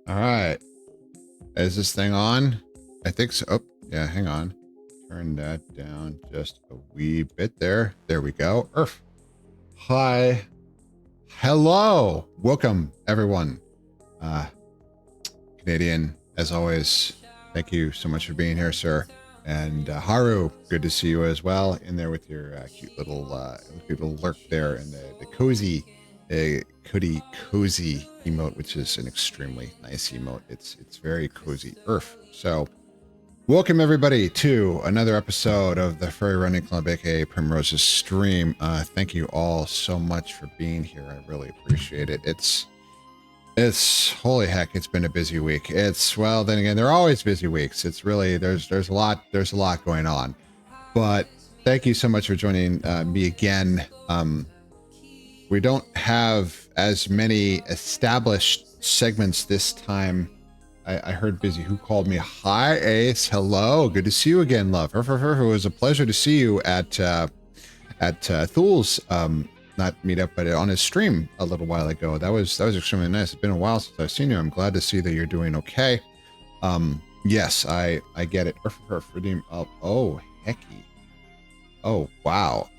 All right. Is this thing on? I think so. Oh, yeah, hang on. Turn that down just a wee bit there. There we go. Earth. Hi. Hello. Welcome, everyone. Canadian, as always, thank you so much for being here, sir. And Haru, good to see you as well in there with your cute little lurk there and the cozy emote, which is an extremely nice emote. It's very cozy Earth. So welcome everybody to another episode of the Furry Running Club, aka Primrose's stream. Thank you all so much for being here. I really appreciate it. It's holy heck, it's been a busy week. Well, then again, they're always busy weeks. It's really there's a lot going on. But thank you so much for joining me again. We don't have as many established segments this time. I heard Busy Who called me. Hi, Ace. Hello. Good to see you again, love. It was a pleasure to see you at Thul's not meetup, but on his stream a little while ago. That was extremely nice. It's been a while since I've seen you. I'm glad to see that you're doing okay. Yes, I get it. Redeem. Oh, hecky. Oh, wow.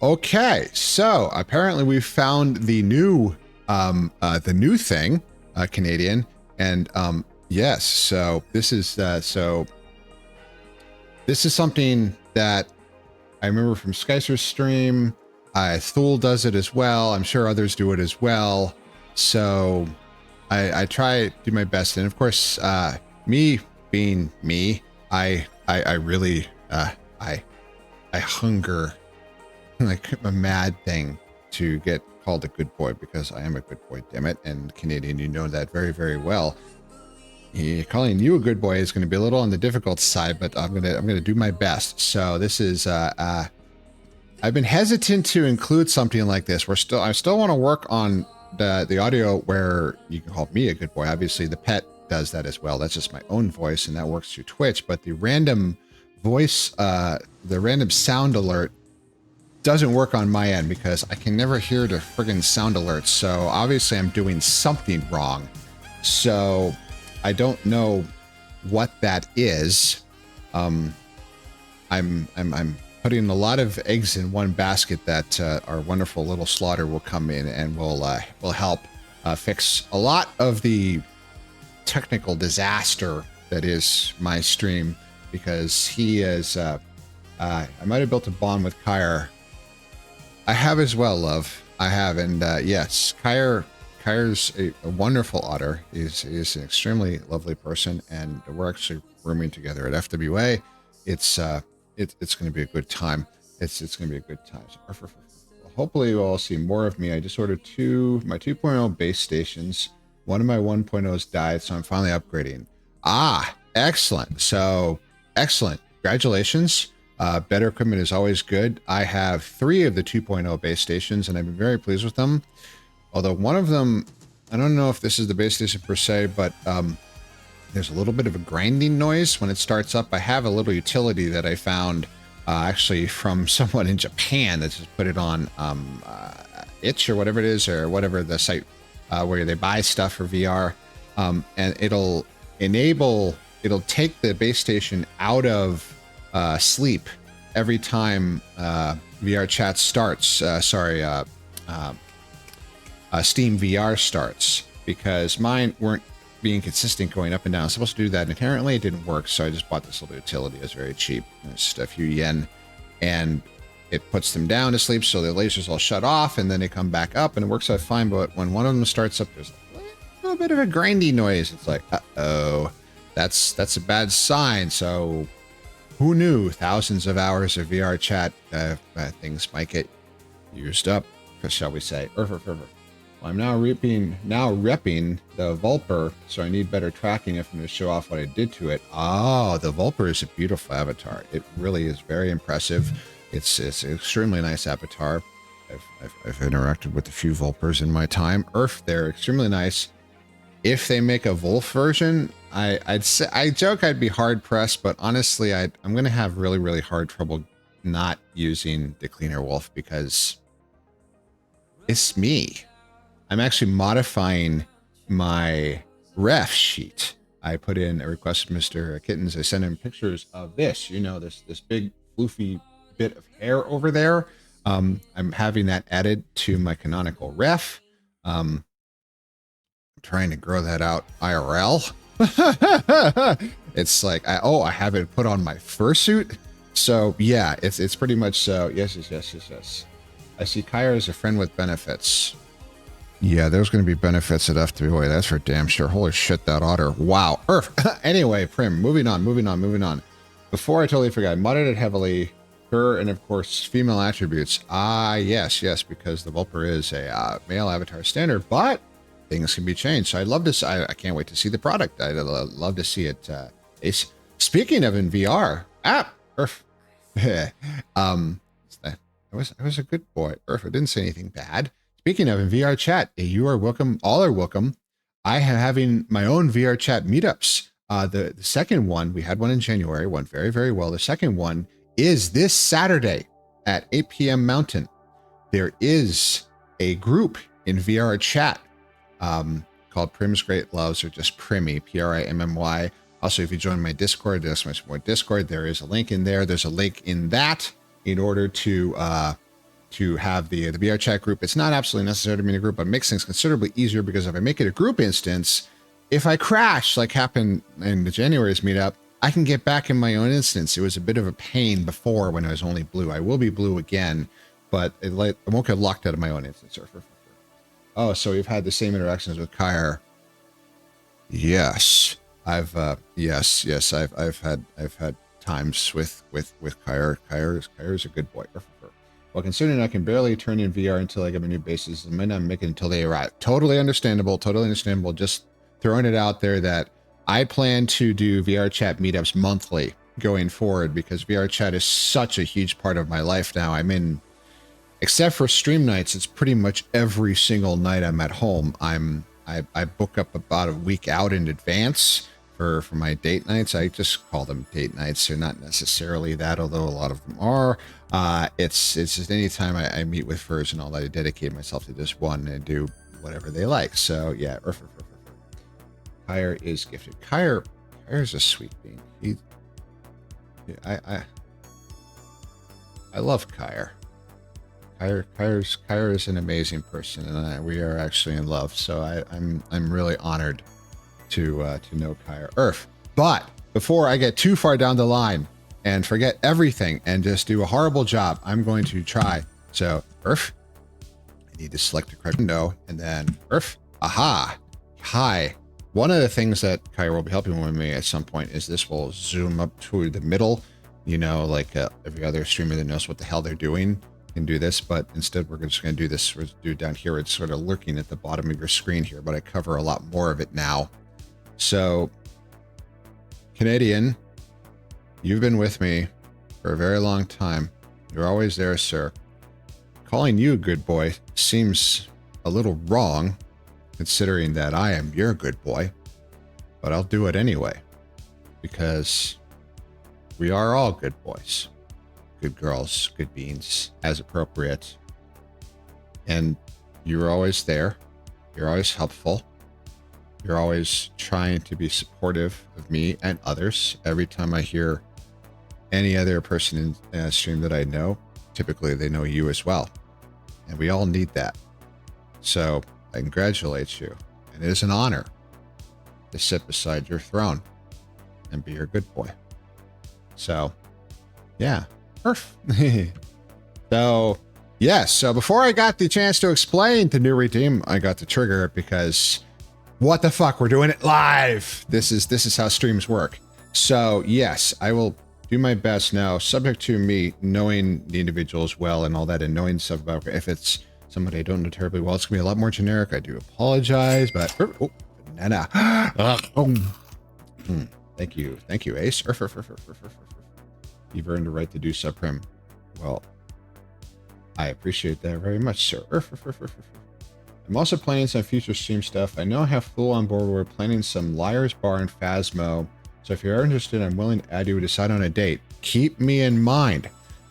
Okay. So apparently we found the new thing, Canadian. And, yes. So this is something that I remember from Skycer's stream. Thul does it as well. I'm sure others do it as well. So I try to do my best. And of course, me being me, I really, I hunger like a mad thing to get called a good boy, because I am a good boy, damn it. And Canadian, you know that very, very well. Calling you a good boy is going to be a little on the difficult side, but I'm gonna do my best. So this is I've been hesitant to include something like this. I still want to work on the audio where you can call me a good boy. Obviously, the pet does that as well. That's just my own voice, and that works through Twitch. But the random voice, the random sound alert doesn't work on my end because I can never hear the friggin' sound alerts. So obviously, I'm doing something wrong. So I don't know what that is. I'm putting a lot of eggs in one basket that our wonderful little Slaughter will come in and will help fix a lot of the technical disaster that is my stream, because he is, I might have built a bond with Kyre. I have as well, love. I have, and yes, Kyre's a wonderful otter. He's an extremely lovely person, and we're actually rooming together at FWA. It's going to be a good time. It's going to be a good time. So, hopefully you all see more of me. I just ordered my 2.0 base stations. One of my 1.0s died, so I'm finally upgrading. Excellent. So excellent. Congratulations. Better equipment is always good. I have 3 of the 2.0 base stations, and I've been very pleased with them. Although one of them, I don't know if this is the base station per se, but there's a little bit of a grinding noise when it starts up. I have a little utility that I found actually from someone in Japan that just put it on Itch or whatever it is, or whatever the site where they buy stuff for VR, and it'll take the base station out of sleep every time VR chat starts. Steam VR starts, because mine weren't being consistent going up and down. I was supposed to do that, and apparently it didn't work, so I just bought this little utility. It was very cheap. It's just a few yen, and it puts them down to sleep, so the lasers all shut off, and then they come back up, and it works out fine. But when one of them starts up, there's a little bit of a grindy noise. It's like, uh-oh, that's a bad sign. So who knew? Thousands of hours of VR chat things might get used up, shall we say. Well, I'm now repping the Vulper, so I need better tracking if I'm going to show off what I did to it. The Vulper is a beautiful avatar. It really is very impressive. It's an extremely nice avatar. I've interacted with a few Vulpers in my time. They're extremely nice. If they make a Wolf version, I joke I'd be hard pressed, but honestly, I'm going to have really, really hard trouble not using the Cleaner Wolf, because it's me. I'm actually modifying my ref sheet. I put in a request from Mr. Kittens. I sent him pictures of this, this big floofy bit of hair over there. I'm having that added to my canonical ref. I'm trying to grow that out IRL. It's like, I have it put on my fursuit. So yeah, it's pretty much so. Yes. I see Kyre as a friend with benefits. Yeah, there's going to be benefits at FWA. That's for damn sure. Holy shit, that otter. Wow. Anyway, Prim, moving on. Before I totally forgot, I modded it heavily. Her and, of course, female attributes. Yes, because the Vulper is a male avatar standard, but things can be changed. So I'd love to. I can't wait to see the product. I'd love to see it. Speaking of in VR, I was a good boy. I didn't say anything bad. Speaking of in VR chat, you are welcome. All are welcome. I am having my own VR chat meetups. The second one, we had one in January, went very, very well. The second one is this Saturday at 8 p.m. Mountain. There is a group in VR chat called Prim's Great Loves, or just Primmy, Primmy. Also, if you join my Discord, there's much more Discord. There is a link in there. There's a link in that in order to have the VR chat group. It's not absolutely necessary to be in a group, but it makes things considerably easier, because if I make it a group instance, if I crash, like happened in the January's meetup, I can get back in my own instance. It was a bit of a pain before when I was only blue. I will be blue again, but I won't get locked out of my own instance. Oh, so we've had the same interactions with Kyre. Yes, I've had times with Kyre. Kyre's a good boy. Well, considering I can barely turn in VR until I get my new bases, I might not make it until they arrive. Totally understandable. Just throwing it out there that I plan to do VR chat meetups monthly going forward, because VR chat is such a huge part of my life now. Except for stream nights, it's pretty much every single night I'm at home. I book up about a week out in advance for my date nights. I just call them date nights. They're not necessarily that, although a lot of them are. It's just anytime I meet with furs and all that, I dedicate myself to this one and do whatever they like. So yeah, Kyre is gifted. Kyre is a sweet being. I love Kyre. Kyre is an amazing person, and we are actually in love. So I'm really honored to know Kyre. But before I get too far down the line and forget everything and just do a horrible job, I'm going to try. So, Earth, I need to select the correct window, and then Earth, aha, hi. One of the things that Kyra will be helping with me at some point is this will zoom up to the middle, you know, like every other streamer that knows what the hell they're doing can do this, but instead we're just going to do this, we'll do it down here. It's sort of lurking at the bottom of your screen here, but I cover a lot more of it now. So, Canadian, you've been with me for a very long time. You're always there, sir. Calling you a good boy seems a little wrong, considering that I am your good boy, but I'll do it anyway, because we are all good boys, good girls, good beans, as appropriate. And you're always there. You're always helpful. You're always trying to be supportive of me and others. Every time I hear any other person in a stream that I know, typically they know you as well. And we all need that. So I congratulate you. And it is an honor to sit beside your throne and be your good boy. So, yeah. So, yes. So before I got the chance to explain the new redeem, I got to trigger it because what the fuck? We're doing it live. This is how streams work. So yes, I will do my best now, subject to me knowing the individuals well and all that, and knowing stuff about if it's somebody I don't know terribly well, it's gonna be a lot more generic. I do apologize, but oh, banana. Thank you, Ace. You've earned the right to do subprim. Well, I appreciate that very much, sir. I'm also planning some future stream stuff. I know I have Fool on board. We're planning some Liar's Bar and Phasmo. So if you're interested, I'm willing to add you to decide on a date. Keep me in mind.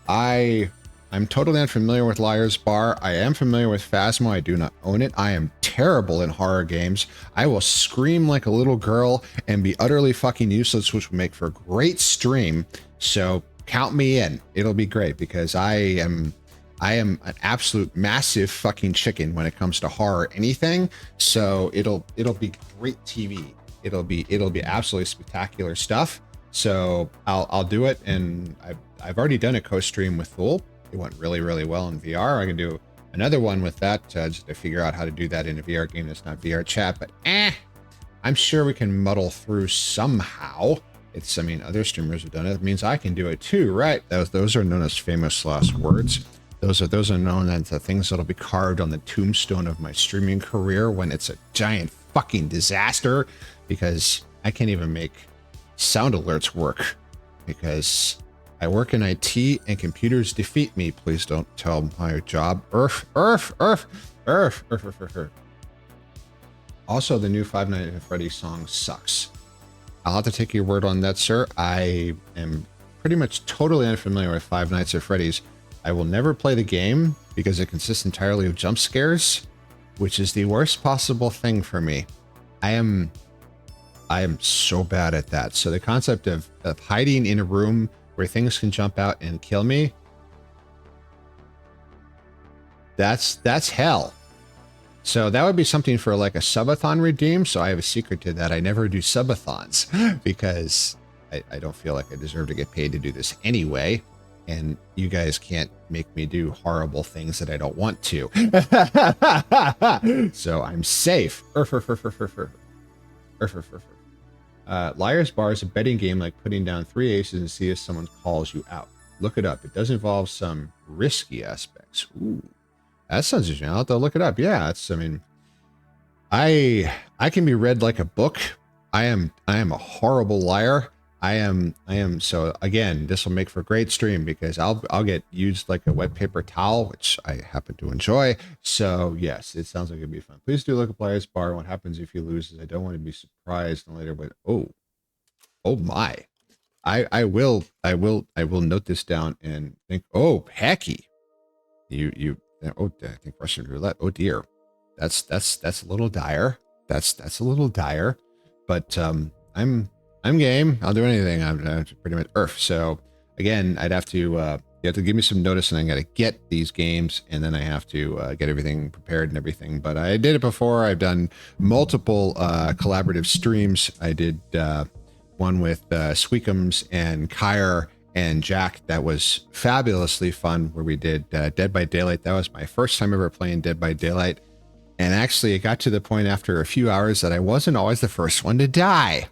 I'm totally unfamiliar with Liar's Bar. I am familiar with Phasmo. I do not own it. I am terrible in horror games. I will scream like a little girl and be utterly fucking useless, which would make for a great stream. So count me in. It'll be great because I am an absolute massive fucking chicken when it comes to horror anything. So it'll be great TV. It'll be absolutely spectacular stuff. So I'll do it, and I've already done a co-stream with Fool. It went really, really well in VR. I can do another one with that just to figure out how to do that in a VR game that's not VR chat. But I'm sure we can muddle through somehow. I mean, other streamers have done it. It means I can do it too, right? Those are known as famous last words. Those are known as the things that'll be carved on the tombstone of my streaming career when it's a giant fucking disaster, because I can't even make sound alerts work because I work in IT and computers defeat me. Please don't tell my job. Also, the new Five Nights at Freddy's song sucks. I'll have to take your word on that, sir. I am pretty much totally unfamiliar with Five Nights at Freddy's. I will never play the game because it consists entirely of jump scares, which is the worst possible thing for me. I am so bad at that. So the concept of hiding in a room where things can jump out and kill me, that's hell. So that would be something for like a subathon redeem. So I have a secret to that. I never do subathons because I don't feel like I deserve to get paid to do this anyway. And you guys can't make me do horrible things that I don't want to. So I'm safe. Liar's Bar is a betting game like putting down 3 aces and see if someone calls you out. Look it up. It does involve some risky aspects. Ooh, that sounds interesting. I'll have to look it up. Yeah, I mean, I can be read like a book. I am a horrible liar. I am. So again, this will make for a great stream because I'll get used like a wet paper towel, which I happen to enjoy. So yes, it sounds like it'd be fun. Please do look at Liar's Bar. What happens if you lose? I don't want to be surprised later, but oh my, I will note this down and think. Oh, hecky, you. Oh, I think Russian roulette. Oh dear, that's a little dire. That's a little dire, but I'm game. I'll do anything. I'm pretty much Earth. So again, I'd have to you have to give me some notice, and I got to get these games, and then I have to get everything prepared and everything. But I did it before. I've done multiple collaborative streams. I did one with Squeakums and Kyre and Jack. That was fabulously fun, where we did Dead by Daylight. That was my first time ever playing Dead by Daylight. And actually, it got to the point after a few hours that I wasn't always the first one to die.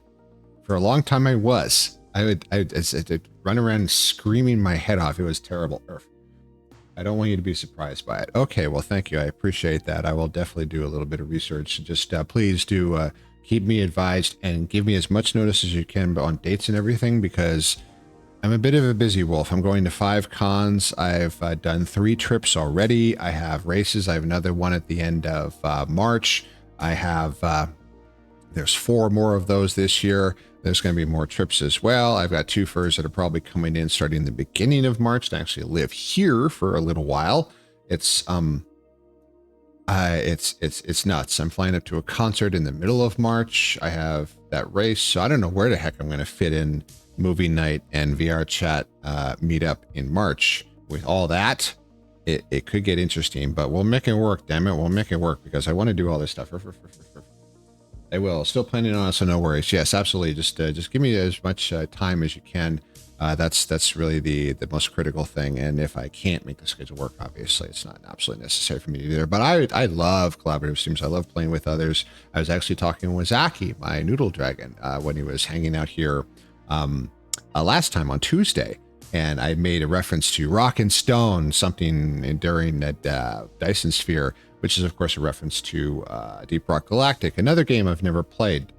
For a long time, I was. I'd run around screaming my head off. It was terrible. I don't want you to be surprised by it. Okay, well, thank you. I appreciate that. I will definitely do a little bit of research. Just please do keep me advised and give me as much notice as you can on dates and everything, because I'm a bit of a busy wolf. I'm going to 5 cons. I've done 3 trips already. I have races. I have another one at the end of March. I have, there's 4 more of those this year. There's going to be more trips as well. I've got 2 furs that are probably coming in starting the beginning of March to actually live here for a little while. It's nuts. I'm flying up to a concert in the middle of March. I have that race, so I don't know where the heck I'm going to fit in movie night and VR chat meetup in March. With all that, it could get interesting, but we'll make it work. Damn it, we'll make it work, because I want to do all this stuff. I will. Still planning on it, so no worries. Yes, absolutely. Just give me as much time as you can. That's really the most critical thing. And if I can't make the schedule work, obviously it's not absolutely necessary for me to do there. But I love collaborative streams. I love playing with others. I was actually talking with Zaki, my noodle dragon, when he was hanging out here last time on Tuesday. And I made a reference to Rock and Stone, something during that Dyson Sphere, which is, of course, a reference to Deep Rock Galactic, another game I've never played.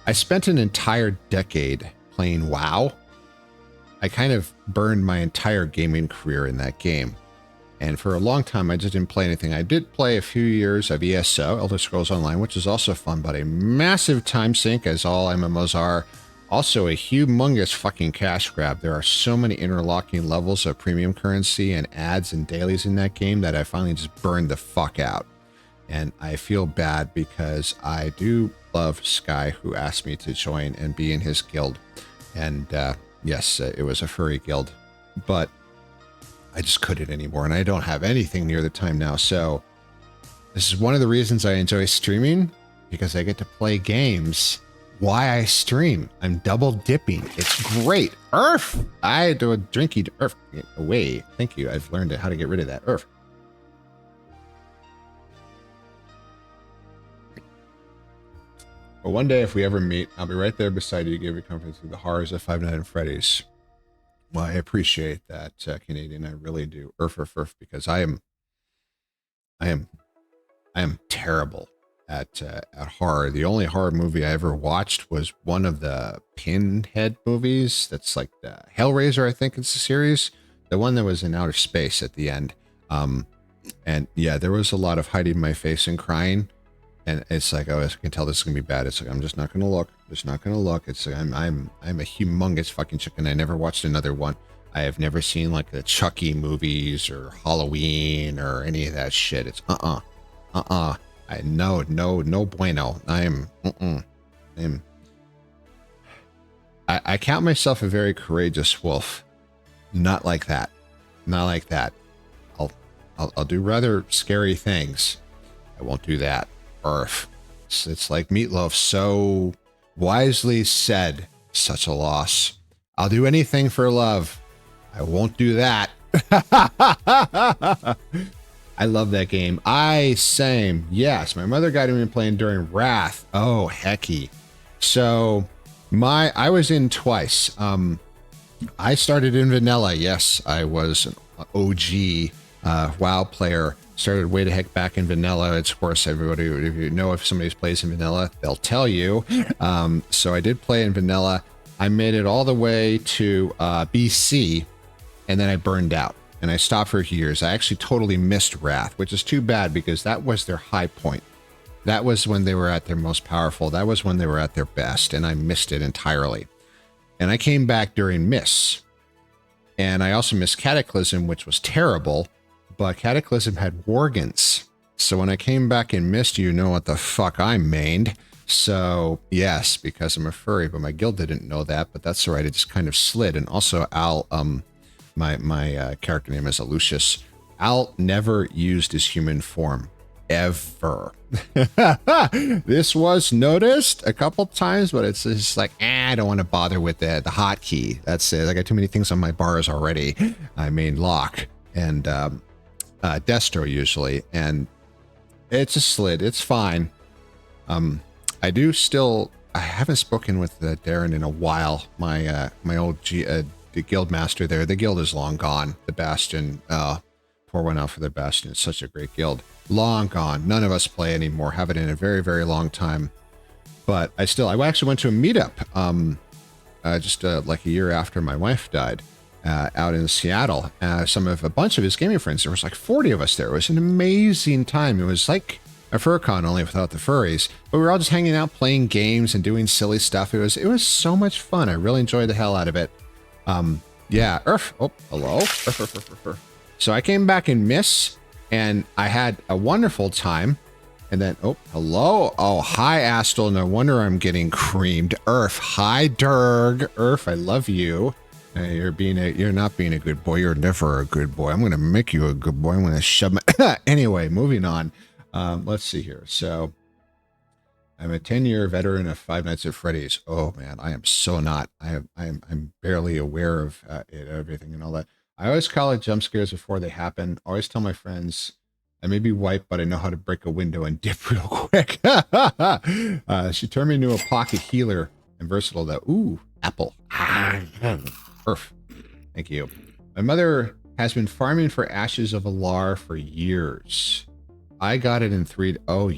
I spent an entire decade playing WoW. I kind of burned my entire gaming career in that game. And for a long time, I just didn't play anything. I did play a few years of ESO, Elder Scrolls Online, which is also fun, but a massive time sink, as all MMOs are. Also a humongous fucking cash grab. There are so many interlocking levels of premium currency and ads and dailies in that game that I finally just burned the fuck out. And I feel bad, because I do love Sky, who asked me to join and be in his guild. And yes, it was a furry guild, but I just couldn't anymore. And I don't have anything near the time now. So this is one of the reasons I enjoy streaming, because I get to play games. Why I stream. I'm double dipping. It's great. Earth. I do a drinky. Earth. Get away. Thank you. I've learned how to get rid of that. Earth. Well, one day, if we ever meet, I'll be right there beside you, give you comfort through the horrors of Five Nights at Freddy's. Well, I appreciate that, Canadian. I really do. Earth, because I am terrible at horror. The only horror movie I ever watched was one of the Pinhead movies. That's like the Hellraiser, I think it's a series. The one that was in outer space at the end. And yeah, there was a lot of hiding my face and crying. And it's like, oh, I can tell this is gonna be bad. It's like, I'm just not gonna look. Just not gonna look. It's like, I'm a humongous fucking chicken. I never watched another one. I have never seen like the Chucky movies or Halloween or any of that shit. It's no bueno. I count myself a very courageous wolf. Not like that. Not like that. I'll do rather scary things. I won't do that. Earth. It's like Meatloaf so wisely said. Such a loss. I'll do anything for love. I won't do that. I love that game. Same. Yes, my mother got me playing during Wrath. Oh, hecky. So I was in twice. I started in vanilla. Yes, I was an OG WoW player. Started way the heck back in vanilla. It's, of course, everybody, if you know if somebody plays in vanilla, they'll tell you. So I did play in vanilla. I made it all the way to BC, and then I burned out. And I stopped for years. I actually totally missed Wrath, which is too bad, because that was their high point. That was when they were at their most powerful. That was when they were at their best, and I missed it entirely. And I came back during Mists. And I also missed Cataclysm, which was terrible, but Cataclysm had Worgans. So when I came back in Mist, you know what the fuck I mained. So yes, because I'm a furry, but my guild didn't know that, but that's all right. It just kind of slid. And also Al, my character name is Alucius. Al never used his human form. ever. This was noticed a couple times, but it's just like, I don't want to bother with the hotkey. That's it. I got too many things on my bars already. I mean, lock and destro usually, and it's a slid. It's fine. I do still. I haven't spoken with Darren in a while. My my old the guild master there. The guild is long gone. The Bastion. Pour one out for the Bastion. It's such a great guild. Long gone. None of us play anymore. Haven't in a very, very long time. But I actually went to a meetup just like a year after my wife died out in Seattle. A bunch of his gaming friends. There was like 40 of us there. It was an amazing time. It was like a FurCon only without the furries. But we were all just hanging out, playing games and doing silly stuff. It was so much fun. I really enjoyed the hell out of it. Yeah. Oh, hello. So I came back in Miss, and I had a wonderful time. And then, oh, hello. Oh, hi, Astral. No wonder I'm getting creamed. Hi, Durg. I love you. You're not being a good boy. You're never a good boy. I'm going to make you a good boy. I'm going to shove my... Anyway, moving on. Let's see here. So I'm a 10-year veteran of Five Nights at Freddy's. Oh, man, I am so not. I'm barely aware of everything and all that. I always call it jump scares before they happen. Always tell my friends, I may be white, but I know how to break a window and dip real quick. She turned me into a pocket healer and versatile though. Ooh, apple. Perf. Thank you. My mother has been farming for ashes of Alar for years. I got it in 3. Oh,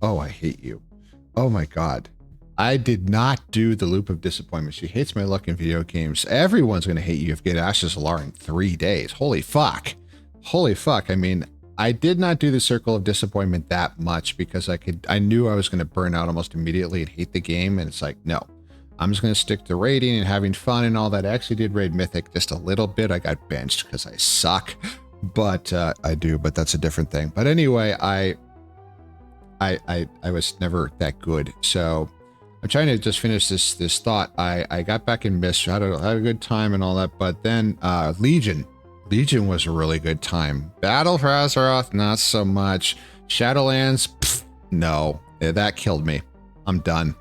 I hate you. Oh my God. I did not do the loop of disappointment. She hates my luck in video games. Everyone's going to hate you if you get Ashes of Alar in 3 days. Holy fuck. I mean, I did not do the circle of disappointment that much because I knew I was going to burn out almost immediately and hate the game. And it's like, no, I'm just going to stick to raiding and having fun and all that. I actually did raid Mythic just a little bit. I got benched because I suck, but but that's a different thing. But anyway, I was never that good. So I'm trying to just finish this thought. I got back in Mist, had a good time and all that, but then Legion was a really good time. Battle for Azeroth, not so much. Shadowlands, no, that killed me. I'm done.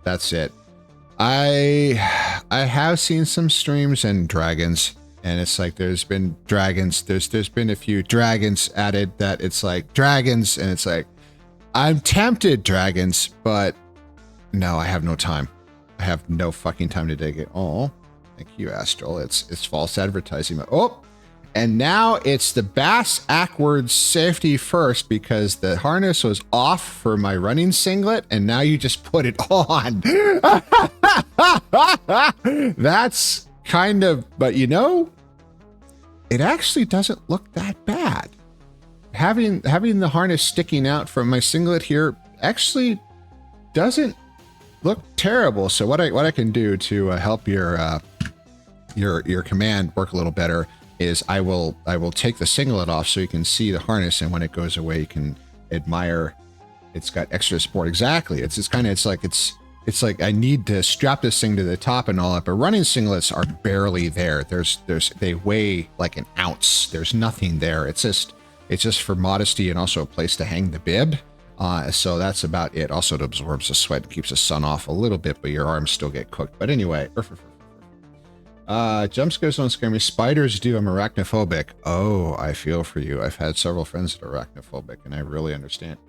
That's it. I have seen some streams and dragons, and it's like there's been dragons. There's been a few dragons added that it's like dragons, and it's like I'm tempted dragons, but no, I have no time. I have no fucking time to dig it. Oh, thank you, Astral. It's false advertising. Oh, and now it's the Bass Ackwards safety first because the harness was off for my running singlet, and now you just put it on. That's kind of, but you know, it actually doesn't look that bad. Having the harness sticking out from my singlet here actually doesn't look terrible. So what I can do to help your command work a little better is I will take the singlet off so you can see the harness, and when it goes away you can admire it's got extra support. Exactly. It's like I need to strap this thing to the top and all that, but running singlets are barely there. They weigh like an ounce. There's nothing there. It's just for modesty and also a place to hang the bib. So that's about it. Also, it absorbs the sweat and keeps the sun off a little bit, but your arms still get cooked. But anyway, jump scares don't scare me. Spiders do. I'm arachnophobic. Oh, I feel for you. I've had several friends that are arachnophobic, and I really understand.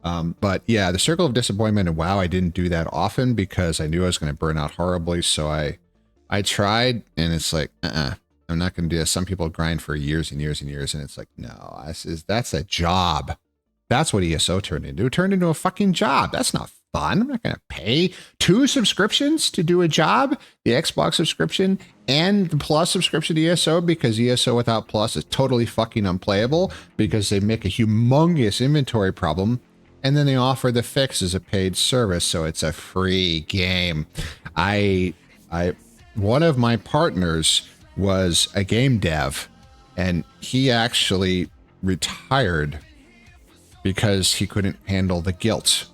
But yeah, the circle of disappointment, and wow, I didn't do that often because I knew I was going to burn out horribly. So I tried, and it's like, I'm not going to do this. Some people grind for years and years and years, and it's like, no, that's a job. That's what ESO turned into. It turned into a fucking job. That's not fun. I'm not going to pay 2 subscriptions to do a job, the Xbox subscription and the Plus subscription to ESO, because ESO without Plus is totally fucking unplayable because they make a humongous inventory problem, and then they offer the fix as a paid service, so it's a free game. One of my partners was a game dev, and he actually retired because he couldn't handle the guilt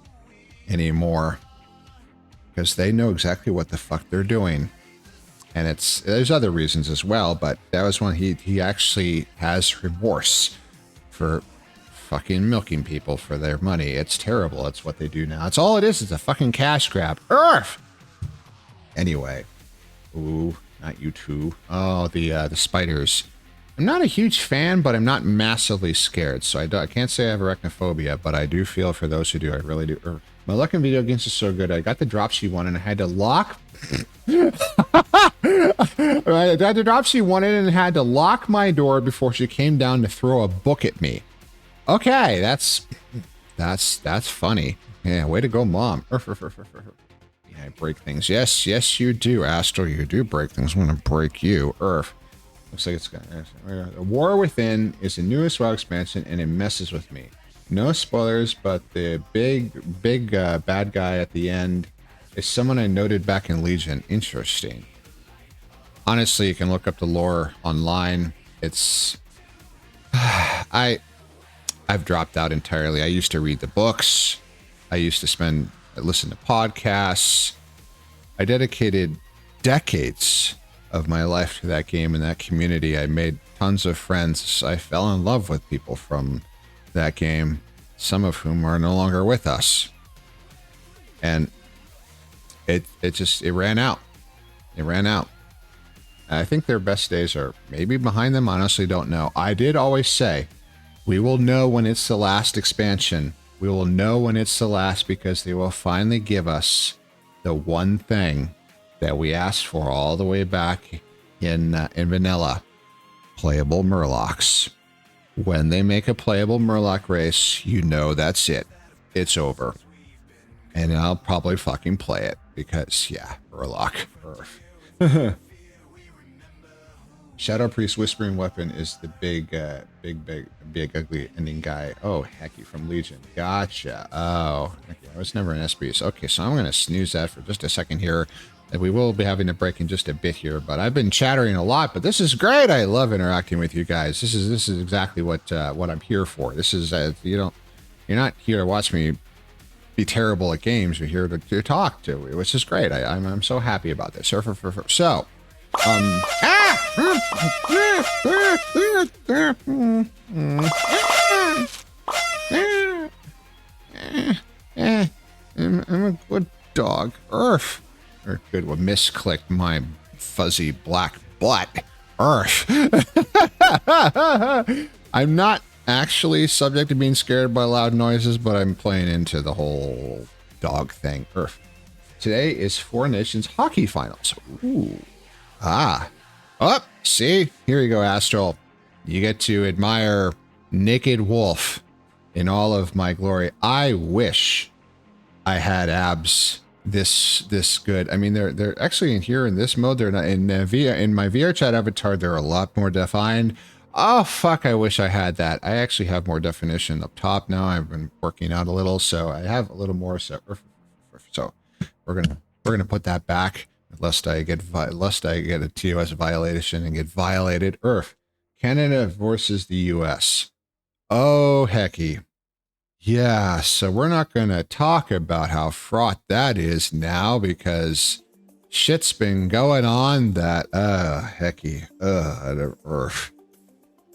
anymore, because they know exactly what the fuck they're doing, And there's other reasons as well, but that was one. He actually has remorse for fucking milking people for their money. It's terrible. That's what they do now. That's all it is. It's a fucking cash grab. Earth. Anyway. Ooh, not you two. Oh, the spiders. I'm not a huge fan, but I'm not massively scared. So I can't say I have arachnophobia, but I do feel for those who do. I really do. My luck in video games is so good. I got the dropsy one and I had to lock. I got the dropsy one and had to lock my door before she came down to throw a book at me. Okay, that's funny. Yeah, way to go, Mom. Yeah, I break things. Yes, you do, Astro. You do break things. I'm gonna break you. Looks like it's gonna. The War Within is the newest WoW expansion, and it messes with me. No spoilers, but the big bad guy at the end is someone I noted back in Legion. Interesting. Honestly, you can look up the lore online. It's I've dropped out entirely. I used to read the books. I used to listen to podcasts. I dedicated decades of my life to that game and that community. I made tons of friends. I fell in love with people from that game, some of whom are no longer with us. And it ran out. It ran out. I think their best days are maybe behind them. Honestly, don't know. I did always say, we will know when it's the last expansion. We will know when it's the last because they will finally give us the one thing that we asked for all the way back in vanilla. Playable Murlocs. When they make a playable Murloc race, you know that's it. It's over. And I'll probably fucking play it because, yeah, Murloc. Shadow Priest Whispering Weapon is the big ugly ending guy. Oh, Hecky from Legion. Gotcha. Oh, okay. I was never an SBs. Okay, so I'm going to snooze that for just a second here. And we will be having a break in just a bit here, but I've been chattering a lot, but this is great. I love interacting with you guys. This is exactly what I'm here for. This is, you're not here to watch me be terrible at games. You're here to talk to, which is great. I'm so happy about this. So, I'm a good dog. Earth. Or good one. Misclicked my fuzzy black butt. Earth. I'm not actually subject to being scared by loud noises, but I'm playing into the whole dog thing. Earth. Today is Four Nations hockey finals. Ooh. Ah. Oh, see? Here you go, Astral. You get to admire Naked Wolf in all of my glory. I wish I had abs this good. I mean, they're actually in here in this mode. They're not in in my VR chat avatar. They're a lot more defined. Oh fuck! I wish I had that. I actually have more definition up top now. I've been working out a little, so I have a little more. So we're gonna put that back, lest I get a TOS violation and get violated. Earth, Canada versus the U.S. Oh hecky. Yeah, so we're not going to talk about how fraught that is now because shit's been going on that, hecky,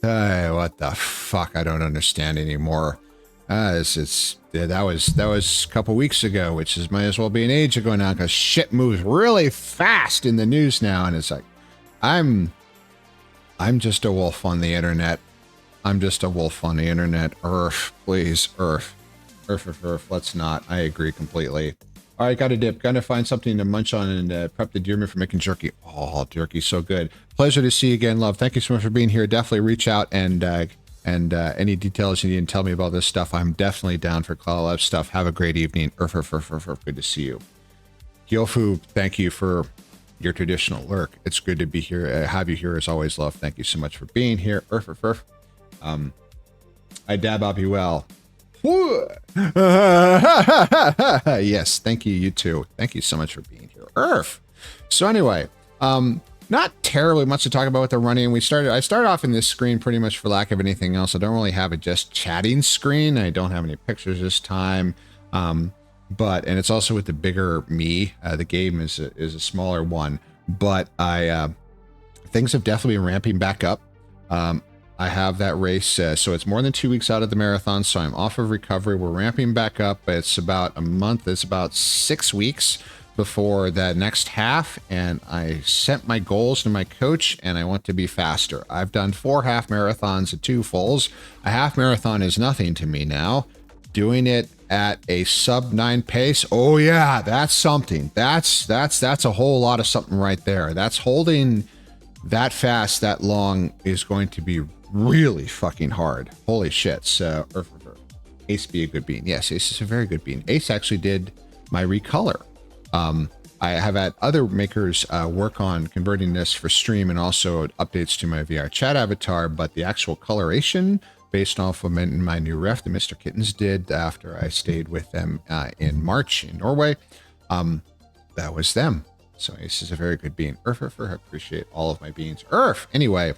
hey, what the fuck? I don't understand anymore. That was a couple weeks ago, which is might as well be an age ago now because shit moves really fast in the news now. And it's like, I'm just a wolf on the internet. I'm just a wolf on the internet. Earth, please, Earth. Earth, let's not. I agree completely. All right, got a dip. Gonna find something to munch on and prep the deer meat for making jerky. Oh, jerky's so good. Pleasure to see you again, love. Thank you so much for being here. Definitely reach out and any details you need to tell me about this stuff. I'm definitely down for Cloud Lab stuff. Have a great evening. Earth. Good to see you. Gyofu, thank you for your traditional lurk. It's good to be here. Have you here as always, love. Thank you so much for being here. Earth. I dab up you well. Yes, thank you, you too. Thank you so much for being here. Earth. So anyway, not terribly much to talk about with the running. I started off in this screen pretty much for lack of anything else. I don't really have a just chatting screen. I don't have any pictures this time. And it's also with the bigger me. The game is a smaller one. but things have definitely been ramping back up. I have that race, so it's more than 2 weeks out of the marathon, so I'm off of recovery. We're ramping back up. It's about a month. It's about 6 weeks before that next half, and I sent my goals to my coach, and I want to be faster. I've done 4 half marathons and 2 fulls. A half marathon is nothing to me now. Doing it at a sub 9 pace, oh yeah, that's something. That's a whole lot of something right there. That's holding that fast, that long is going to be really fucking hard. Holy shit. So, Ace be a good bean. Yes, Ace is a very good bean. Ace actually did my recolor. I have had other makers work on converting this for stream and also updates to my VR chat avatar, but the actual coloration based off of my new ref that Mr. Kittens did after I stayed with them in March in Norway, that was them. So Ace is a very good bean. I appreciate all of my beans. Anyway,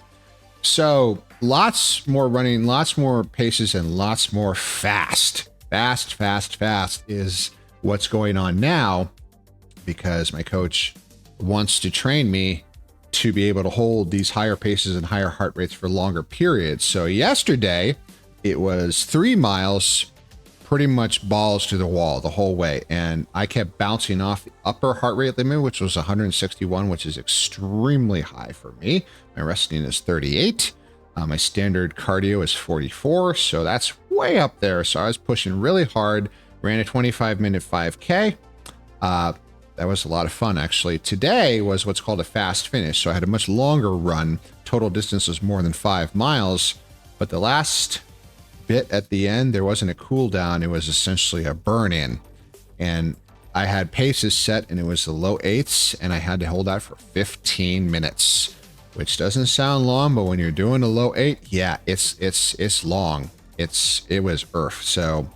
so lots more running, lots more paces, and lots more fast. Fast is what's going on now, because my coach wants to train me to be able to hold these higher paces and higher heart rates for longer periods. So yesterday it was 3 miles, pretty much balls to the wall the whole way. And I kept bouncing off the upper heart rate limit, which was 161, which is extremely high for me. My resting is 38. My standard cardio is 44. So that's way up there. So I was pushing really hard, ran a 25-minute 5K. That was a lot of fun, actually. Today was what's called a fast finish. So I had a much longer run. Total distance was more than 5 miles. But the last bit at the end, there wasn't a cool down. It was essentially a burn in. And I had paces set, and it was the low 8s, and I had to hold that for 15 minutes, which doesn't sound long, but when you're doing a low 8, yeah, it's long. It was earth. So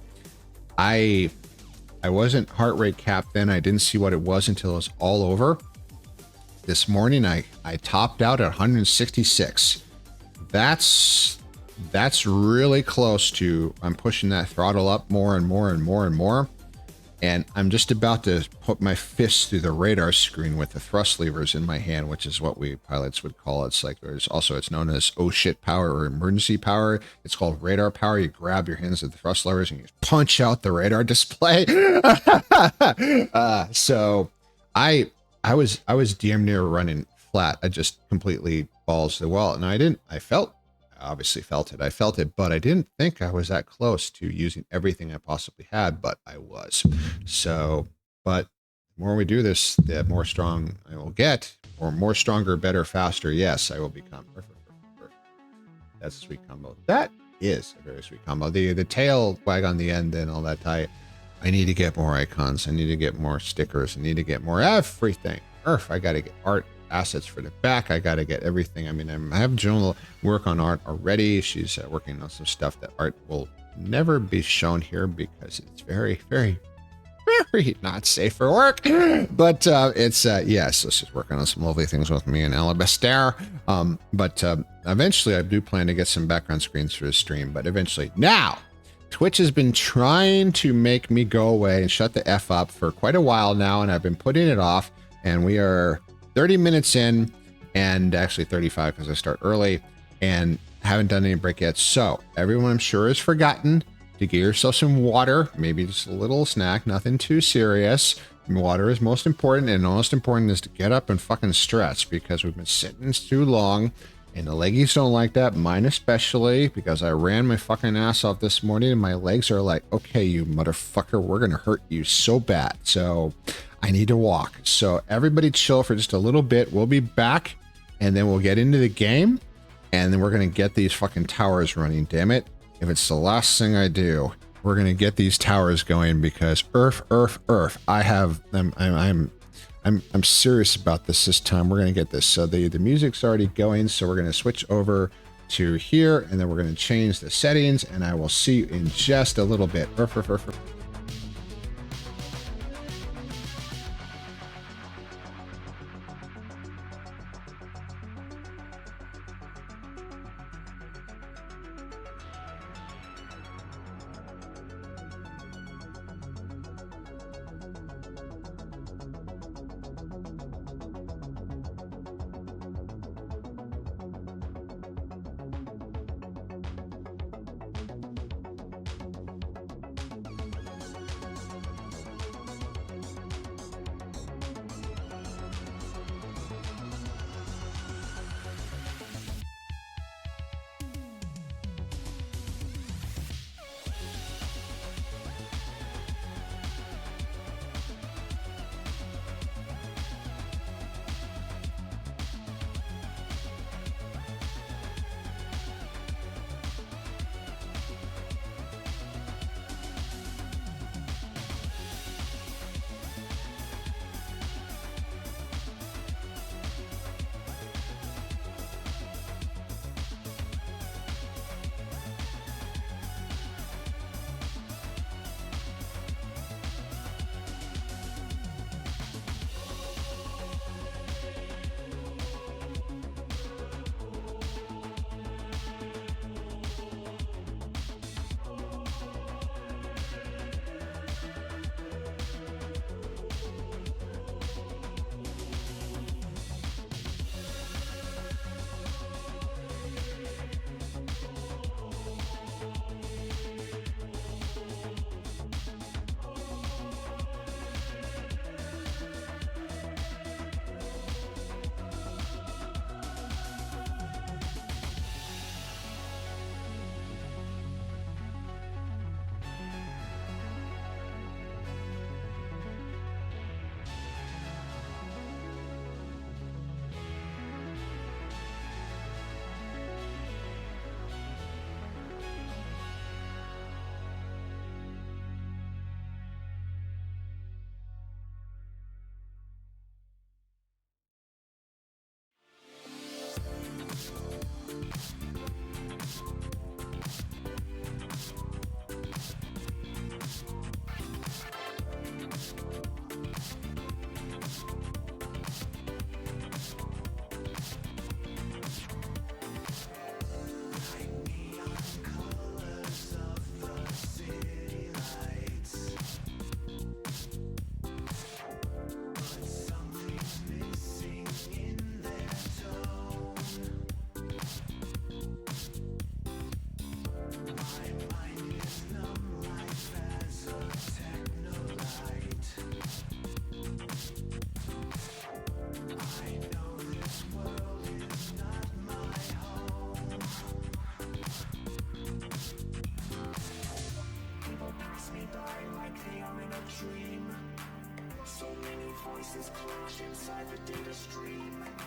I wasn't heart rate capped then. I didn't see what it was until it was all over. This morning, I topped out at 166. That's really close to, I'm pushing that throttle up more and more and more and more. And I'm just about to put my fist through the radar screen with the thrust levers in my hand, which is what we pilots would call it. It's like it's known as oh shit power or emergency power. It's called radar power. You grab your hands at the thrust levers and you punch out the radar display. So I was damn near running flat. I just completely balls to the wall. And I obviously felt it, but I didn't think I was that close to using everything I possibly had, but I was. So, but the more we do this, the more strong I will get, or more stronger, better, faster. Yes, I will become. That's a sweet combo. That is a very sweet combo. The tail wag on the end and all that. I need to get more icons. I need to get more stickers. I need to get more everything. I got to get art assets for the back. I got to get everything. I mean, I have Joan work on art already. She's working on some stuff that art will never be shown here because it's very, very, very not safe for work. But it's yes, so she's working on some lovely things with me and Alabaster. But eventually I do plan to get some background screens for the stream, but eventually. Now Twitch has been trying to make me go away and shut the F up for quite a while now, and I've been putting it off, and we are 30 minutes in, and actually 35 because I start early and haven't done any break yet. So everyone, I'm sure, has forgotten to get yourself some water, maybe just a little snack, nothing too serious. Water is most important, and most important is to get up and fucking stretch, because we've been sitting too long, and the leggies don't like that, mine especially, because I ran my fucking ass off this morning, and my legs are like, okay, you motherfucker, we're gonna hurt you so bad. So I need to walk. So everybody chill for just a little bit. We'll be back, and then we'll get into the game, and then we're going to get these fucking towers running, damn it. If it's the last thing I do, we're going to get these towers going, because I'm serious about this time. We're going to get this. So the music's already going, so we're going to switch over to here, and then we're going to change the settings, and I will see you in just a little bit.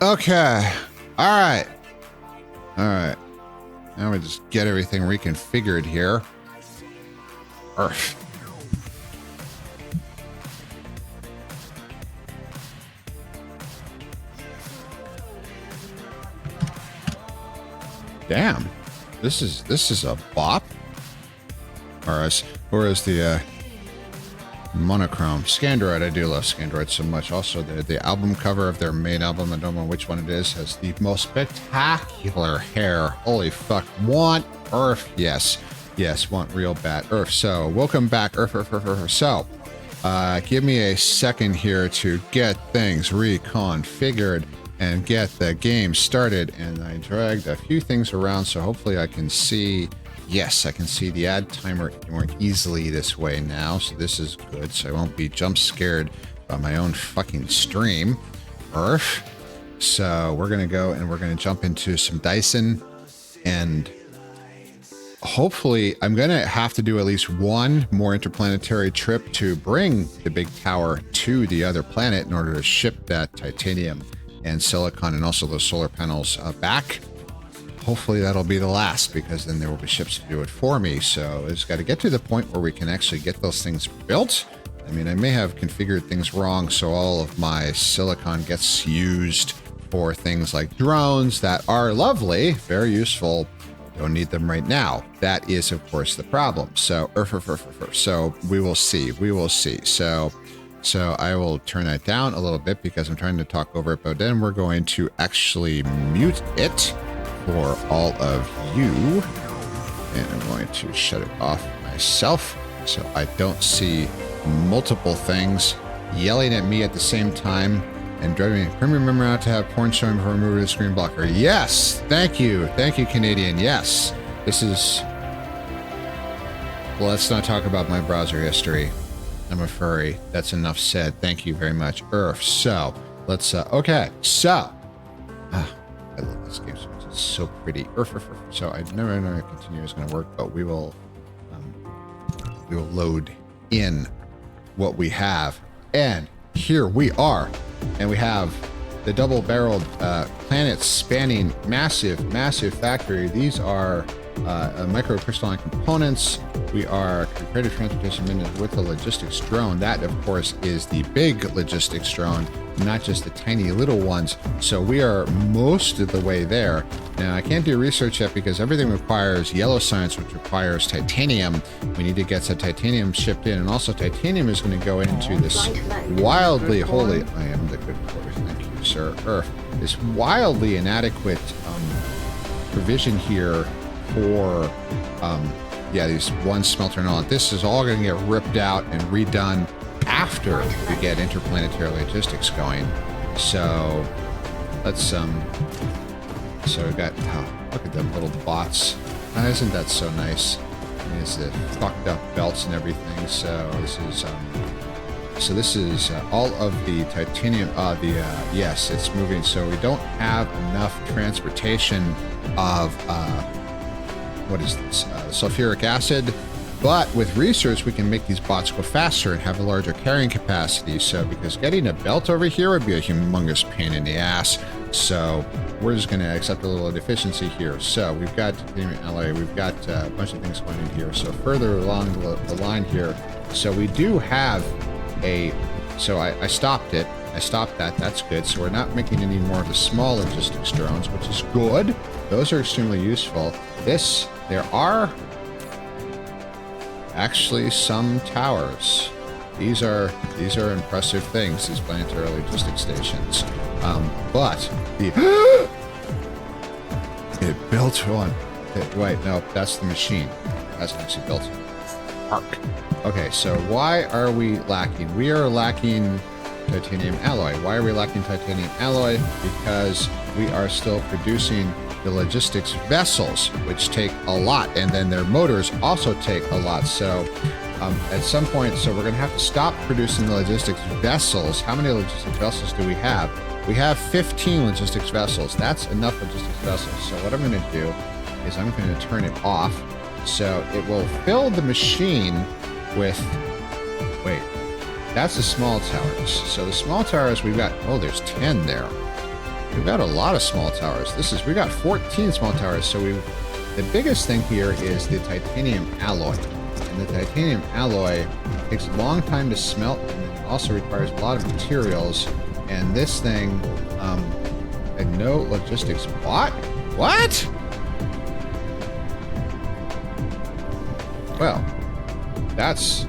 Okay. All right. All right. Now we just get everything reconfigured here. Earth. Damn. This is a bop. Or as the monochrome. Scandroid, I do love Scandroid so much. Also, the album cover of their main album, I don't know which one it is, has the most spectacular hair. Holy fuck. Want Earth? Yes. Yes, want real bad Earth. So, welcome back, Earth. So, give me a second here to get things reconfigured and get the game started. And I dragged a few things around, so hopefully I can see... Yes, I can see the ad timer more easily this way now, so this is good, so I won't be jump scared by my own fucking stream. Earth. So we're going to go and we're going to jump into some Dyson, and hopefully I'm going to have to do at least one more interplanetary trip to bring the big tower to the other planet in order to ship that titanium and silicon and also those solar panels back. Hopefully that'll be the last, because then there will be ships to do it for me. So it's got to get to the point where we can actually get those things built. I mean, I may have configured things wrong, so all of my silicon gets used for things like drones that are lovely, very useful. Don't need them right now. That is, of course, the problem. So, so we will see. We will see. So I will turn that down a little bit because I'm trying to talk over it, but then we're going to actually mute it for all of you, and I'm going to shut it off myself so I don't see multiple things yelling at me at the same time and driving me. Remember not to have porn showing before removing the screen blocker. Yes, thank you, Canadian. Yes, this is... Well, let's not talk about my browser history. I'm a furry. That's enough said. Thank you very much, Earth. So let's okay. So I love this game so much. It's so pretty. So I never know if continue is going to work, but we will load in what we have, and here we are, and we have the double-barreled planet-spanning massive factory. These are microcrystalline components. We are creative transportation minutes with a logistics drone. That, of course, is the big logistics drone, not just the tiny little ones. So we are most of the way there. Now, I can't do research yet because everything requires yellow science, which requires titanium. We need to get some titanium shipped in, and also titanium is going to go into this wildly holy... I am the good boy, thank you, sir. Earth. This wildly inadequate provision here for... yeah, these one smelter and all. This is all going to get ripped out and redone after we get interplanetary logistics going. So let's so we got, oh, look at them little bots. Isn't that so nice? It's the fucked up belts and everything. So this is all of the titanium. Yes, it's moving. So we don't have enough transportation of what is this? Sulfuric acid. But with research, we can make these bots go faster and have a larger carrying capacity. So, because getting a belt over here would be a humongous pain in the ass. So, we're just going to accept a little deficiency here. So, we've got alloy, we've got a bunch of things going in here. So, further along the line here. So, we do have a... So, I stopped it. I stopped that. That's good. So, we're not making any more of the small logistics drones, which is good. Those are extremely useful. There are... actually some towers. These are impressive things, these planetary logistics stations. But the it built one. Wait, no, that's the machine. It hasn't actually built it. Arc. Okay, so why are we lacking? We are lacking titanium alloy. Why are we lacking titanium alloy? Because we are still producing the logistics vessels, which take a lot, and then their motors also take a lot. So at some point, so we're going to have to stop producing the logistics vessels. How many logistics vessels do we have? We have 15 logistics vessels. That's enough logistics vessels. So what I'm going to do is I'm going to turn it off, so it will fill the machine with... Wait, That's the small towers. So the small towers, we've got, oh, there's 10 there. We've got a lot of small towers. We got 14 small towers. So the biggest thing here is the titanium alloy. And the titanium alloy takes a long time to smelt, and it also requires a lot of materials. And this thing, and no logistics. What? What? Well, that's...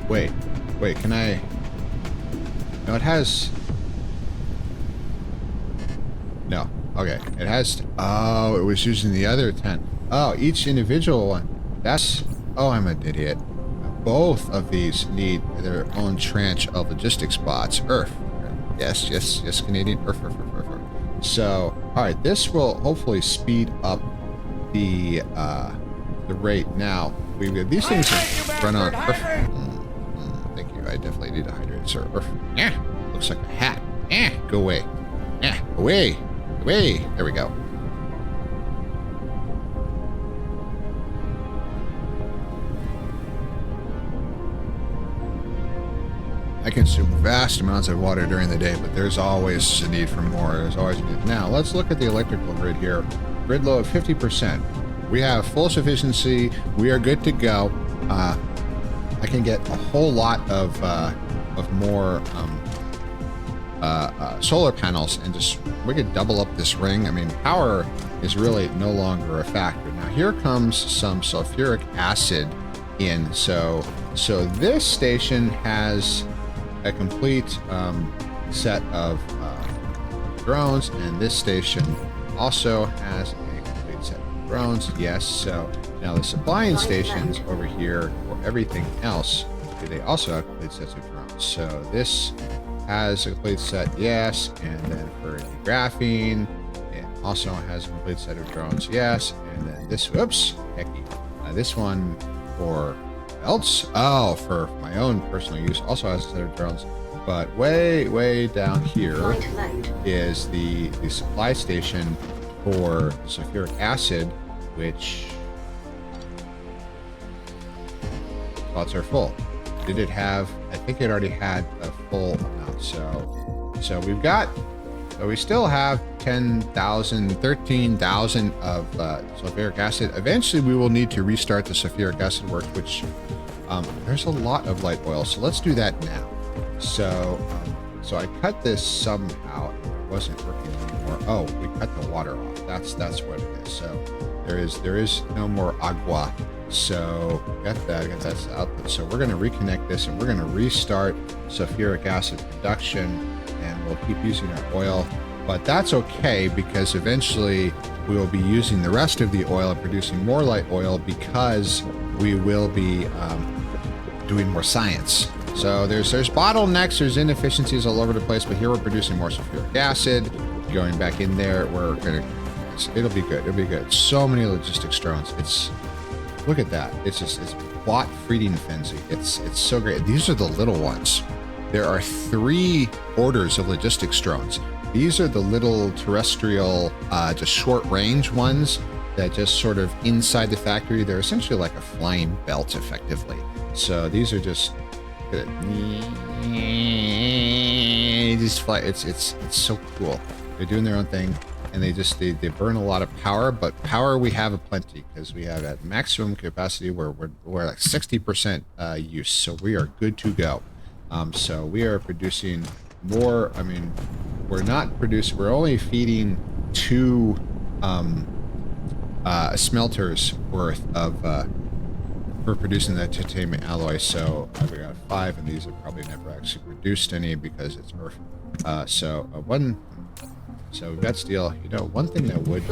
Wait, can I... No, it has... No, okay. It has... Oh, it was using the other 10. Oh, each individual one. That's... Oh, I'm an idiot. Both of these need their own tranche of logistics spots. Yes, Canadian. So, alright, this will hopefully speed up the rate. Now, these things run on... Thank you. I definitely need a hydrate, sir. Yeah, looks like a hat. Go away. Away. There we go. I consume vast amounts of water during the day, but there's always a need for more. There's always a need. Now, let's look at the electrical grid here. Grid load 50%. We have full sufficiency. We are good to go. I can get a whole lot of more solar panels, and we could double up this ring. I mean, power is really no longer a factor. Now, here comes some sulfuric acid in. So this station has a complete set of drones, and this station also has a complete set of drones. Yes, so now the supplying stations over here for everything else, they also have complete sets of drones. So this has a complete set, yes, and then for the graphene, it also has a complete set of drones, yes, and then this, whoops, hecky, this one for else, oh, for my own personal use, also has a set of drones. But way down here is the supply station for sulfuric acid, which spots are full. Did it have? I think it already had a full amount. So we still have 10,000, 13,000 of sulfuric acid. Eventually, we will need to restart the sulfuric acid work, which there's a lot of light oil. So let's do that now. So I cut this somehow. It wasn't working anymore. Oh, we cut the water off. That's what it is. So there is no more agua. So got that's output. So we're going to reconnect this, and we're going to restart sulfuric acid production, and we'll keep using our oil. But that's okay, because eventually we will be using the rest of the oil and producing more light oil, because we will be doing more science. So there's bottlenecks, there's inefficiencies all over the place, but here we're producing more sulfuric acid. Going back in there, it'll be good. It'll be good. So many logistics drones. Look at that. It's plot feeding frenzy. It's so great. These are the little ones. There are 3 orders of logistics drones. These are the little terrestrial, just short range ones that just sort of inside the factory. They're essentially like a flying belt, effectively. So these are just just fly. It's so cool. They're doing their own thing, and they burn a lot of power, but power we have aplenty, because we have at maximum capacity where we're like 60% use, so we are good to go. So we are producing more. I mean, we're only feeding 2 smelters worth of for producing that titanium alloy. So we got 5, and these have probably never actually produced any because it's earth. So we've got steel. You know, one thing that would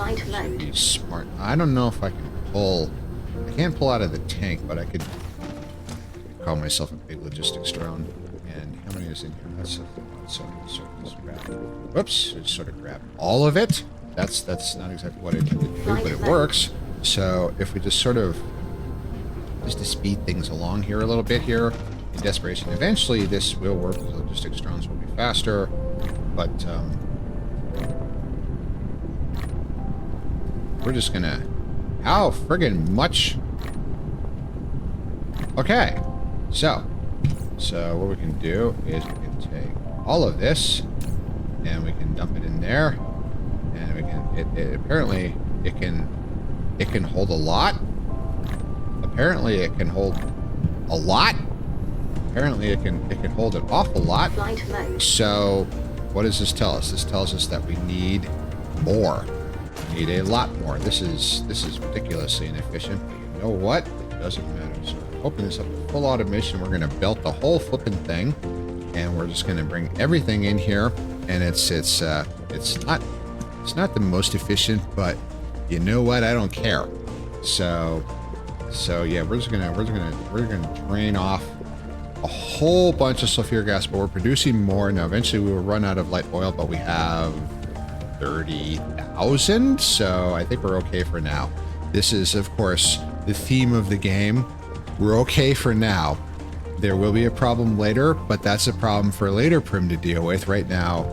be smart. I don't know if I can pull. I can't pull out of the tank, but I could call myself a big logistics drone. And how many is in here? That's just grab. Whoops! Just sort of grab all of it. That's not exactly what I intended to do, but it works. So if we just sort of to speed things along here a little bit here in desperation, eventually this will work. The logistics drones will be faster, but we're just gonna how friggin' much Okay, so what we can do is we can take all of this and we can dump it in there, and we can apparently it can hold a lot. Apparently it can hold a lot. Apparently it can hold an awful lot. So what does this tell us? This tells us that we need more. We need a lot more. This is ridiculously inefficient, but you know what? It doesn't matter. So I'm open this up to full automation. We're going to belt the whole flipping thing, and we're just going to bring everything in here. And it's not the most efficient, but you know what? I don't care. So yeah, we're gonna drain off a whole bunch of sulfuric acid, but we're producing more. Now eventually we will run out of light oil, but we have 30,000, so I think we're okay for now. This is of course the theme of the game. We're okay for now. There will be a problem later, but that's a problem for later Prim to deal with. Right now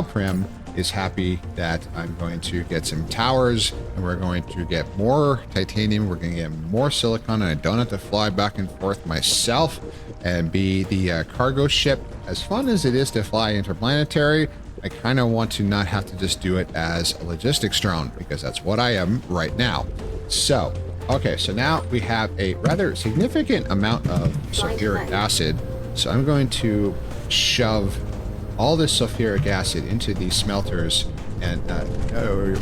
Prim is happy that I'm going to get some towers, and we're going to get more titanium, we're going to get more silicon, and I don't have to fly back and forth myself and be the cargo ship. As fun as it is to fly interplanetary, I kind of want to not have to just do it as a logistics drone, because that's what I am right now. So, okay, so now we have a rather significant amount of sulfuric acid, so I'm going to shove all this sulfuric acid into these smelters, and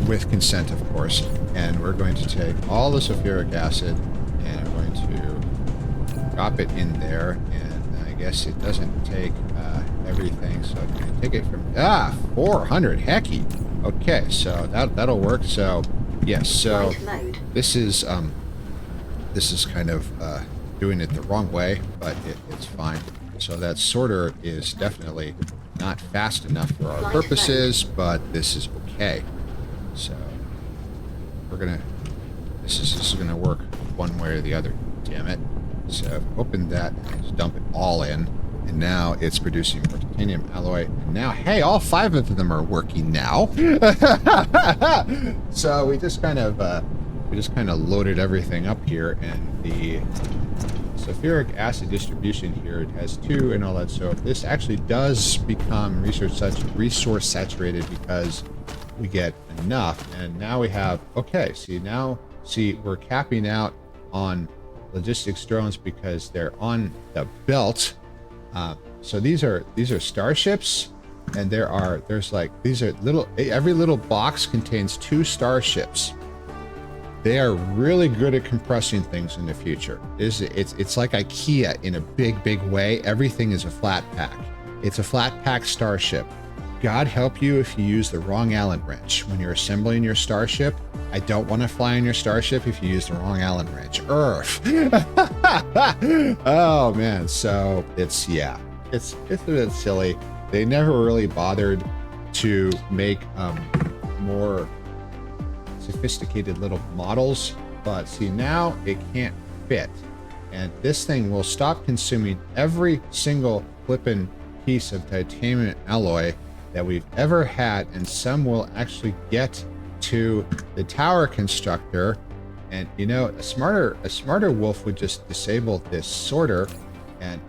with consent, of course. And we're going to take all the sulfuric acid and we're going to drop it in there. And I guess it doesn't take everything, so I'm going to take it from 400 hecky. Okay, so that'll work. So yes, so this is kind of doing it the wrong way, but it's fine. So that sorter is definitely not fast enough for our purposes, but this is okay. So we're gonna, this is gonna work one way or the other, damn it. So open that, just dump it all in, and now it's producing more titanium alloy. And now, hey, all 5 of them are working now. So we just kind of loaded everything up here, and the sulfuric acid distribution here, it has 2 and all that. So this actually does become resource saturated because we get enough. And now we have, okay, see, we're capping out on logistics drones because they're on the belt. So these are starships, and every little box contains 2 starships. They are really good at compressing things in the future. It's like IKEA in a big way. Everything is a flat pack. It's a flat pack starship. God help you if you use the wrong Allen wrench when you're assembling your starship. I don't want to fly on your starship if you use the wrong Allen wrench. Earth. Oh man, so it's a bit silly. They never really bothered to make more sophisticated little models, but see, now it can't fit, and this thing will stop consuming every single flippin' piece of titanium alloy that we've ever had, and some will actually get to the tower constructor. And you know, a smarter wolf would just disable this sorter. And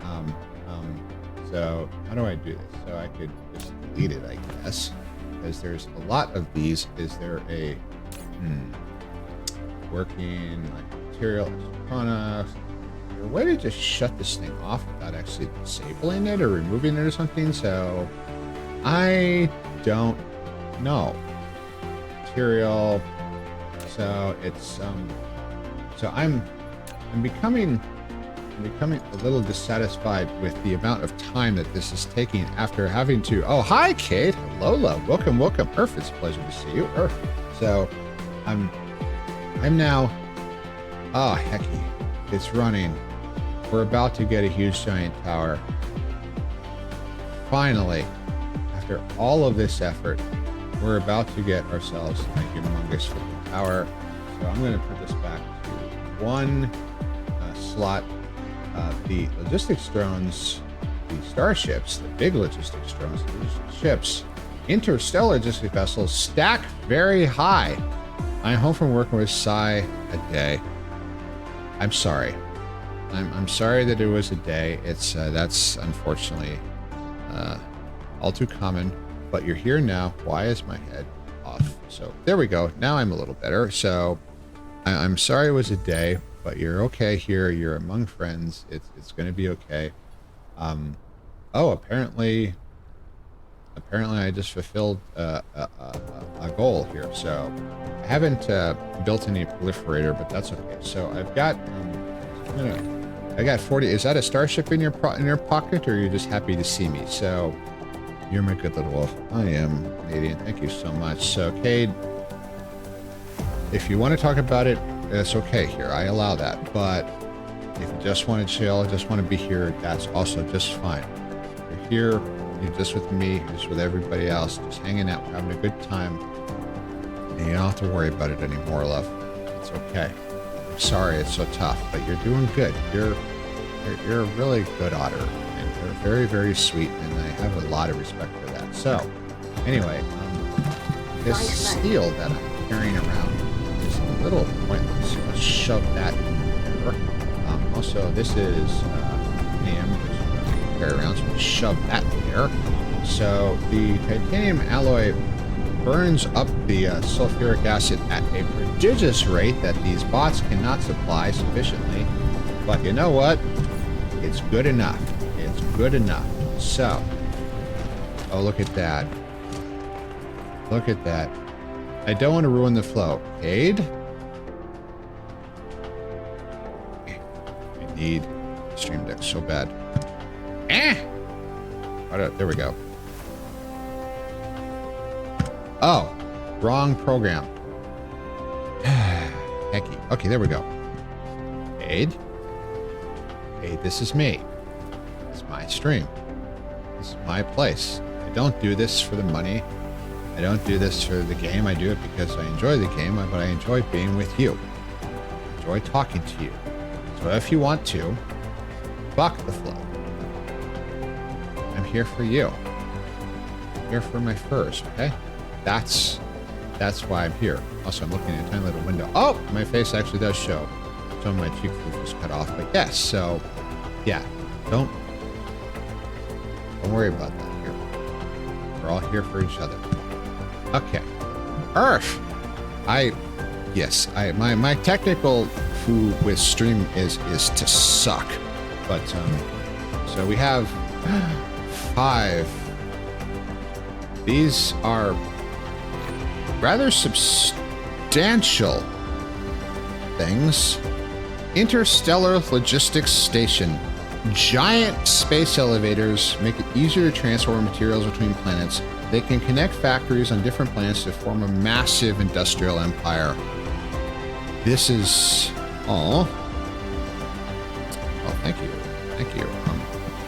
so how do I do this? So I could just delete it, I guess, because there's a lot of these. Is there a working like material electronics? Is there a way to just shut this thing off without actually disabling it or removing it or something? So I don't know. Material. So it's so I'm becoming a little dissatisfied with the amount of time that this is taking after having to. Oh, hi Kate. Hello, love. Welcome. Earth, it's a pleasure to see you. Earth. So I'm now, oh hecky, it's running. We're about to get a huge giant tower. Finally, after all of this effort, we're about to get ourselves a humongous tower. So I'm going to put this back to one slot. The logistics drones, the starships, the big logistics drones, the logistics ships, interstellar logistics vessels stack very high. I'm home from working with Psy a day. I'm sorry. I'm sorry that it was a day. It's that's unfortunately all too common. But you're here now. Why is my head off? So there we go. Now I'm a little better. So I'm sorry it was a day, but you're okay here. You're among friends. It's going to be okay. Oh, apparently I just fulfilled a goal here. So I haven't built any proliferator, but that's okay. So I've got I got 40. Is that a starship in your pocket, or are you just happy to see me? So you're my good little wolf. I am Canadian. Thank you so much. So Cade, if you want to talk about it, it's okay here. I allow that. But if you just want to chill, just want to be here, that's also just fine. You're here. You're just with me, just with everybody else, just hanging out, having a good time. And you don't have to worry about it anymore, love. It's okay. I'm sorry it's so tough, but you're doing good. You're a really good otter, and you're very, very sweet, and I have a lot of respect for that. So, anyway, this steel that I'm carrying around is a little pointless. Let's shove that in there. Also, this is AM, which I carry around, so we'll shove that there. So the titanium alloy burns up the sulfuric acid at a prodigious rate that these bots cannot supply sufficiently. But you know what? It's good enough. It's good enough. So, oh, look at that. Look at that. I don't want to ruin the flow. Cade? I need Stream Deck so bad. There we go. Oh, wrong program. Hecky. Okay, there we go. Cade? Cade, this is me. It's my stream. This is my place. I don't do this for the money. I don't do this for the game. I do it because I enjoy the game, but I enjoy being with you. I enjoy talking to you. So if you want to, buck the flow. I'm here for you. I'm here for my furs, okay? That's why I'm here. Also, I'm looking at a tiny little window. Oh, my face actually does show. Some of my cheek fluff was cut off, but yes. So, yeah, don't worry about that here. We're all here for each other. Okay, Earth. My technical foo with stream is to suck, but so we have 5. These are rather substantial things. Interstellar Logistics Station. Giant space elevators make it easier to transport materials between planets. They can connect factories on different planets to form a massive industrial empire. This is... Oh, thank you. Thank you.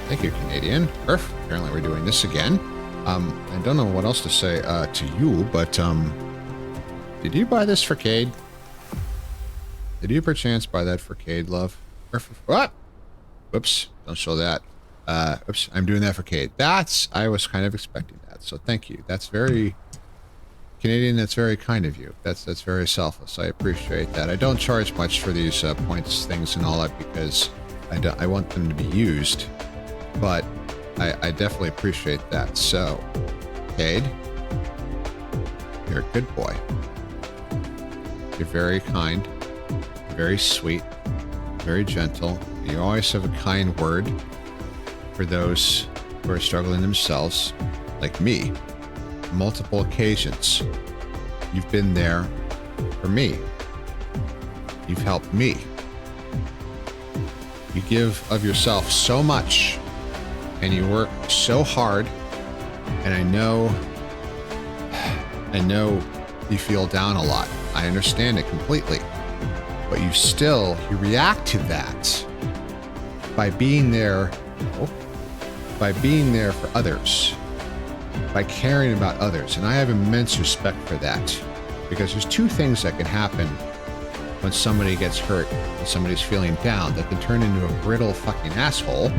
Thank you, Canadian. Earth. Apparently we're doing this again. I don't know what else to say to you, but did you buy this for Cade? Did you perchance buy that for Cade, love? What? Whoops! Don't show that. Oops! I'm doing that for Cade. I was kind of expecting that, so thank you. That's very Canadian. That's very kind of you. That's very selfless. I appreciate that. I don't charge much for these points, things, and all that because I want them to be used, but I definitely appreciate that. So, Cade, you're a good boy. You're very kind, very sweet, very gentle. You always have a kind word for those who are struggling themselves, like me. Multiple occasions. You've been there for me. You've helped me. You give of yourself so much, and you work so hard, and I know you feel down a lot. I understand it completely. But you react to that by being there for others, by caring about others. And I have immense respect for that, because there's 2 things that can happen when somebody gets hurt, when somebody's feeling down. They can turn into a brittle fucking asshole,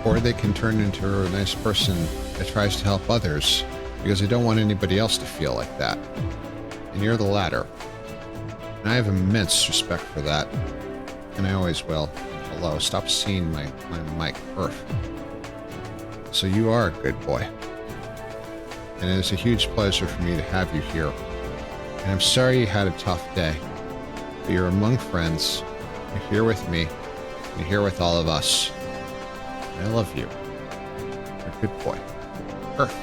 or they can turn into a nice person that tries to help others because they don't want anybody else to feel like that. And you're the latter. And I have immense respect for that. And I always will. Hello, stop seeing my mic. Earth. So you are a good boy. And it is a huge pleasure for me to have you here. And I'm sorry you had a tough day. But you're among friends. You're here with me. You're here with all of us. And I love you. You're a good boy. Earth.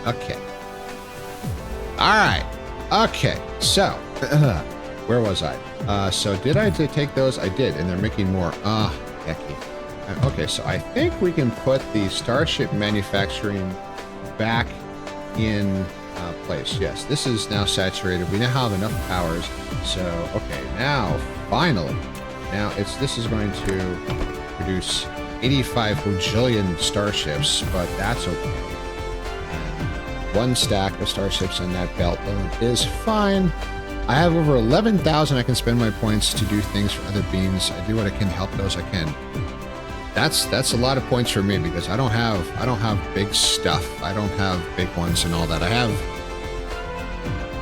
Okay. Alright. Okay. So, where was I? So did I take those? I did, and they're making more. Hecky. Okay, so I think we can put the Starship manufacturing back in place. Yes, this is now saturated. We now have enough powers. So, okay, now, finally, this is going to produce 85 bajillion starships, but that's okay. And one stack of starships on that belt is fine. I have over 11,000 I can spend my points to do things for other beings. I do what I can to help those I can. That's a lot of points for me because I don't have big stuff. I don't have big ones and all that. I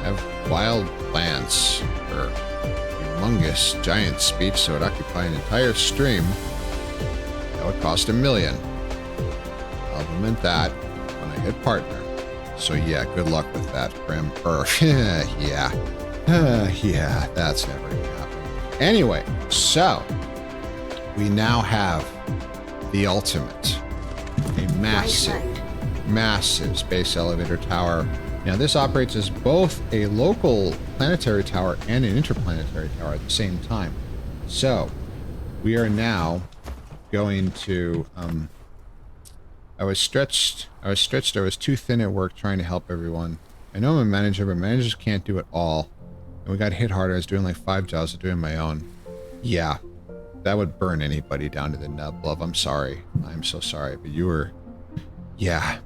have wild lands or humongous giant speech, so it occupy an entire stream. That would cost $1 million. I'll implement that when I hit partner. So yeah, good luck with that, Grim. Yeah. Yeah, that's never gonna happen. Anyway, so we now have the ultimate, a massive space elevator tower. Now this operates as both a local planetary tower and an interplanetary tower at the same time. So we are now going to I was stretched, I was too thin at work trying to help everyone. I know I'm a manager, but managers can't do it all. And we got hit harder. I was doing like 5 jobs of doing my own. Yeah. That would burn anybody down to the nub, love. I'm sorry. I'm so sorry. But you were... Yeah.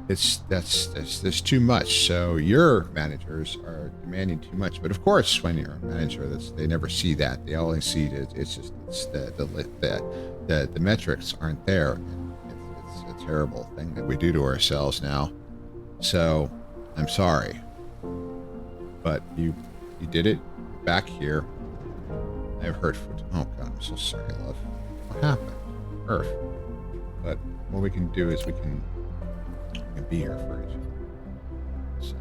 There's too much. So your managers are demanding too much. But of course, when you're a manager, they never see that. They only see it. It's the metrics aren't there. It's a terrible thing that we do to ourselves now. So I'm sorry. But you did it back here. I've heard for... Oh, God, I'm so sorry, love. What happened? Earth. But what we can do is we can be here for each other. So...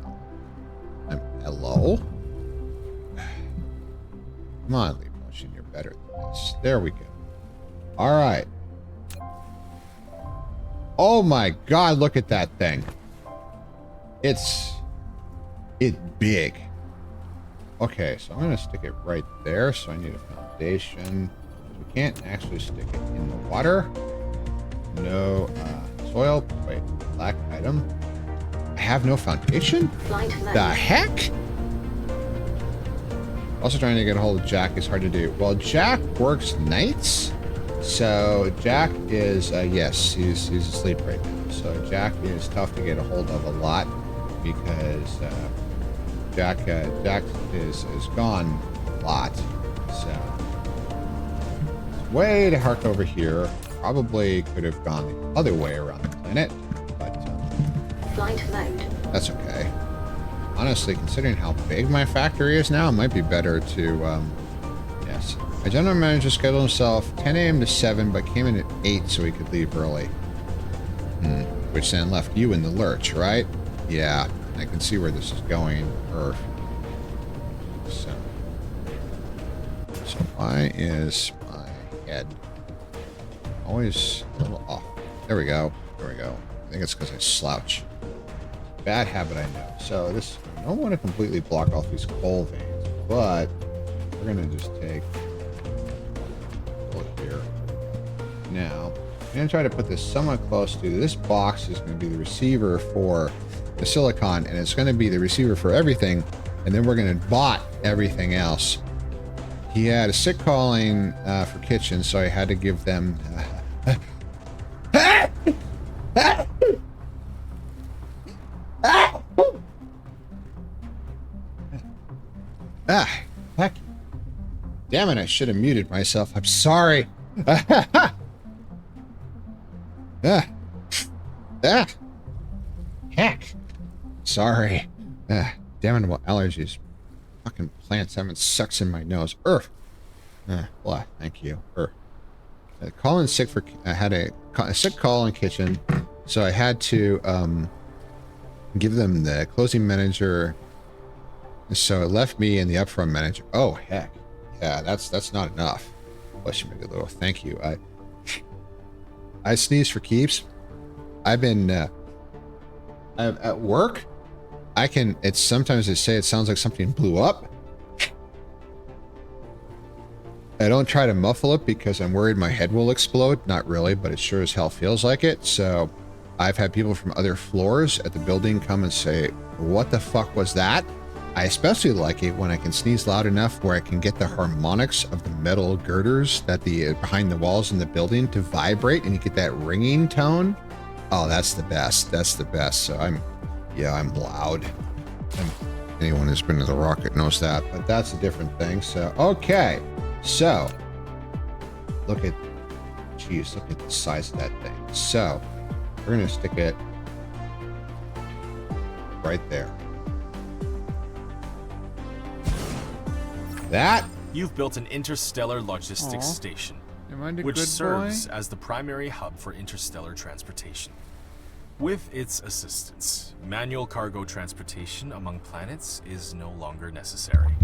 hello? Come on, Leap Motion. You're better than this. There we go. Alright. Oh my God, look at that thing. It's big. Okay, so I'm going to stick it right there. So I need a foundation. We can't actually stick it in the water. No soil. Wait, black item. I have no foundation? The heck? Also trying to get a hold of Jack is hard to do. Well, Jack works nights. So Jack is, yes, he's asleep right now. So Jack is tough to get a hold of a lot because... Jack is gone a lot, so it's way to hark over here. Probably could have gone the other way around the planet, but that's okay. Honestly, considering how big my factory is now, it might be better to, yes. My general manager scheduled himself 10 a.m. to 7, but came in at 8 so he could leave early. Which then left you in the lurch, right? Yeah. I can see where this is going. Earth. So why is my head always a little off? There we go. There we go. I think it's because I slouch. Bad habit, I know. So this, I don't want to completely block off these coal veins, but we're gonna just take a look here. Now, I'm gonna try to put this somewhat close to this box. Is going to be the receiver for the silicon, and it's going to be the receiver for everything, and then we're going to bot everything else. He had a sick calling for kitchen, so I had to give them heck. Damn it, I should have muted myself. I'm sorry. Heck. Sorry. Damn it, well, allergies. fucking plants haven't sucks in my nose. Earth. Blah. Thank you. Earth. Call in sick for. I had a sick call in kitchen, so I had to give them the closing manager. So it left me and the upfront manager. Oh heck, yeah, that's not enough. Bless you, my good little. Thank you. I sneeze for keeps. I've been at work. I can. It's sometimes they say it sounds like something blew up. I don't try to muffle it because I'm worried my head will explode. Not really, but it sure as hell feels like it. So I've had people from other floors at the building come and say, "What the fuck was that?" I especially like it when I can sneeze loud enough where I can get the harmonics of the metal girders that behind the walls in the building to vibrate, and you get that ringing tone. Oh, that's the best. That's the best. So I'm loud. Anyone who's been to the Rocket knows that, but that's a different thing. So, okay. So, look at the size of that thing. So, we're going to stick it right there. That? You've built an interstellar logistics station, which serves as the primary hub for interstellar transportation. With its assistance, manual cargo transportation among planets is no longer necessary.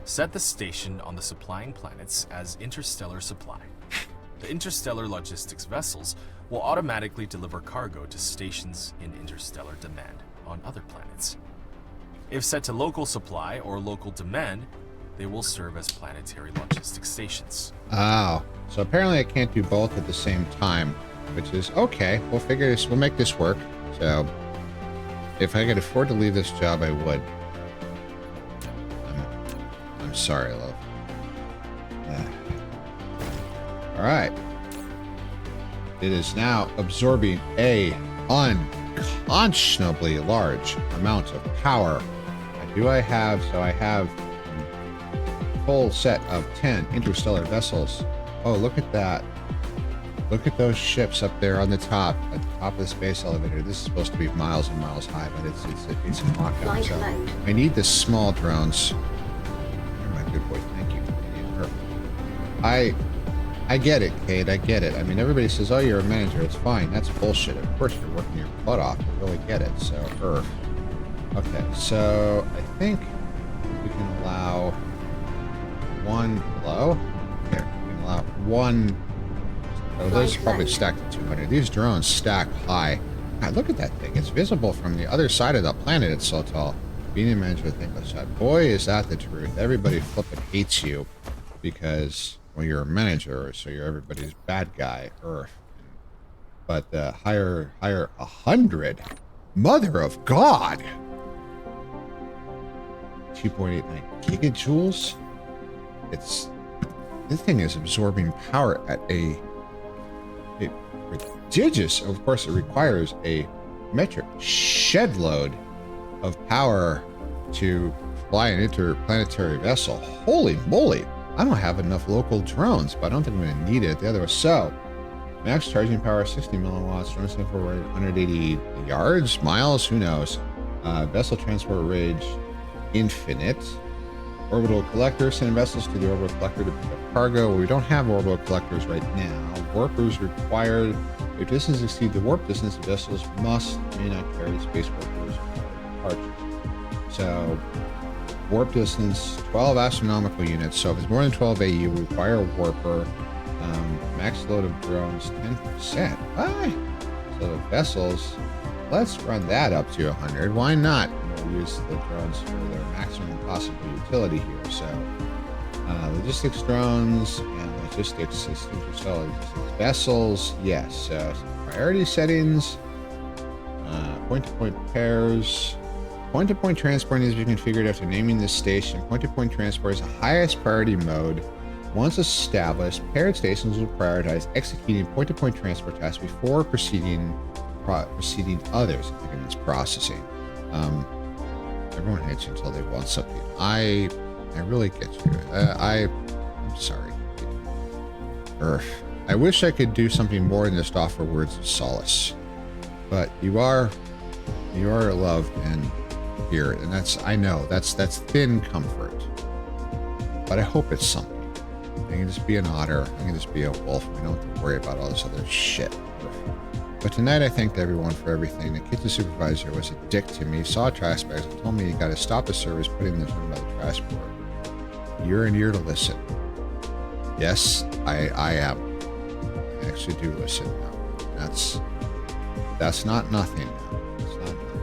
Set the station on the supplying planets as interstellar supply. The interstellar logistics vessels will automatically deliver cargo to stations in interstellar demand on other planets. If set to local supply or local demand, they will serve as planetary logistics stations. Oh, so apparently I can't do both at the same time, which is okay. We'll figure this. We'll make this work. So, if I could afford to leave this job, I would. I'm sorry, love. All right. It is now absorbing a unconscionably large amount of power. I have a full set of 10 interstellar vessels. Oh, look at that. Look at those ships up there on the top, at the top of the space elevator. This is supposed to be miles and miles high, but it's a mock-up. So I need the small drones. You're my good boy. Thank you. I get it, Kate. I get it. I mean, everybody says, "Oh, you're a manager. It's fine." That's bullshit. Of course, you're working your butt off. I really get it. So, okay. So I think we can allow one below. Here, we can allow one. Oh, those are probably stacked at 200. These drones stack high. God, look at that thing. It's visible from the other side of the planet. It's so tall. Being a manager of the English side. Boy, is that the truth. Everybody flipping hates you because, well, you're a manager, so you're everybody's bad guy, Earth. But hire 100. Mother of God. 2.89 gigajoules. This thing is absorbing power at a prodigious. Of course, it requires a metric shed load of power to fly an interplanetary vessel. Holy moly! I don't have enough local drones, but I don't think I'm going to need it the other way. So, max charging power 60 milliwatts, running for 180 yards, miles, who knows? Vessel transport range infinite. Orbital collector, send vessels to the orbital collector to pick up cargo. We don't have orbital collectors right now. Warpers required. If distance exceeds the warp distance, the vessels may not carry space warpers for departure. So, warp distance, 12 astronomical units. So if it's more than 12 AU, we require a warper. Max load of drones, 10%. So the vessels, let's run that up to 100. Why not? We'll use the drones for their maximum possible utility here. So logistics drones and logistics interstellar logistics vessels. Yes. So priority settings, point-to-point pairs. Point-to-point transport needs to be configured after naming this station. Point-to-point transport is the highest priority mode. Once established, paired stations will prioritize executing point-to-point transport tasks before preceding others. I think it's processing. Everyone hates you until they want something. I really get you. I'm sorry. Earth. I wish I could do something more than just offer words of solace. But you are loved, and here, and I know that's thin comfort, but I hope it's something. I can just be an otter. I can just be a wolf. We don't have to worry about all this other shit. But tonight, I thanked everyone for everything. The kitchen supervisor was a dick to me, saw trash bags, and told me you got to stop the service putting this in by the trash board. You're an ear to listen. Yes, I am. I actually do listen now. That's not nothing. It's not nothing.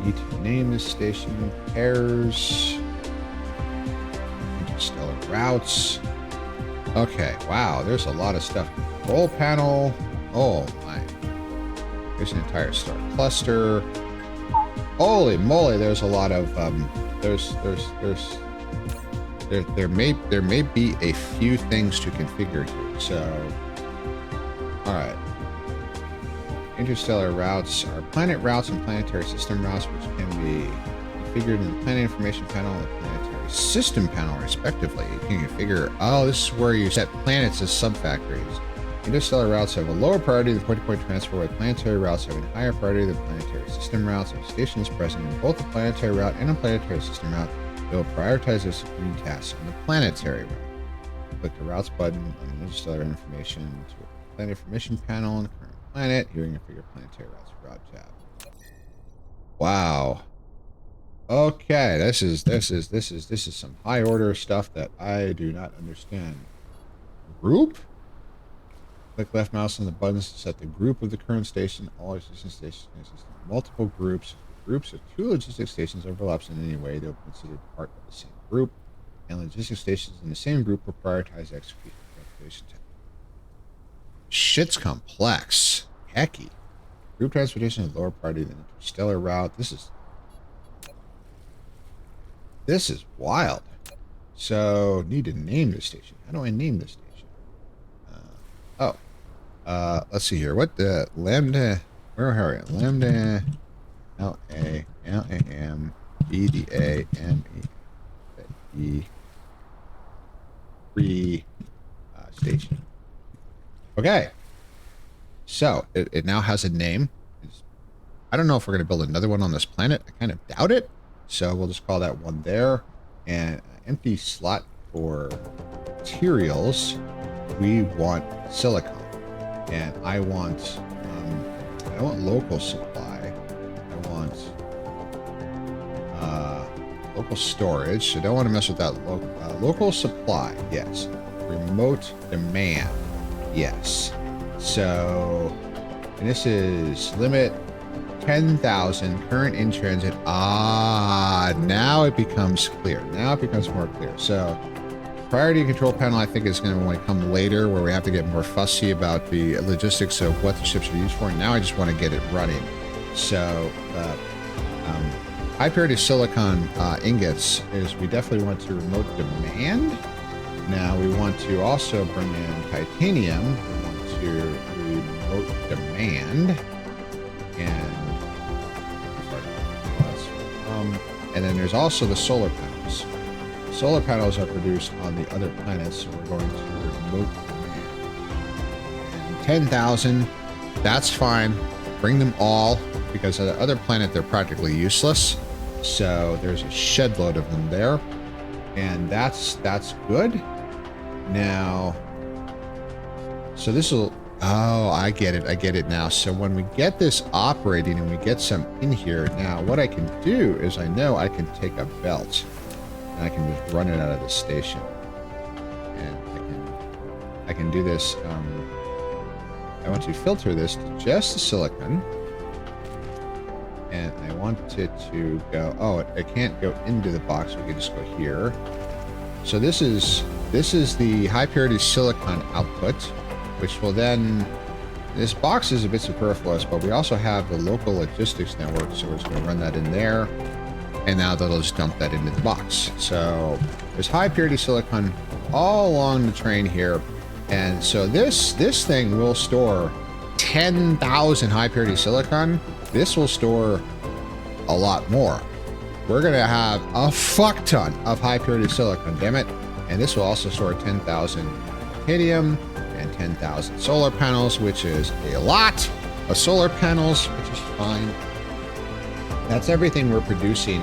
Need to name this station pairs. Interstellar routes. Okay, wow, there's a lot of stuff. Control panel. Oh my. There's an entire star cluster. Holy moly, there's a lot of there may be a few things to configure here. So alright. Interstellar routes are planet routes and planetary system routes, which can be configured in the planet information panel and the planetary system panel, respectively. You can configure, oh, this is where you set planets as subfactories. Interstellar routes have a lower priority than point-to-point transfer, while planetary routes have a higher priority than planetary system routes. If stations present in both the planetary route and a planetary system route, they will prioritize their supreme tasks on the planetary route. Click the routes button on the interstellar information to a planet information panel on the current planet. Here you can configure planetary routes route tab. Wow. Okay, this is some high order stuff that I do not understand. Group? Click left mouse on the buttons to set the group of the current station. All existing stations consist of multiple groups. If groups of two logistics stations overlaps in any way, they'll be considered part of the same group. And logistics stations in the same group will prioritize execution of transportation tasks. Shit's complex. Hecky. Group transportation is lower priority than interstellar route. This is wild. So, need to name this station. How do I name this station? Let's see here. What the lambda? Where are we? Lambda LAMBDAME free station. Okay. So it now has a name. I don't know if we're going to build another one on this planet. I kind of doubt it. So we'll just call that one there. And an empty slot for materials. We want silicon. And I want local supply. I want local storage. So don't want to mess with that. Local supply, yes. Remote demand, yes. So, and this is limit 10,000 current in transit. Now it becomes clear. Now it becomes more clear. So, priority control panel, I think, is going to come later, where we have to get more fussy about the logistics of what the ships are used for. Now I just want to get it running. So, high purity silicon ingots is we definitely want to remote demand. Now we want to also bring in titanium. We want to remote demand, and then there's also the solar panels. Solar panels are produced on the other planets, so we're going to remote demand. And 10,000, that's fine. Bring them all, because on the other planet they're practically useless. So there's a shed load of them there, and that's good. Now, so this will. Oh, I get it now. So when we get this operating and we get some in here, now what I can do is I know I can take a belt. I can just run it out of the station, and I can do this. I want to filter this to just the silicon, and I want it to go. Oh, it can't go into the box. We can just go here. So this is the high purity silicon output, which will then. This box is a bit superfluous, but we also have the local logistics network, so we're just going to run that in there. And now that'll just dump that into the box. So there's high purity silicon all along the train here. And so this thing will store 10,000 high purity silicon. This will store a lot more. We're going to have a fuck ton of high purity silicon, damn it. And this will also store 10,000 titanium and 10,000 solar panels, which is a lot of solar panels, which is fine. That's everything we're producing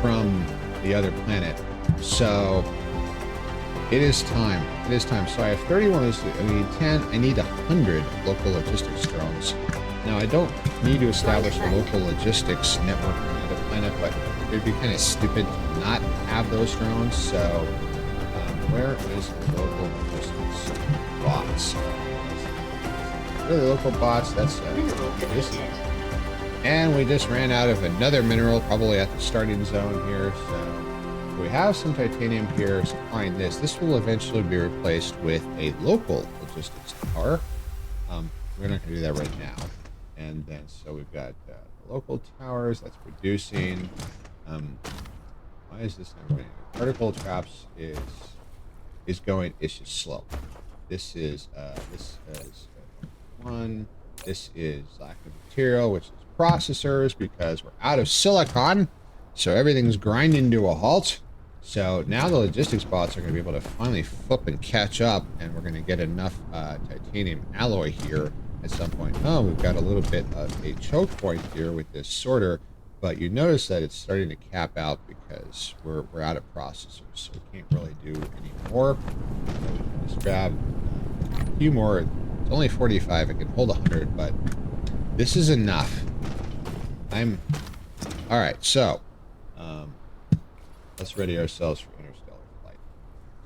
from the other planet. So it is time. It is time. So I have 31. I need 10. I need 100 local logistics drones. Now I don't need to establish a local logistics network on the other planet, but it'd be kind of stupid to not have those drones. So where is the local logistics bots? Really local bots? That's and we just ran out of another mineral, probably at the starting zone here. So we have some titanium here supplying this. This will eventually be replaced with a local logistics tower. We're not going to do that right now. And then, so we've got the local towers that's producing. Why is this not running? Particle traps is going. It's just slow. This is one. This is lack of material, which is processors, because we're out of silicon, so everything's grinding to a halt. So now the logistics bots are going to be able to finally flip and catch up, and we're going to get enough titanium alloy here at some point. Oh, we've got a little bit of a choke point here with this sorter, but you notice that it's starting to cap out because we're out of processors, so we can't really do any more. So we can just grab a few more. It's only 45. It can hold 100, but this is enough. All right, so let's ready ourselves for interstellar flight.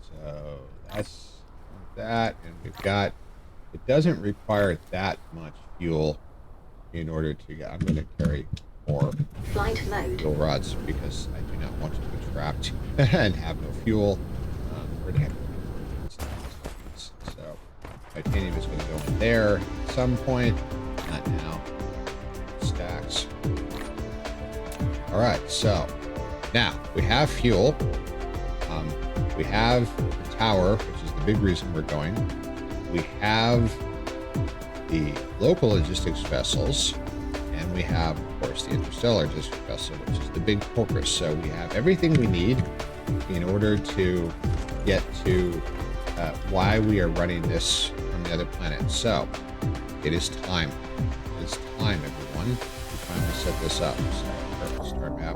So that's that, and we've got, it doesn't require that much fuel in order to get, I'm going to carry more fuel rods because I do not want to be trapped and have no fuel. Where the heck? So titanium is going to go in there at some point, not now. Stacks. All right, so now we have fuel. We have the tower, which is the big reason we're going. We have the local logistics vessels, and we have, of course, the interstellar logistics vessel, which is the big focus. So we have everything we need in order to get to why we are running this from the other planet. So it is time. It's time, everyone, to finally set this up. So, perfect star map.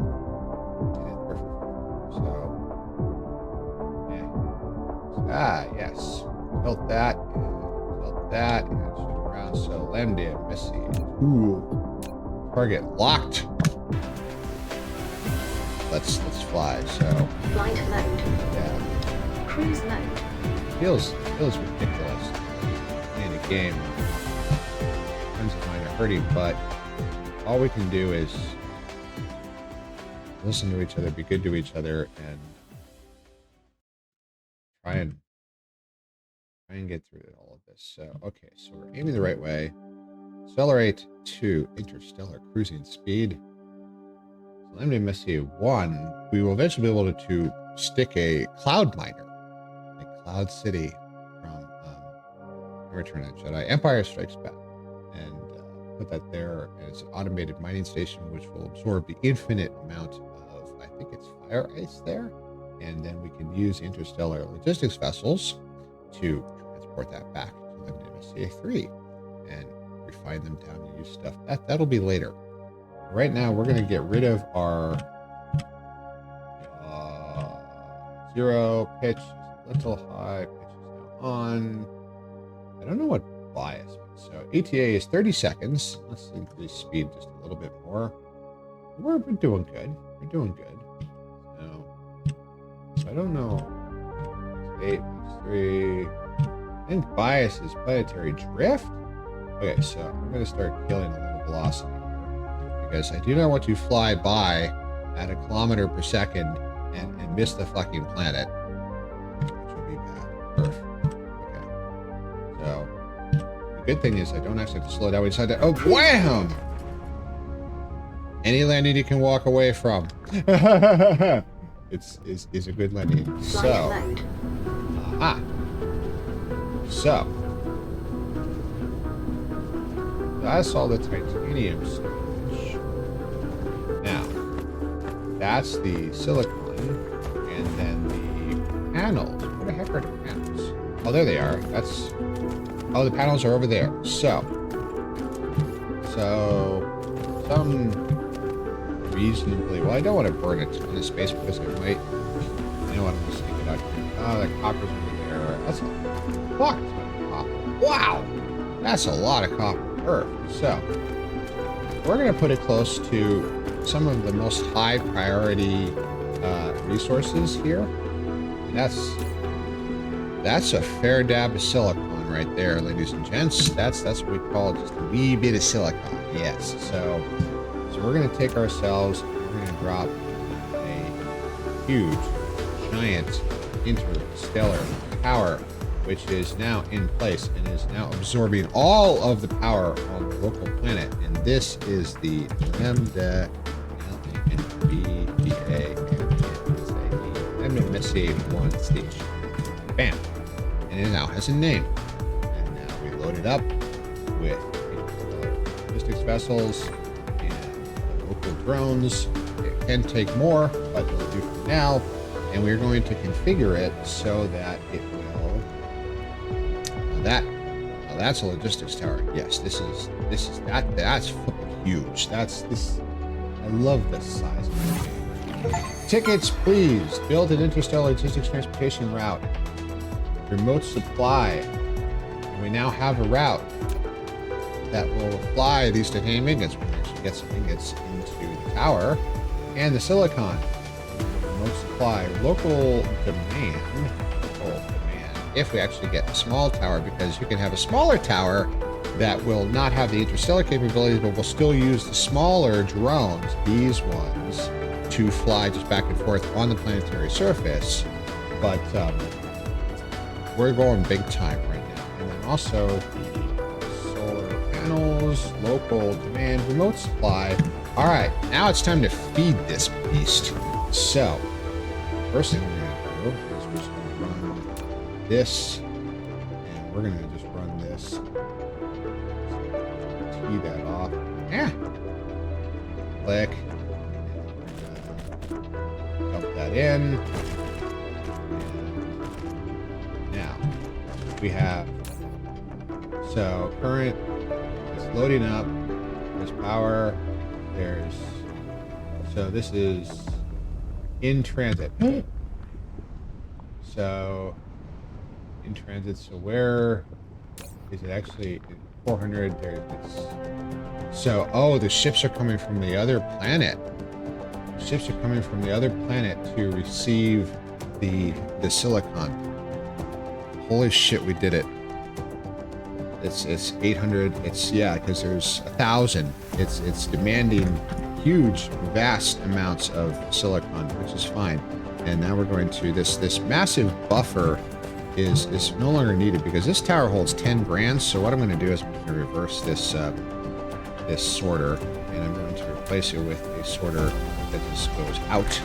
So, yes. Built that, and shoot around. So, Landia, Missy. Ooh. Target locked. Let's fly. So, flight mode. Yeah. Cruise mode. Feels ridiculous playing a game. Friends of mine are hurting, but all we can do is listen to each other, be good to each other, and try and get through all of this. So, okay, so we're aiming the right way. Accelerate to interstellar cruising speed. Solemnity Messier 1, we will eventually be able to stick a cloud miner, a cloud city from Return of the Jedi, Empire Strikes Back, and put that there as an automated mining station, which will absorb the infinite amount of, I think it's fire ice there, and then we can use interstellar logistics vessels to transport that back to the MSCA 3 and refine them down and use stuff. That'll be later. Right now, we're going to get rid of our zero pitch, a little high, pitch is now on. I don't know what bias means. So ETA is 30 seconds. Let's increase speed just a little bit more. We're doing good. We're doing good. So I don't know. 8 plus 3. I think bias is planetary drift. Okay, so I'm going to start killing a little velocity here because I do not want to fly by at a kilometer per second and miss the fucking planet, which would be bad. Perfect. Okay. So the good thing is I don't actually have to slow down. We decide to, oh, wham! Any landing you can walk away from. is a good landing. So, aha. So, that's all the titanium storage. Now, that's the silicon, and then the panels. Where the heck are the panels? Oh, there they are. Oh, the panels are over there. So some reasonably... Well, I don't want to burn a ton of space because I might... You know what? I'm just going to get out here. Oh, the copper's over there. That's a fuck ton of copper. Wow! That's a lot of copper earth. So, we're going to put it close to some of the most high priority resources here. And that's a fair dab of silicon right there, ladies and gents. That's what we call just a wee bit of silicon. Yes. So we're going to take ourselves and we're going to drop a huge, giant interstellar tower, which is now in place and is now absorbing all of the power on the local planet. And this is the Lambda Messier 1 station. Bam. And it now has a name. And now we load it up with logistics vessels and local drones. It can take more, but it'll do for now. And we're going to configure it so that it will... Now that's a logistics tower. Yes, that's fucking huge. I love this size of the game. Tickets, please. Build an interstellar logistics transportation route. Remote supply. And we now have a route that will fly these titanium ingots. We can actually get some ingots into the tower. And the silicon. Remote supply. Local demand. If we actually get a small tower, because you can have a smaller tower that will not have the interstellar capabilities, but will still use the smaller drones, these ones, to fly just back and forth on the planetary surface. But we're going big time right now. And then also the solar panels, local demand, remote supply. All right, now it's time to feed this beast. So, first thing we're going to do is we're just going to run this, and we're going to just run this. Tee that off. Yeah. Click. Dump that in. And now we have, so current is loading up. There's power. There's, so this is in transit. So in transit, so where is it actually? 400 there. So, oh, the ships are coming from the other planet. Ships are coming from the other planet to receive the silicon. Holy shit, we did it. It's 800. It's, yeah, because there's 1,000. It's demanding huge, vast amounts of silicon, which is fine. And now we're going to this massive buffer is no longer needed because this tower holds 10 grand. So what I'm going to do is I'm going to reverse this this sorter, and I'm going to replace it with a sorter that just goes out.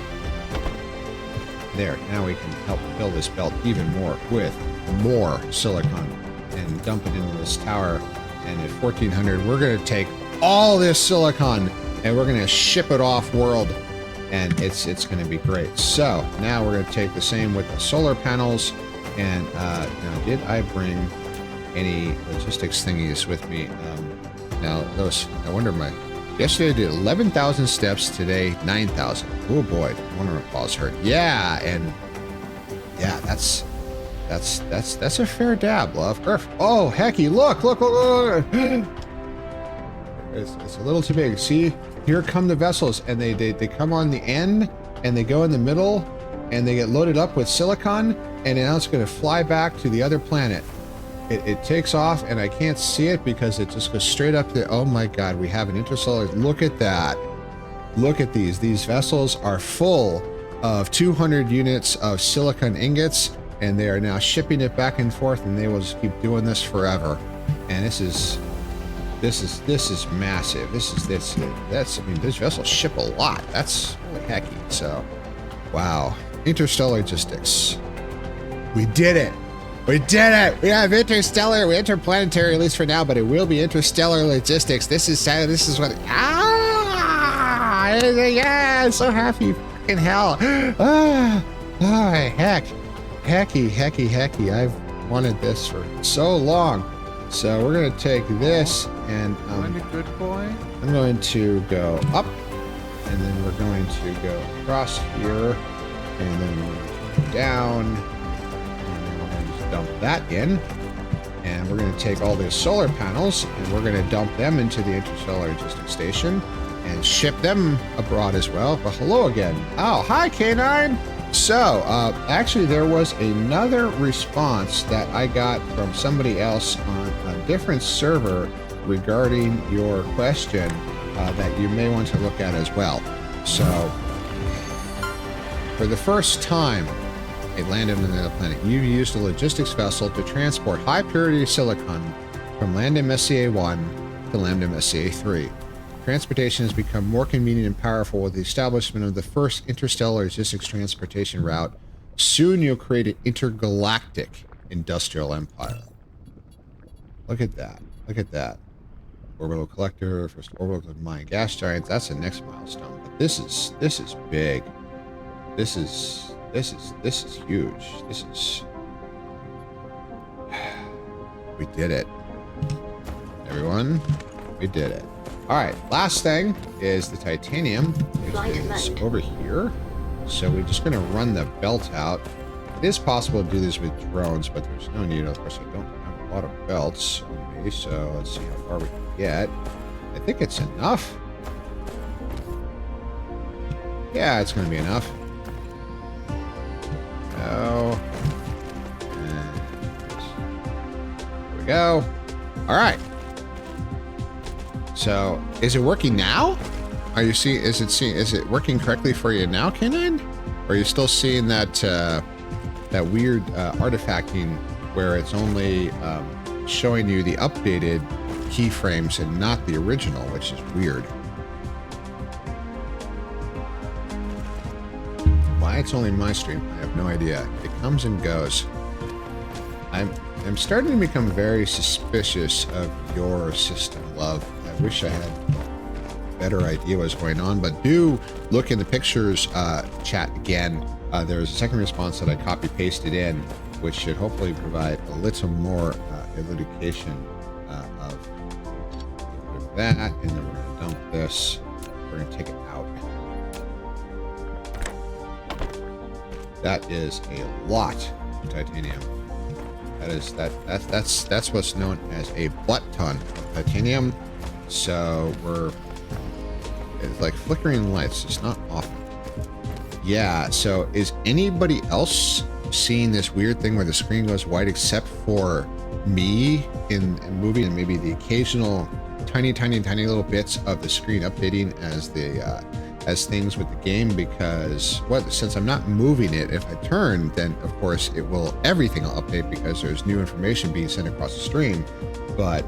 There, now we can help fill this belt even more with more silicon and dump it into this tower. And at 1400, we're going to take all this silicon and we're going to ship it off world, and it's going to be great. So now we're going to take the same with the solar panels. And now, did I bring any logistics thingies with me? Now, those, I wonder, yesterday I did 11,000 steps, today 9,000. Oh boy, I wonder if Paul's hurt. Yeah, and yeah, that's a fair dab, love. Oh, hecky, look. It's a little too big. See, here come the vessels, and they come on the end, and they go in the middle, and they get loaded up with silicon, and now it's going to fly back to the other planet. It takes off, and I can't see it because it just goes straight up there. Oh my god, we have an interstellar. Look at that. Look at these. These vessels are full of 200 units of silicon ingots, and they are now shipping it back and forth, and they will just keep doing this forever. And this is massive. I mean, these vessels ship a lot. That's really hecky. So, wow. Interstellar logistics. We did it. We did it. We have interplanetary, at least for now, but it will be interstellar logistics. This is what, yeah, I'm so happy. Fucking hell. Hecky. I've wanted this for so long. So we're going to take this and, I'm a good boy. I'm going to go up and then we're going to go across here, and then we're going to go down, and then we're going to just dump that in. And we're going to take all these solar panels and we're going to dump them into the interstellar logistics station and ship them abroad as well. But hello again. Oh, hi, K9. So, actually, there was another response that I got from somebody else on a different server regarding your question that you may want to look at as well. So, for the first time, it landed on another planet. You used a logistics vessel to transport high-purity silicon from Lambda Messier 1 to Lambda Messier 3. Transportation has become more convenient and powerful with the establishment of the first interstellar logistics transportation route. Soon you'll create an intergalactic industrial empire. Look at that. Look at that. Orbital collector, first orbital mine gas giants. That's the next milestone. But this is big. This is huge. This is... We did it. Everyone, we did it. All right, last thing is the titanium. It's over here. So we're just gonna run the belt out. It is possible to do this with drones, but there's no need. Of course, I don't have a lot of belts on me, so let's see how far we can get. I think it's enough. Yeah, it's gonna be enough. There we go. All right. So, is it working now? Are you seeing? Is it working correctly for you now, K9? Or are you still seeing that that weird artifacting where it's only showing you the updated keyframes and not the original, which is weird. Why it's only my stream, I have no idea. It comes and goes. I'm starting to become very suspicious of your system, love. I wish I had a better idea what's going on, but do look in the pictures chat again. There's a second response that I copy pasted in, which should hopefully provide a little more elucidation of that, and then we're going to dump this. We're going to take it out. That is a lot of titanium. That's what's known as a butt ton of titanium. So it's like flickering lights. It's not often. Yeah. So is anybody else seeing this weird thing where the screen goes white except for me in moving, and maybe the occasional tiny little bits of the screen updating as the as things with the game? Because since I'm not moving it, if I turn, then of course everything will update because there's new information being sent across the stream. But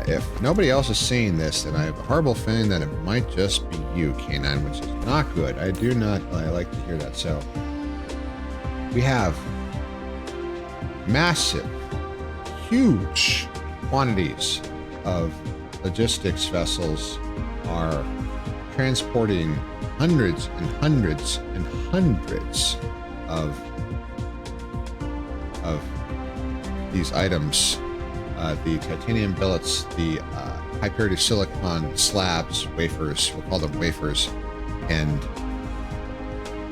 if nobody else is seeing this, then I have a horrible feeling that it might just be you, K9, which is not good. I like to hear that. So we have massive, huge quantities of logistics vessels are transporting hundreds and hundreds and hundreds of these items. The titanium billets, the high purity silicon slabs, wafers, we'll call them wafers, and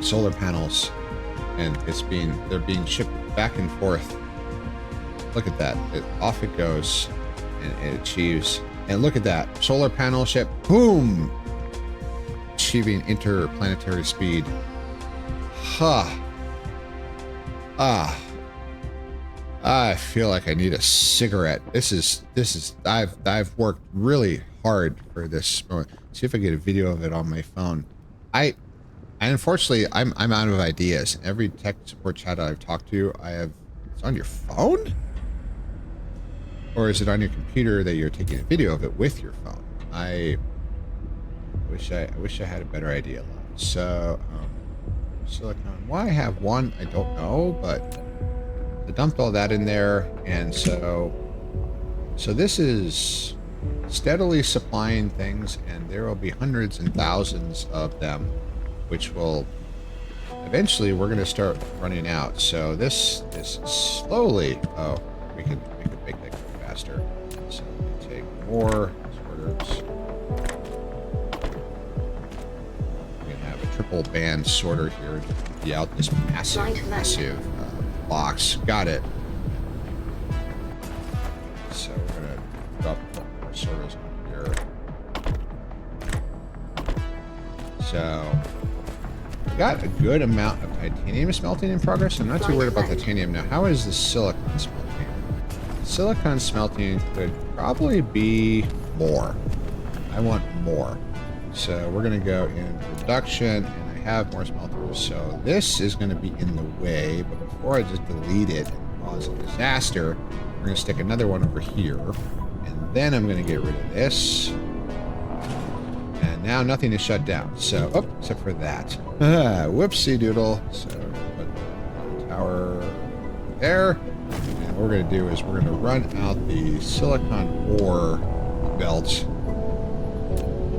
solar panels, and they're being shipped back and forth. Look at that. Off it goes, and it achieves. And look at that. Solar panel ship, boom! Achieving interplanetary speed. I feel like I need a cigarette. I've worked really hard for this. See if I get a video of it on my phone. Unfortunately, I'm out of ideas. Every tech support chat I've talked to, it's on your phone? Or is it on your computer that you're taking a video of it with your phone? I wish I had a better idea. So, silicon. Why I have one, I don't know, but I dumped all that in there, and so this is steadily supplying things, and there will be hundreds and thousands of them, which will eventually we're going to start running out. So this is slowly. Oh, we could make that go faster. So we take more orders. triple band sorter here to be out this massive box. Got it. So we're gonna drop a couple more sorters on here. So we got a good amount of titanium smelting in progress. I'm not too worried about titanium now. How is the silicon smelting? Silicon smelting could probably be more. I want more. So we're going to go in production, and I have more smelters. So this is going to be in the way, but before I just delete it and cause a disaster, we're going to stick another one over here. And then I'm going to get rid of this. And now nothing is shut down. So, oh, except for that. Whoopsie doodle. So put the tower there. And what we're going to do is we're going to run out the silicon ore belt.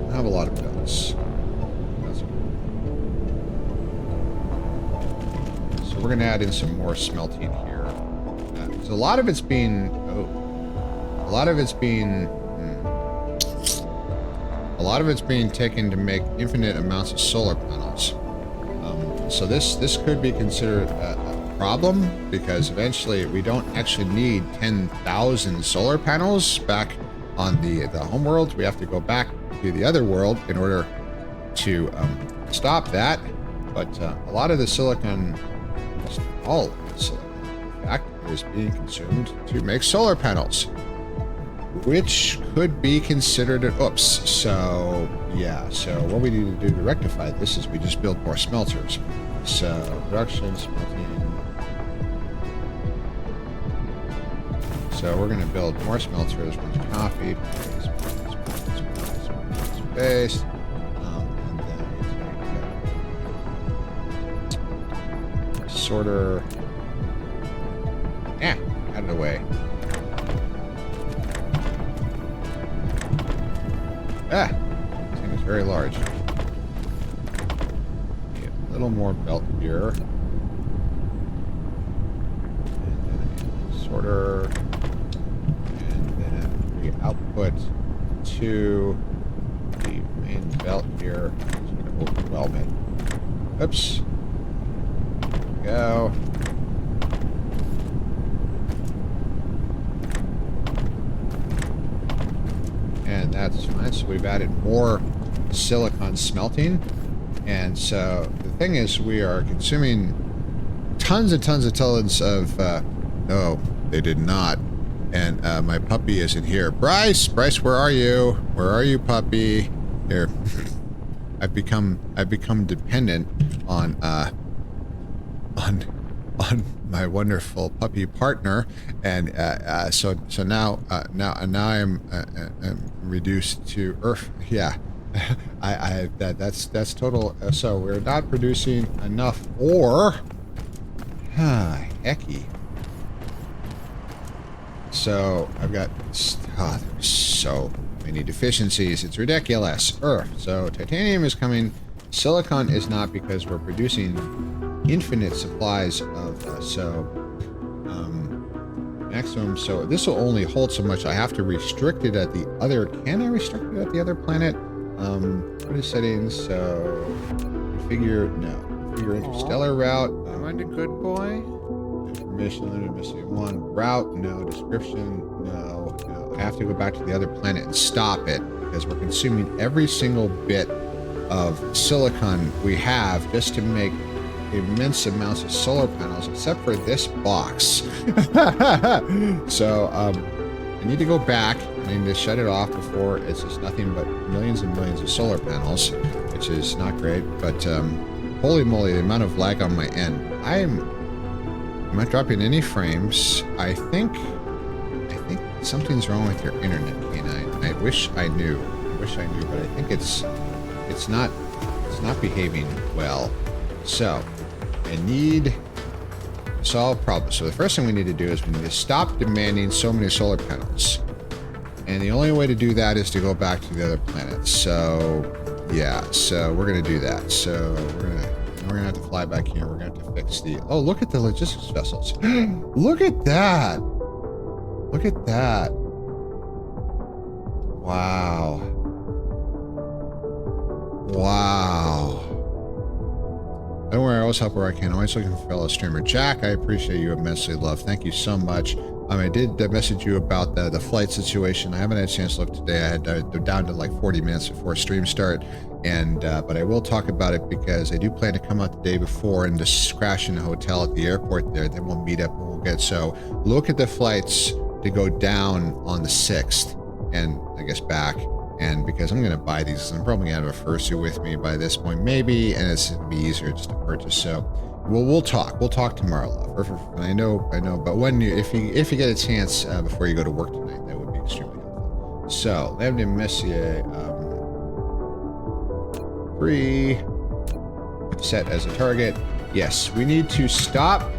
I have a lot of belts. So we're going to add in some more smelting here. So a lot of it's being... Oh, a lot of it's being... A lot of it's being taken to make infinite amounts of solar panels. So this could be considered a problem, because eventually we don't actually need 10,000 solar panels back on the home world. We have to go back to the other world in order to stop that. But a lot of the silicon, almost all of the silicon, in fact, is being consumed to make solar panels, which could be considered an oops. So yeah, so what we need to do to rectify this is we just build more smelters. So production, smelting. So we're going to build more smelters. Once copied, space, and then sorter. Yeah, out of the way. Ah, this thing is very large. A little more belt here. And then sorter. Output to the main belt here. I'm just going to overwhelm it. Oops. There we go. And that's fine. So we've added more silicon smelting. And so the thing is, we are consuming tons and tons of... no, they did not. And my puppy isn't here. Bryce, where are you? Where are you, puppy? Here. I've become dependent on my wonderful puppy partner, and so now I'm reduced to earth. Yeah, that's total. So we're not producing enough ore. Hecky. So I've got there's so many deficiencies. It's ridiculous. So titanium is coming. Silicon is not, because we're producing infinite supplies of maximum. So this will only hold so much. I have to restrict it at the other. Can I restrict it at the other planet? What is settings? So configure interstellar route. Am I the good boy? Information limited, missing one. Route, no. Description, no. I have to go back to the other planet and stop it, because we're consuming every single bit of silicon we have just to make immense amounts of solar panels, except for this box. So I need to go back. I need to shut it off before it's just nothing but millions and millions of solar panels, which is not great. But holy moly, the amount of lag on my end. I'm not dropping any frames. I think something's wrong with your internet, Canine. I wish I knew. But I think it's not behaving well. So I need to solve problems. So the first thing we need to do is we need to stop demanding so many solar panels. And the only way to do that is to go back to the other planets. So yeah, so we're gonna do that. So we're gonna have to fly back here. We're gonna have to fix the... Oh, look at the logistics vessels. Look at that. Look at that. Wow. Wow. Don't worry, I always help where I can. Always looking for fellow streamer. Jack, I appreciate you immensely, love. Thank you so much. I did message you about the flight situation. I haven't had a chance to look today. I had they're down to like 40 minutes before stream start, and but I will talk about it because I do plan to come out the day before and just crash in a hotel at the airport there. Then we'll meet up and we'll get. So look at the flights to go down on the 6th, and I guess back. And because I'm going to buy these, I'm probably going to have a fursuit with me by this point, maybe, and it's going to be easier just to purchase. So, we'll talk. We'll talk tomorrow, love. And I know. But when if you get a chance before you go to work tonight, that would be extremely helpful. So, Lave de Messier, free, set as a target. Yes, we need to stop.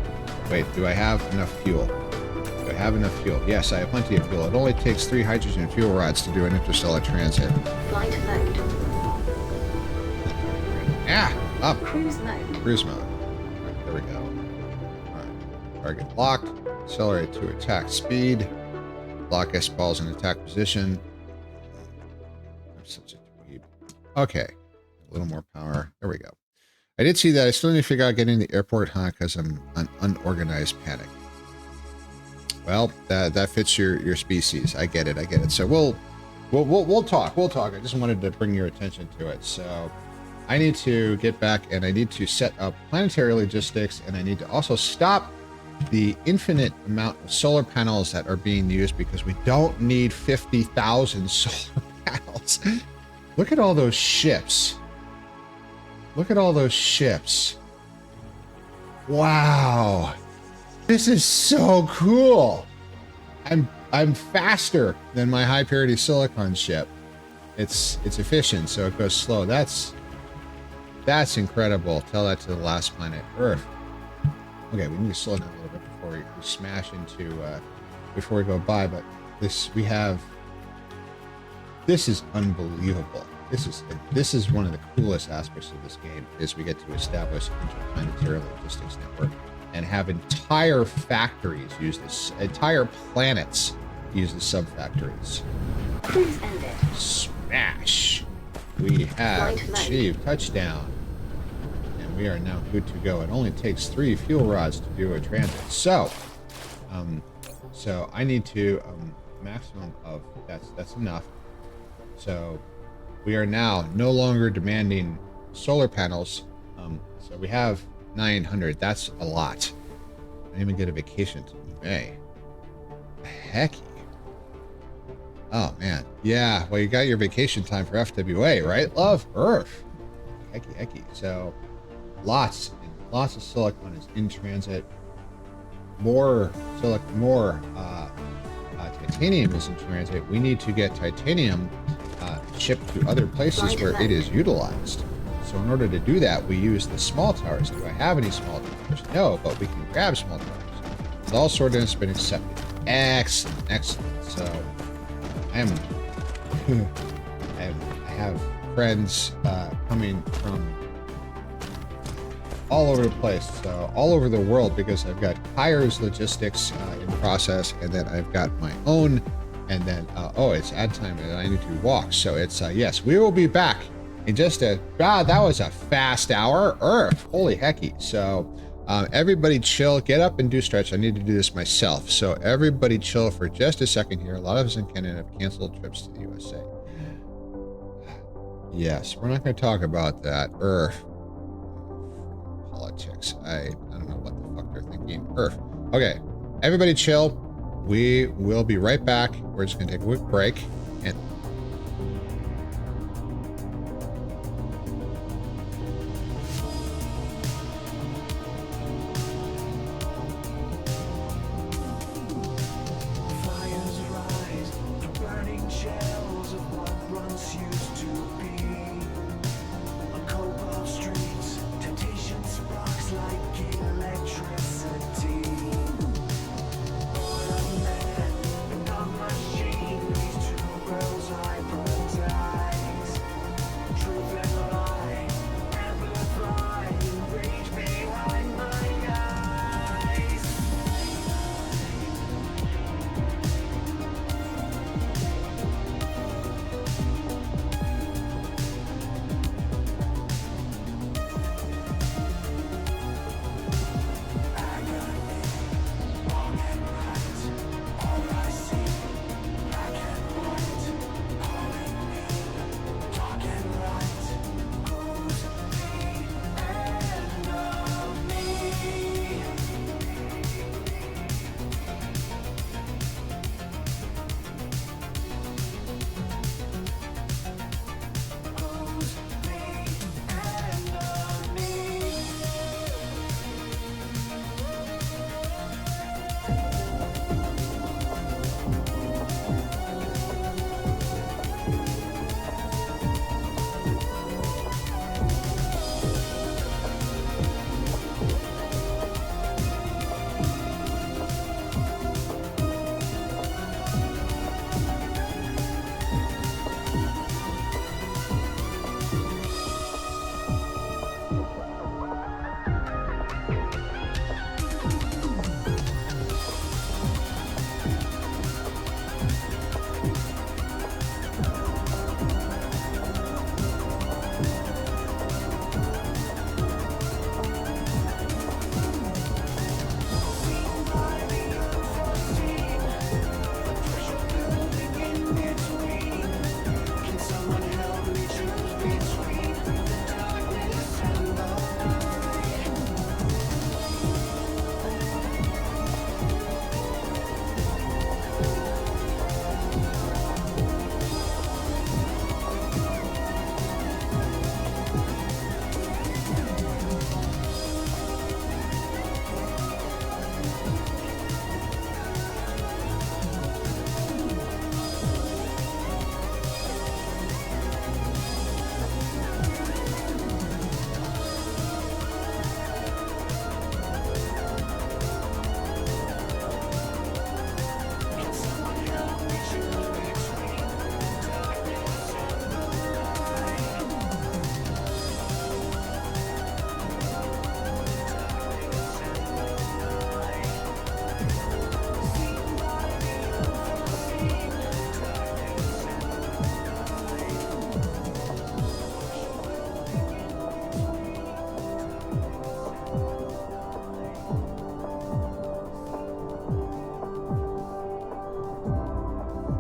Wait, do I have enough fuel? Do I have enough fuel? Yes, I have plenty of fuel. It only takes 3 hydrogen fuel rods to do an interstellar transit. Flight mode. Ah, up. Cruise mode. Cruise mode. Right, there we go. All right. Target locked. Accelerate to attack speed. Lock S balls in attack position. I'm such a dweeb. Okay. A little more power. There we go. I did see that. I still need to figure out getting to the airport, huh? Because I'm an unorganized panic. Well, that fits your species. I get it. So we'll talk. I just wanted to bring your attention to it. So I need to get back and I need to set up planetary logistics, and I need to also stop the infinite amount of solar panels that are being used because we don't need 50,000 solar panels. Look at all those ships. Wow. This is so cool. I'm faster than my high purity silicon ship. It's efficient, so it goes slow. That's incredible. Tell that to the last planet, Earth. Okay, we need to slow down a little bit before we smash into before we go by. But this is unbelievable. This is one of the coolest aspects of this game is we get to establish interplanetary logistics network and have entire factories use this, entire planets use the sub-factories. Cruise ended. Smash! We have achieved touchdown. And we are now good to go. It only takes 3 fuel rods to do a transit. So I need to, maximum of, that's enough. So we are now no longer demanding solar panels. So we have 900. That's a lot. I didn't even get a vacation till May. Hecky. Oh man. Yeah. Well, you got your vacation time for FWA, right? Love Earth. Hecky. So lots of silicon is in transit. More titanium is in transit. We need to get titanium shipped to other places where it is utilized. So in order to do that, we use the small towers. Do I have any small towers? No, but we can grab small towers. It's all sorted and it's been accepted. Excellent. So I have friends coming from all over the place, so all over the world, because I've got Kyre's logistics in process, and then I've got my own, and then it's ad time and I need to walk. So it's yes, we will be back in just that was a fast hour. Earth, holy hecky. So everybody chill, get up and do stretch. I need to do this myself, so everybody chill for just a second here. A lot of us in Canada have canceled trips to the USA. Yes, we're not going to talk about that. Earth politics. I don't know what the fuck they're thinking. Earth. Okay, everybody chill. We will be right back. We're just going to take a quick break. And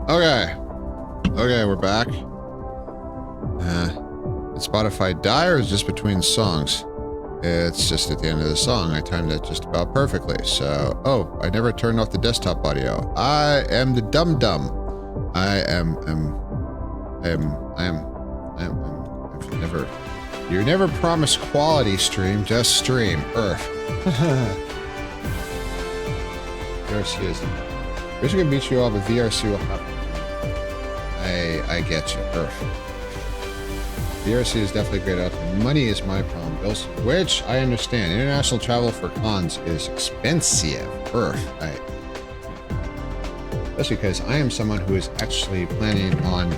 Okay. Okay, we're back. Did Spotify die or is it just between songs? It's just at the end of the song. I timed it just about perfectly. So, oh, I never turned off the desktop audio. I am the dum-dum. You never promise quality stream, just stream. Earth. VRC is. Who's gonna beat you all, but VRC will happen. I get you. Earth. VRC is definitely a great outfit. Money is my problem, Bills, which I understand. International travel for cons is expensive. Earth. Especially because I am someone who is actually planning on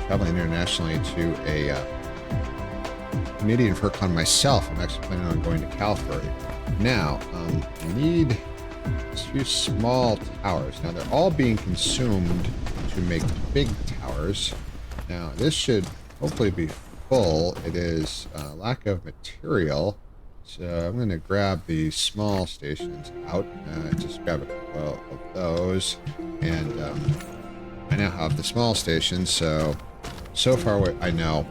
traveling internationally to a Canadian FurCon myself. I'm actually planning on going to Calgary. Now, I need a few small towers. Now, they're all being consumed to make big towers. Now, this should hopefully be full. It is lack of material. So I'm going to grab the small stations out. Just grab a couple of those. And I now have the small stations. So far away. I know.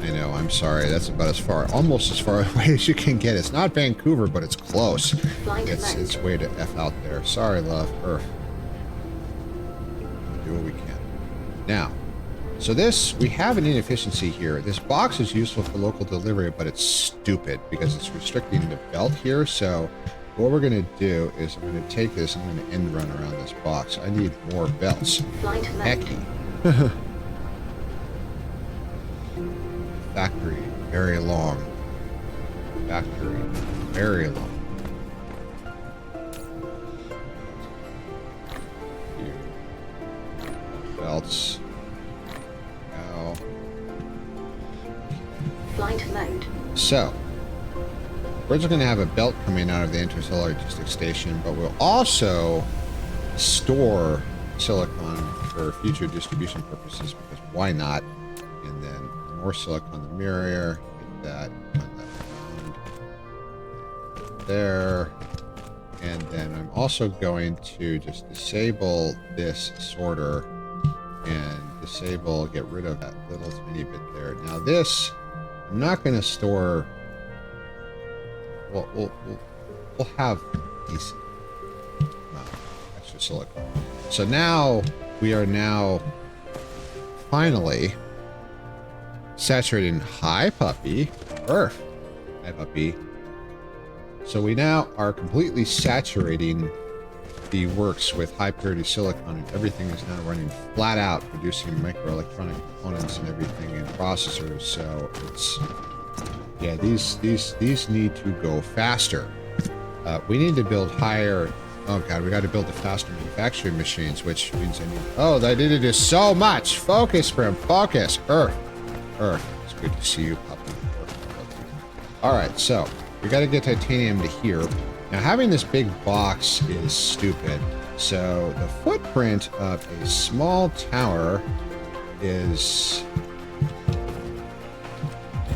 I'm sorry. That's about as far, almost as far away as you can get. It's not Vancouver, but it's close. It's way to F out there. Sorry, love. Earth. We'll do what we can. Now, so we have an inefficiency here. This box is useful for local delivery, but it's stupid because it's restricting the belt here. So what we're going to do is I'm going to take this, I'm going to end run around this box. I need more belts. Hecky. Factory, very long. Factory, very long. Here. Belts. Now. Flight mode. So, we're just going to have a belt coming out of the interstellar logistics station, but we'll also store silicon for future distribution purposes because why not? And then more silicon the merrier. Get that, run that around there. And then I'm also going to just disable this sorter and get rid of that little tiny bit there. Now this, I'm not going to store. We'll have decent amount of extra silicon. So now we are finally saturating high puppy Earth. Hi puppy. So we now are completely saturating the works with high purity silicon, and everything is now running flat out, producing microelectronic components and everything in processors. So it's these need to go faster. We need to build higher. Oh god, we got to build the faster manufacturing machines, which means I need. Oh, I did it is so much. Focus, Brim. Focus. Earth. It's good to see you, puppy. All right, so we got to get titanium to here. Now, having this big box is stupid. So the footprint of a small tower is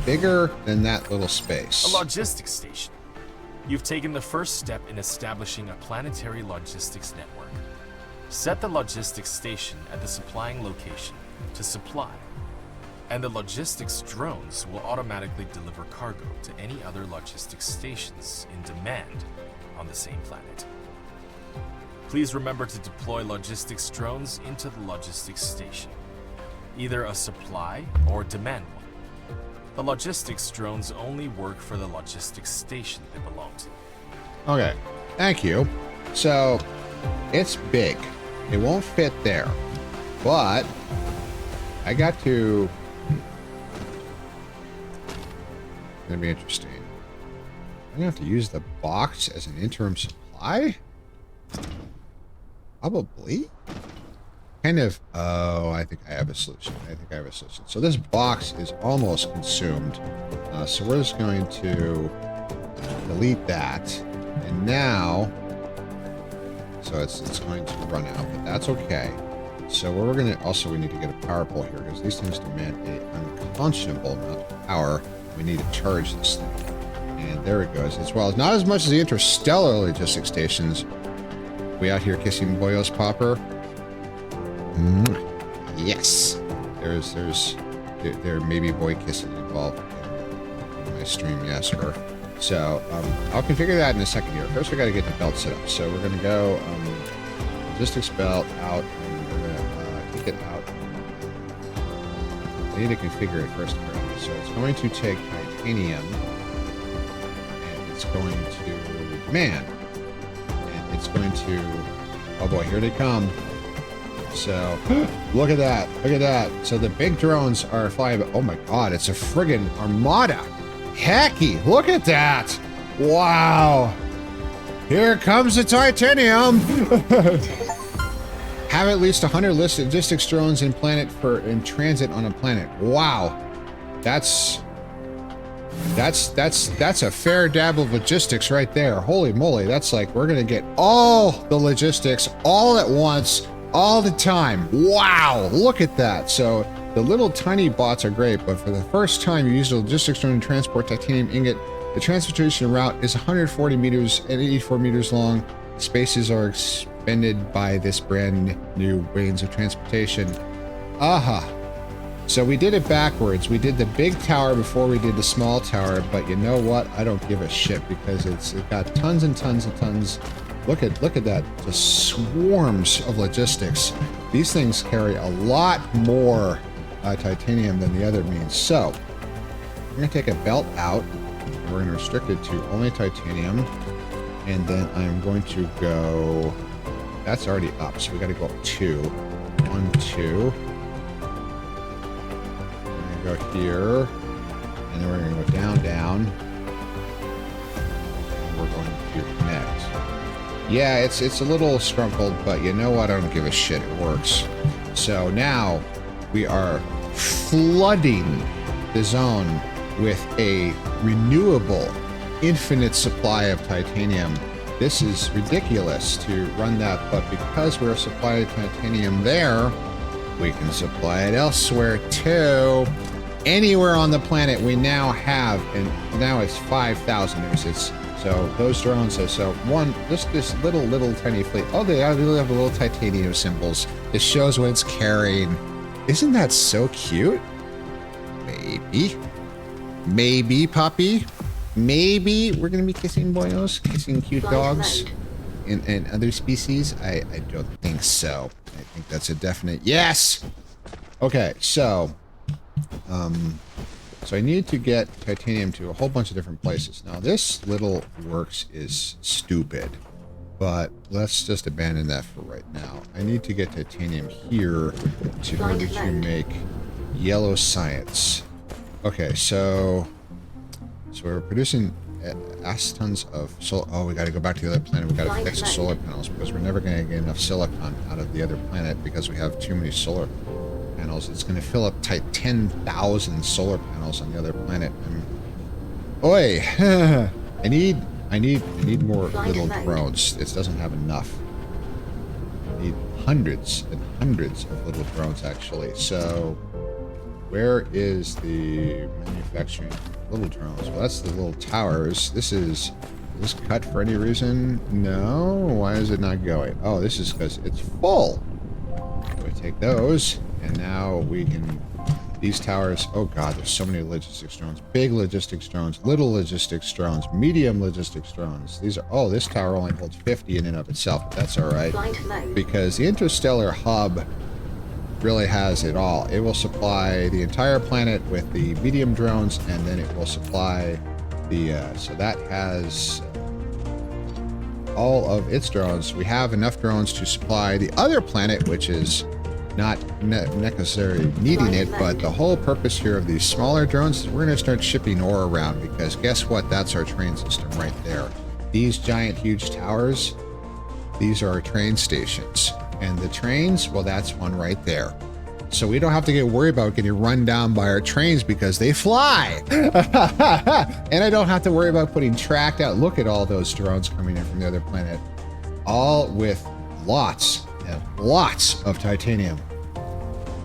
bigger than that little space. A logistics station. You've taken the first step in establishing a planetary logistics network. Set the logistics station at the supplying location to supply, and the logistics drones will automatically deliver cargo to any other logistics stations in demand on the same planet. Please remember to deploy logistics drones into the logistics station, either a supply or demand one. The logistics drones only work for the logistics station they belong to. Okay, thank you. So, it's big. It won't fit there. But, I got to... It's gonna be interesting. I'm gonna have to use the box as an interim supply? Probably? Kind of... Oh, I think I have a solution. So this box is almost consumed. So we're just going to delete that. And now... So it's going to run out, but that's okay. So what we're going to... Also, we need to get a power pole here, because these things demand an unconscionable amount of power. We need to charge this thing. And there it goes. As well as not as much as the interstellar logistics stations. We out here kissing Boyos Popper. Yes. There may be boy kissing involved in my stream, yes, or so I'll configure that in a second here. First, we got to get the belt set up. So we're gonna go logistics belt out, and we're gonna take it out. I need to configure it first, apparently. So it's going to take titanium, and it's going to command, and it's going to. Oh boy, here they come. So, look at that. Look at that. So the big drones are flying. Oh my god, it's a friggin' armada. Hecky, look at that. Wow. Here comes the titanium. Have at least 100 logistics drones in transit on a planet. Wow. That's a fair dab of logistics right there. Holy moly. That's like, we're going to get all the logistics all at once. All the time. Wow, look at that. So the little tiny bots are great, but for the first time you use a logistics drone to transport titanium ingot, the transportation route is 140 meters and 84 meters long. Spaces are expended by this brand new means of transportation. Aha. So we did it backwards. We did the big tower before we did the small tower, but you know what? I don't give a shit because it got tons and tons and tons. Look at that, just swarms of logistics. These things carry a lot more titanium than the other means. So we're gonna take a belt out, and we're gonna restrict it to only titanium, and then I'm going to go. That's already up, so we got to go up 2. 1, 2. We're gonna go here, and then we're gonna go down, down. And we're going to connect. Yeah, it's a little scrumpled, but you know what? I don't give a shit. It works. So now we are flooding the zone with a renewable, infinite supply of titanium. This is ridiculous to run that, but because we're supplying titanium there, we can supply it elsewhere too. Anywhere on the planet we now have, and now it's 5,000. So those drones are this little tiny fleet. Oh, they have little titanium symbols. It shows what it's carrying. Isn't that so cute? Maybe, puppy. Maybe we're gonna be kissing boyos, kissing cute dogs, and other species. I don't think so. I think that's a definite yes. Okay, so so I need to get titanium to a whole bunch of different places. Now this little works is stupid, but let's just abandon that for right now. I need to get titanium here to order to make yellow science. Okay, so we're producing tons of solar. Oh, we got to go back to the other planet. We got to fix the solar panels because we're never going to get enough silicon out of the other planet because we have too many solar panels. It's going to fill up 10,000 solar panels on the other planet. Oi! I need more little drones. It doesn't have enough. I need hundreds and hundreds of little drones actually. So where is the manufacturing little drones? Well, that's the little towers. Is this cut for any reason? No. Why is it not going? Oh, this is because it's full. So we take those. And now we can, these towers, oh god, there's so many logistics drones. Big logistics drones, little logistics drones, medium logistics drones. These are, oh, this tower only holds 50 in and of itself, but that's all right. Because the interstellar hub really has it all. It will supply the entire planet with the medium drones, and then it will supply the, so that has all of its drones. We have enough drones to supply the other planet, which is not necessarily needing it, but the whole purpose here of these smaller drones is we're going to start shipping ore around, because guess what? That's our train system right there. These giant, huge towers, these are our train stations. And the trains, well, that's one right there. So we don't have to get worried about getting run down by our trains because they fly. And I don't have to worry about putting tracked out. Look at all those drones coming in from the other planet. All with lots and lots of titanium.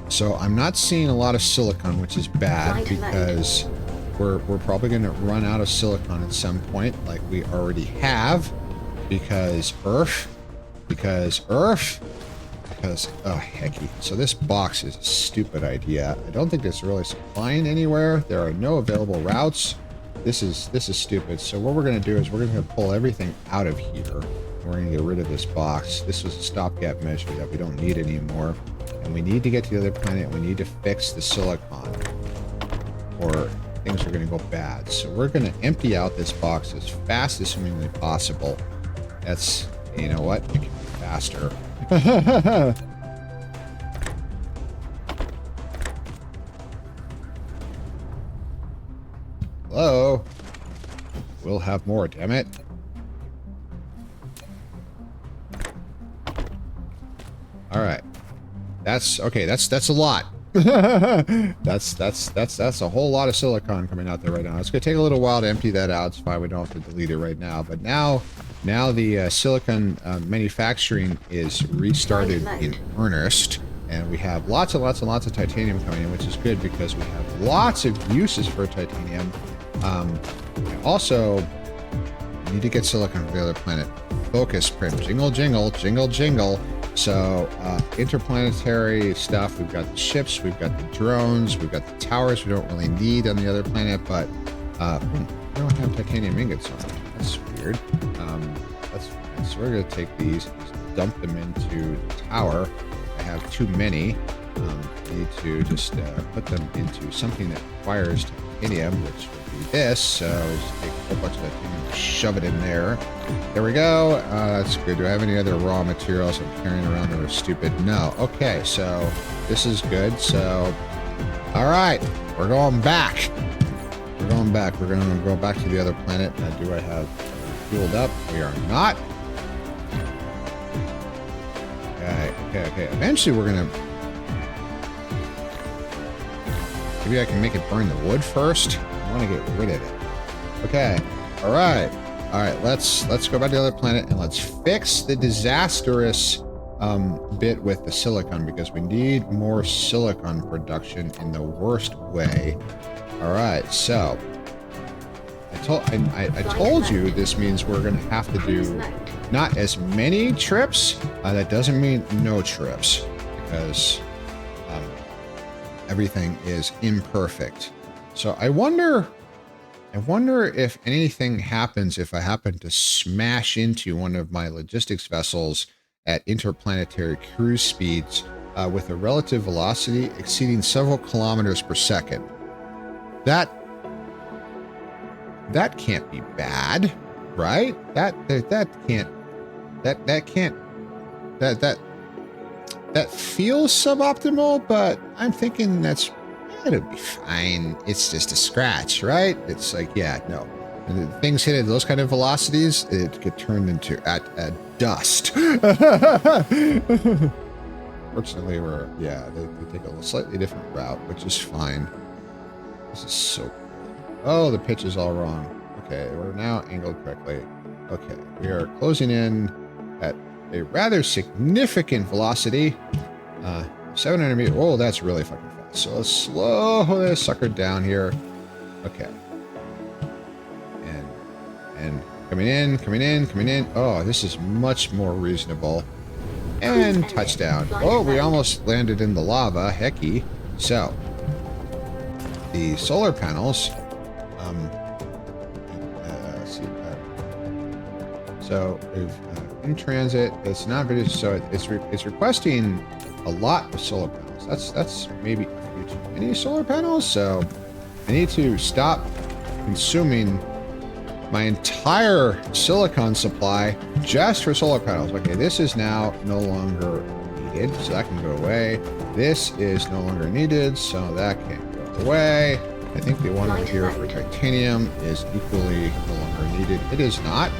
So I'm not seeing a lot of silicon, which is bad because we're probably going to run out of silicon at some point, like we already have, because Earth because, oh, hecky. So this box is a stupid idea. I don't think it's really supplying anywhere. There are no available routes. This is stupid. So what we're going to do is we're going to pull everything out of here. We're going to get rid of this box. This was a stopgap measure that we don't need anymore. And we need to get to the other planet. We need to fix the silicon, or things are going to go bad. So we're going to empty out this box as fast as humanly possible. That's, you know what? It can be faster. Hello? We'll have more, damn it. All right. That's okay. That's a lot. that's a whole lot of silicon coming out there right now. It's gonna take a little while to empty that out. It's fine. We don't have to delete it right now. But now the silicon manufacturing is restarted in earnest, and we have lots and lots and lots of titanium coming in, which is good because we have lots of uses for titanium. Also, we need to get silicon from the other planet. Focus, Prim. Jingle, jingle, jingle, jingle. So, interplanetary stuff. We've got the ships, we've got the drones, we've got the towers we don't really need on the other planet, but we don't have titanium ingots on it. That's weird. That's fine. So we're going to take these, just dump them into the tower. I have too many. I need to just put them into something that requires titanium, which would be this. So just take a whole bunch of titanium, shove it in there. There we go. That's good. Do I have any other raw materials I'm carrying around that are stupid? No. Okay, so this is good. So, all right, we're going back. We're going back. We're going to go back to the other planet. Now, do I have fueled up? We are not. Okay. Eventually, we're going to... Maybe I can make it burn the wood first. I want to get rid of it. Okay. All right, let's go back to the other planet and let's fix the disastrous bit with the silicon, because we need more silicon production in the worst way. All right, so I told you this means we're going to have to do not as many trips. That doesn't mean no trips, because everything is imperfect. So I wonder if anything happens if I happen to smash into one of my logistics vessels at interplanetary cruise speeds with a relative velocity exceeding several kilometers per second. That can't be bad, right? That feels suboptimal, but I'm thinking it'll be fine. It's just a scratch, right? It's like, yeah, no. And things hit at those kind of velocities, it get turned into at dust. Fortunately, they take a slightly different route, which is fine. This is so cool. Oh, the pitch is all wrong. Okay, we're now angled correctly. Okay, we are closing in at a rather significant velocity. 700 meters. Oh, that's really fucking fast. So let's slow this sucker down here. Okay. And coming in. Oh, this is much more reasonable. And touchdown. Oh, we almost landed in the lava. Hecky. So, the solar panels. Let's see. So, we've in transit. It's not very. So it's requesting a lot of solar panels. That's maybe too many solar panels. So I need to stop consuming my entire silicon supply just for solar panels. Okay, this is now no longer needed, so that can go away. This is no longer needed, so that can go away. I think the one over here for titanium is equally no longer needed. It is not.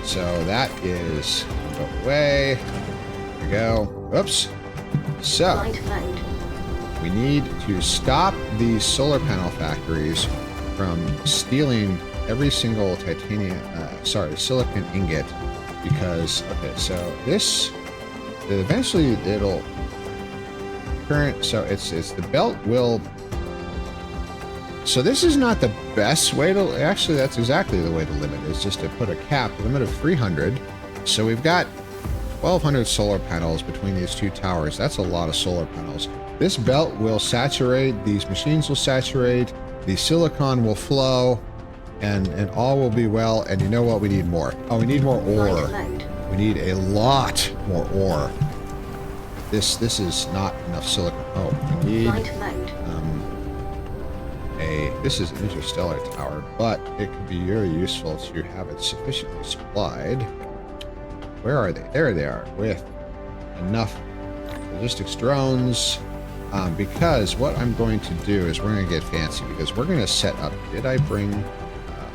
So that is go away. There we go. Oops. So we need to stop these solar panel factories from stealing every single silicon ingot, because so this eventually it'll current. So it's the belt will. So this is not the best way to, actually that's exactly the way to limit it, is just to put a cap limit of 300. So we've got 1,200 solar panels between these two towers. That's a lot of solar panels. This belt will saturate, these machines will saturate, the silicon will flow, and all will be well. And you know what? We need more. Oh, we need more ore. We need a lot more ore. This is not enough silicon. Oh, we need this is an interstellar tower, but it could be very useful to have it sufficiently supplied. Where are they? There they are, with enough logistics drones. Because what I'm going to do is we're going to get fancy, because we're going to set up. Did I bring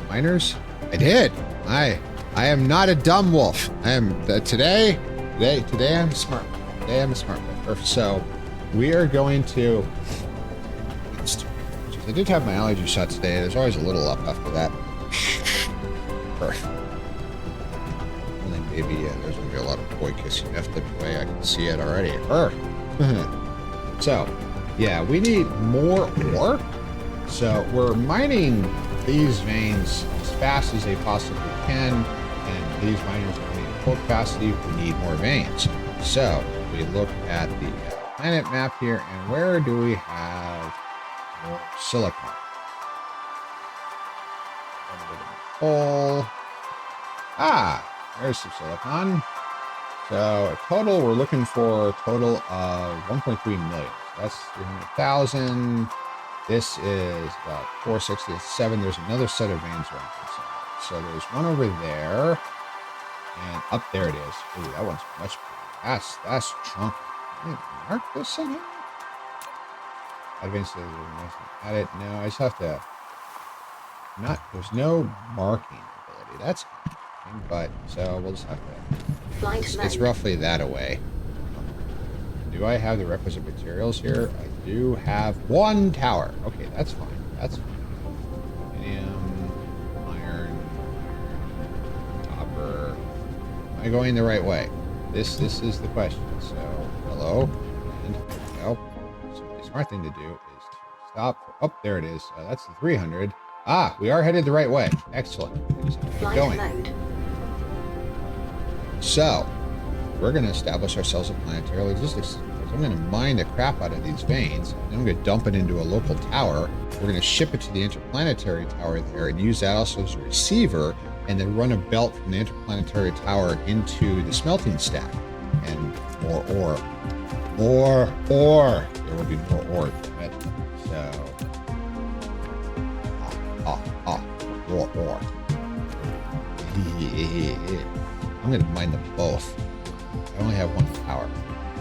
miners? I did. I am not a dumb wolf. I am today I'm smart. Today I'm a smart wolf. So we are going to. I did have my allergy shot today. There's always a little up after that. Earth. I think maybe there's going to be a lot of boy kissing FWA. I can see it already. Earth. So, yeah, we need more ore. So we're mining these veins as fast as they possibly can. And these miners are running at full capacity. We need more veins. So we look at the planet map here, and where do we have more silicon? Coal. There's some silicon. So total, we're looking for a total of 1.3 million. So that's 300,000. This is about 467. There's another set of veins around this. So there's one over there, and up there it is. Ooh, that one's much bigger. That's chunky. Mark this somehow. Advanced at it. No, I just have to. There's no marking ability. That's interesting, but so we'll just have to. It's roughly that away. Do I have the requisite materials here? I do have one tower. Okay, that's fine. That's fine. Aluminium, iron, copper. Am I going the right way? This is the question. So hello, and there we go. So the smart thing to do is to stop. Oh, there it is. That's the 300. We are headed the right way. Excellent. We just have to keep going. So we're going to establish ourselves a planetary logistics system. I'm going to mine the crap out of these veins, and I'm going to dump it into a local tower. We're going to ship it to the interplanetary tower there and use that also as a receiver, and then run a belt from the interplanetary tower into the smelting stack. And more ore. More ore. There will be more ore. So, more ore. I'm going to mine them both. I only have one power.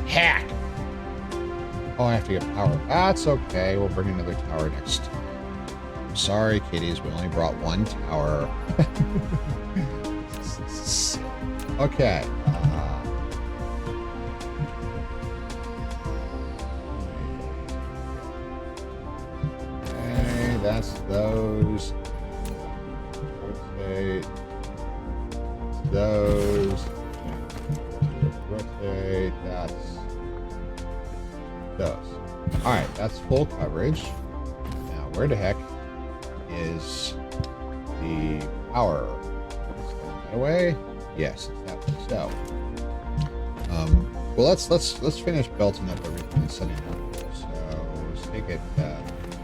Hack! Oh, I have to get power. That's okay. We'll bring another tower next time. I'm sorry, kiddies. We only brought one tower. Okay. Okay, that's those. Rotate. Those. Rotate. That's those. All right, that's full coverage. Now, where the heck is the power? Is that away? Yes, it's that way. So, well, let's finish belting up everything and setting up. So let's take it.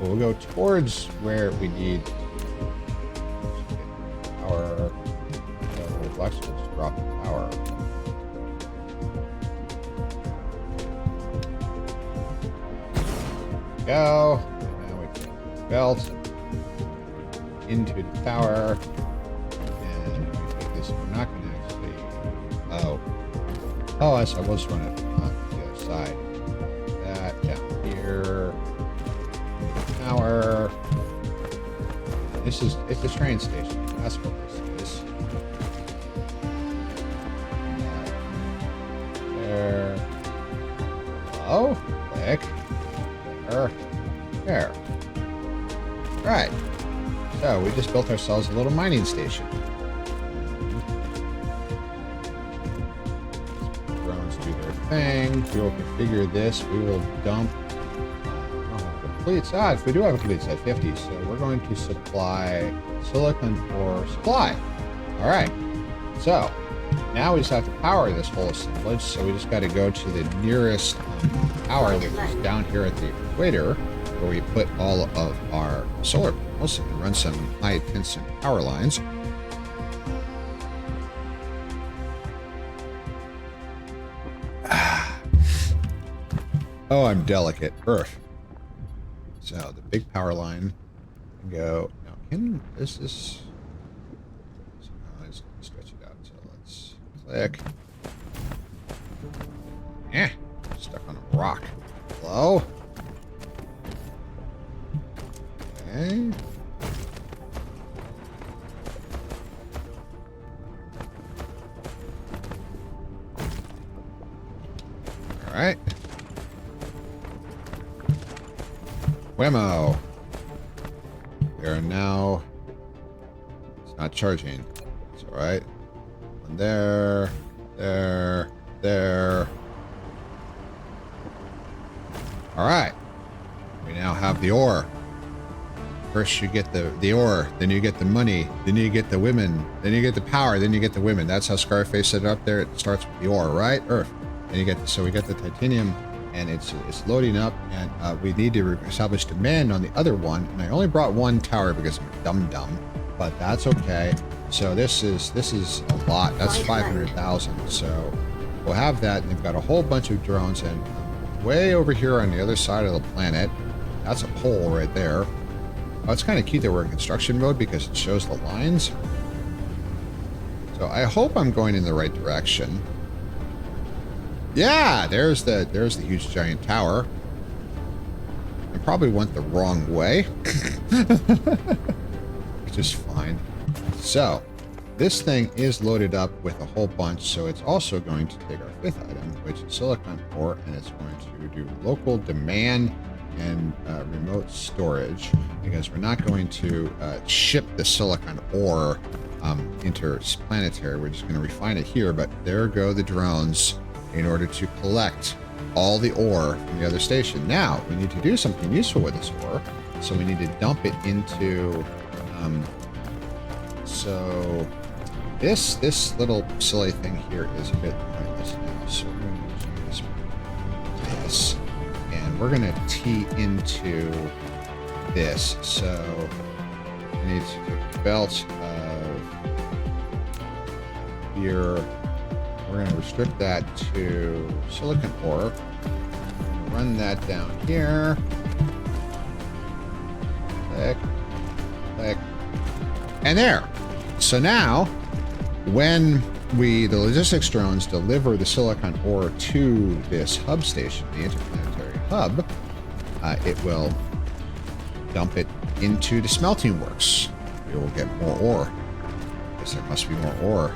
We'll go towards where we need power. So we'll actually just drop the power. Go. And now we take the belt into the tower, and we take this. We're not going to actually. Oh, I was running on the other side. That down here. Tower. It's a train station. That's what this is. There. Hello? Click. There. Right. So we just built ourselves a little mining station. Drones do their thing. We will configure this. We will dump complete set. If we do have a complete set, 50. So we're going to supply silicon for supply. All right. So Now we just have to power this whole assemblage, so we just got to go to the nearest tower, which is down here at the equator, where we put all of our solar panels and run some high-tension power lines. Oh, I'm delicate. Earth. So the big power line can go. Now, is this? Let's stretch it out. So let's click. Stuck on a rock. Hello. Okay. All right. Whammo. We are now... It's not charging. It's alright. One there. There. Alright. We now have the ore. First you get the ore, then you get the money, then you get the women, then you get the power, then you get the women. That's how Scarface set it up there. It starts with the ore, right? Earth. And you get the, so we get the titanium, and it's loading up, and we need to establish demand on the other one. And I only brought one tower because I'm dumb, but that's okay. So this is a lot. That's 500,000. So we'll have that. And they've got a whole bunch of drones, and way over here on the other side of the planet, that's a pole right there. Oh, it's kind of key that we're in construction mode because it shows the lines. So I hope I'm going in the right direction. Yeah, there's the huge giant tower. I probably went the wrong way, which is fine. So this thing is loaded up with a whole bunch, so it's also going to take our fifth item, which is silicon ore, and it's going to do local demand and remote storage, because we're not going to ship the silicon ore interplanetary. We're just going to refine it here, but there go the drones in order to collect all the ore from the other station. Now, we need to do something useful with this ore, so we need to dump it into... so this little silly thing here is a bit pointless now, so we're going to use this, and we're going to tee into this. So we need to take the belt of here. We're going to restrict that to silicon ore. Run that down here. Click. Click. And there. So now, when the logistics drones deliver the silicon ore to this hub station, the interplanetary hub, it will dump it into the smelting works. We will get more ore, because there must be more ore.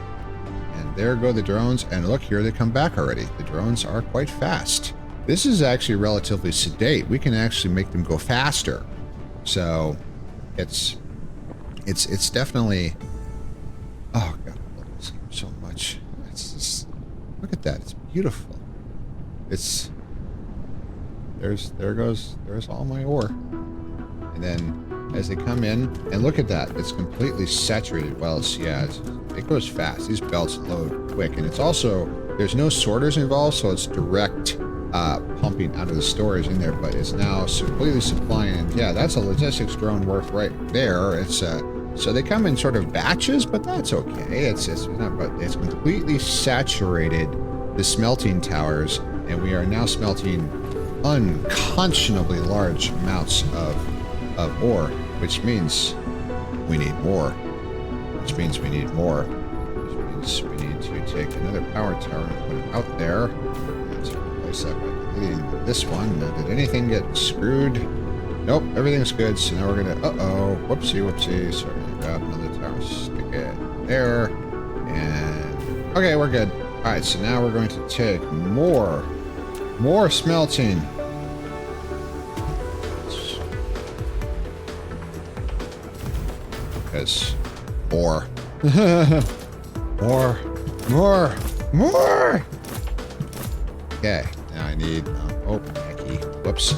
And there go the drones, and look, here they come back already. The drones are quite fast. This is actually relatively sedate. We can actually make them go faster. So it's definitely... Oh god, I love this game so much. It's just, look at that. It's beautiful. It's... There's all my ore. And then as they come in, and look at that, it's completely saturated. Well, it goes fast. These belts load quick, and it's also, there's no sorters involved, so it's direct pumping out of the storage in there, but it's now completely supplying. And yeah, that's a logistics drone worth right there. It's so they come in sort of batches, but that's okay. It's completely saturated the smelting towers, and we are now smelting unconscionably large amounts of ore, which means we need more. Which means we need more. Which means we need to take another power tower and put it out there. And to replace that by deleting this one. Now, did anything get screwed? Nope, everything's good. So now we're gonna, whoopsie. So we're gonna grab another tower, stick it there, and okay, we're good. All right, so now we're going to take more smelting. Because more. More. Okay, now I need, hecky. Whoops.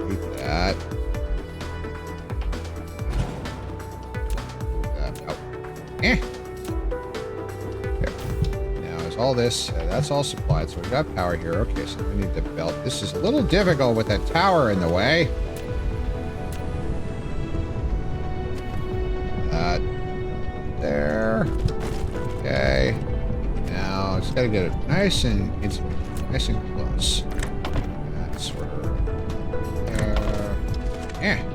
Need that. That out. There. There's all this. That's all supplied. So we've got power here. Okay, so we need the belt. This is a little difficult with that tower in the way. That there. Okay. Now just gotta get it nice and intimate, nice and close. That's sort of there. Yeah.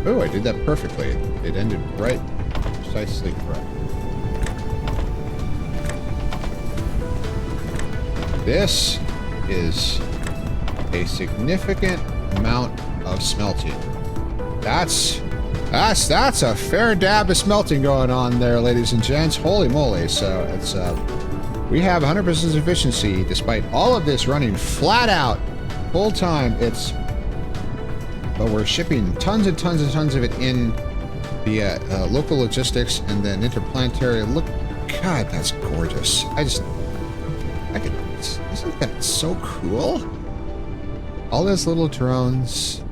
Oh, I did that perfectly. It ended right, precisely correct. This is a significant amount of smelting. That's a fair dab of smelting going on there, ladies and gents. Holy moly! So it's we have 100% efficiency despite all of this running flat out, full time. But we're shipping tons and tons and tons of it in via local logistics and then interplanetary. Look, God, that's gorgeous. Isn't that so cool? All those little drones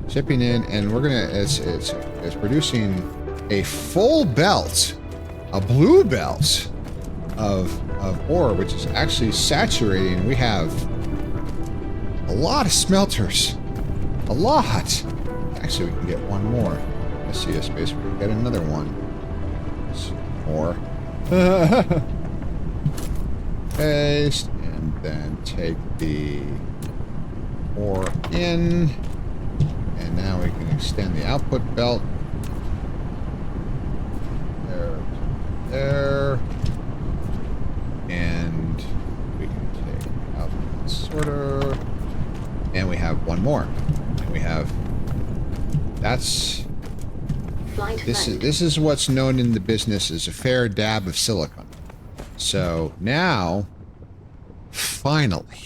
shipping in, and we're gonna, it's producing a full belt, a blue belt of ore, which is actually saturating. We have a lot of smelters. A lot. Actually, we can get one more. I see a space where we can get another one. More. Paste, and then take the ore in. And now we can extend the output belt. There. And we can take output sorter. And we have one more. We have this is what's known in the business as a fair dab of silicon. So now finally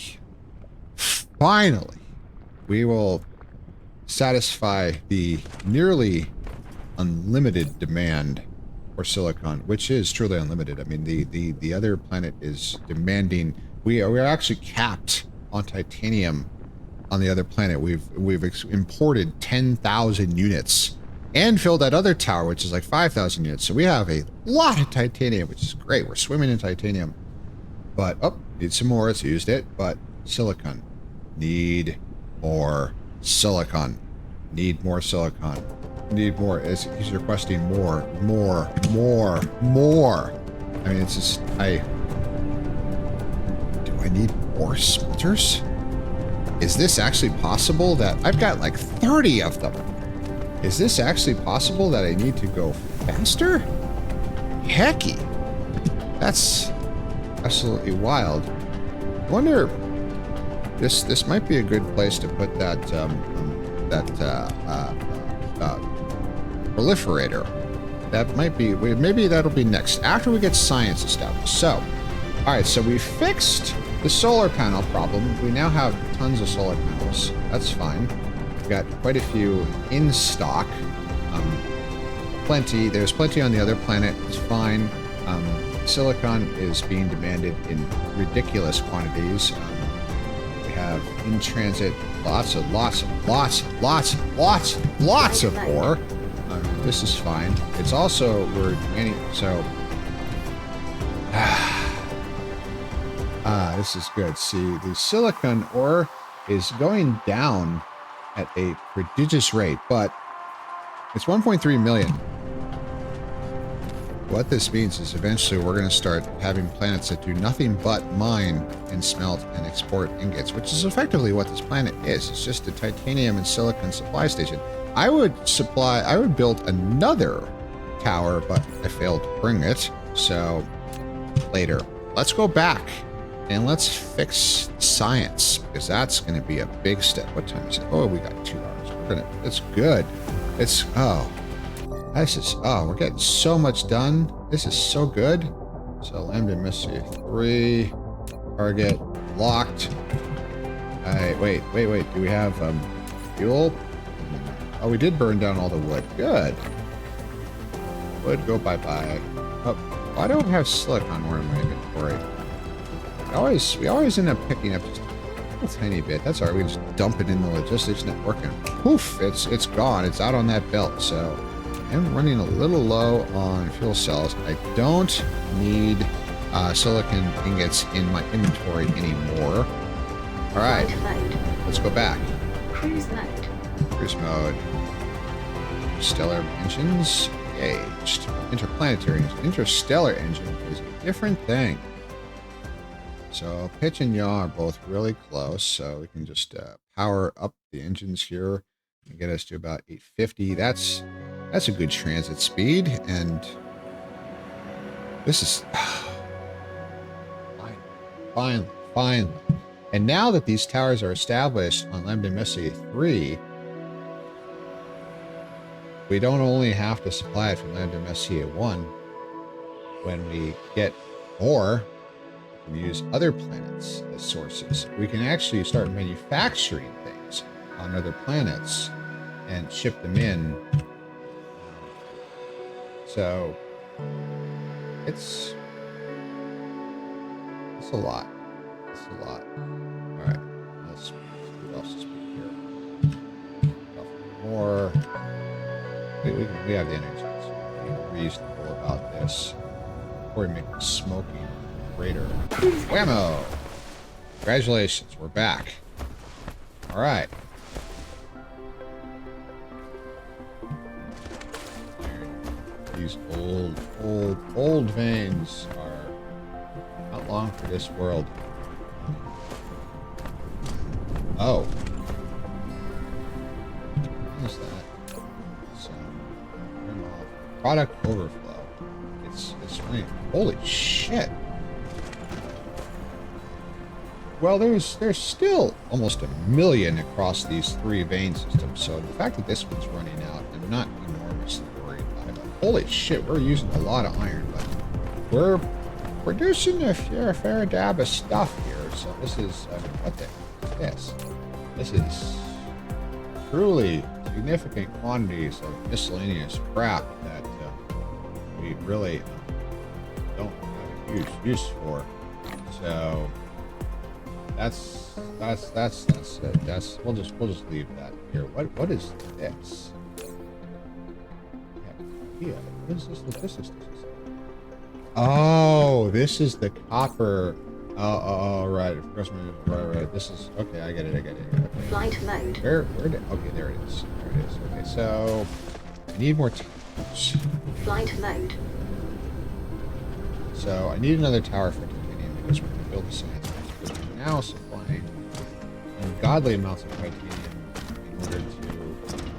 we will satisfy the nearly unlimited demand for silicon, which is truly unlimited. I mean, the other planet is demanding. We are actually capped on titanium. On the other planet, we've imported 10,000 units and filled that other tower, which is like 5,000 units. So we have a lot of titanium, which is great. We're swimming in titanium. But, need some more. It's used it. But silicon. Need more silicon. Need more silicon. Need more. He's requesting more. I mean, it's just, do I need more smelters? Is this actually possible that I've got like 30 of them? Is this actually possible that I need to go faster? Hecky. That's absolutely wild. I wonder, this might be a good place to put that proliferator. That might be, maybe that'll be next after we get science established. So, all right, so we fixed the solar panel problem. We now have tons of solar panels. That's fine. We've got quite a few in stock. Plenty. There's plenty on the other planet. It's fine. Silicon is being demanded in ridiculous quantities. We have in transit lots of ore. This is fine. It's also, this is good. See, the silicon ore is going down at a prodigious rate, but it's 1.3 million. What this means is eventually we're going to start having planets that do nothing but mine and smelt and export ingots, which is effectively what this planet is. It's just a titanium and silicon supply station. I would build another tower, but I failed to bring it. So later, let's go back and let's fix science, because that's going to be a big step. What time is it? Oh, we got 2 hours. It's good. We're getting so much done. This is so good. So lambda missile 3, target locked. All right, wait. Do we have fuel? Oh, we did burn down all the wood. Good. Wood, go bye-bye. Oh, why don't we have silicon ore in my inventory? We always end up picking up just a tiny bit. That's all right. We just dump it in the logistics network and poof, it's gone. It's out on that belt. So am running a little low on fuel cells. I don't need silicon ingots in my inventory anymore. All right, let's go back. Cruise mode. Cruise mode. Stellar engines engaged. Interplanetary engine. Interstellar engine is a different thing. So pitch and yaw are both really close. So we can just power up the engines here and get us to about 850. That's a good transit speed. And this is finally. And now that these towers are established on Lambda Messier 3, we don't only have to supply it from Lambda Messier 1. When we get more, we can use other planets as sources. We can actually start manufacturing things on other planets and ship them in. So it's a lot. It's a lot. All right, let's see what else is here. More. We have the energy, so we're reasonable about this. Before we make a smoking crater. Whammo! Congratulations, we're back. All right. These old veins are not long for this world. Oh. What is that? Product overflow. It's running. Holy shit. Well, there's still almost 1 million across these 3 vein systems. So the fact that this one's running out, I'm not enormously worried about it. Holy shit, we're using a lot of iron, but we're producing a fair dab of stuff here. So this is what the heck is this? This is truly significant quantities of miscellaneous crap that we really don't have a huge use for. So that's it. We'll just leave that here. What is this? Yeah, what is this logistics? Oh, this is the copper. Oh, right. Right. This is okay. I get it. Okay. Flight mode. Where did? Okay, there it is. Okay, so I need more towers. Flight mode. So I need another tower for titanium because we're going to build the science because we're now supplying ungodly amounts of titanium in order to.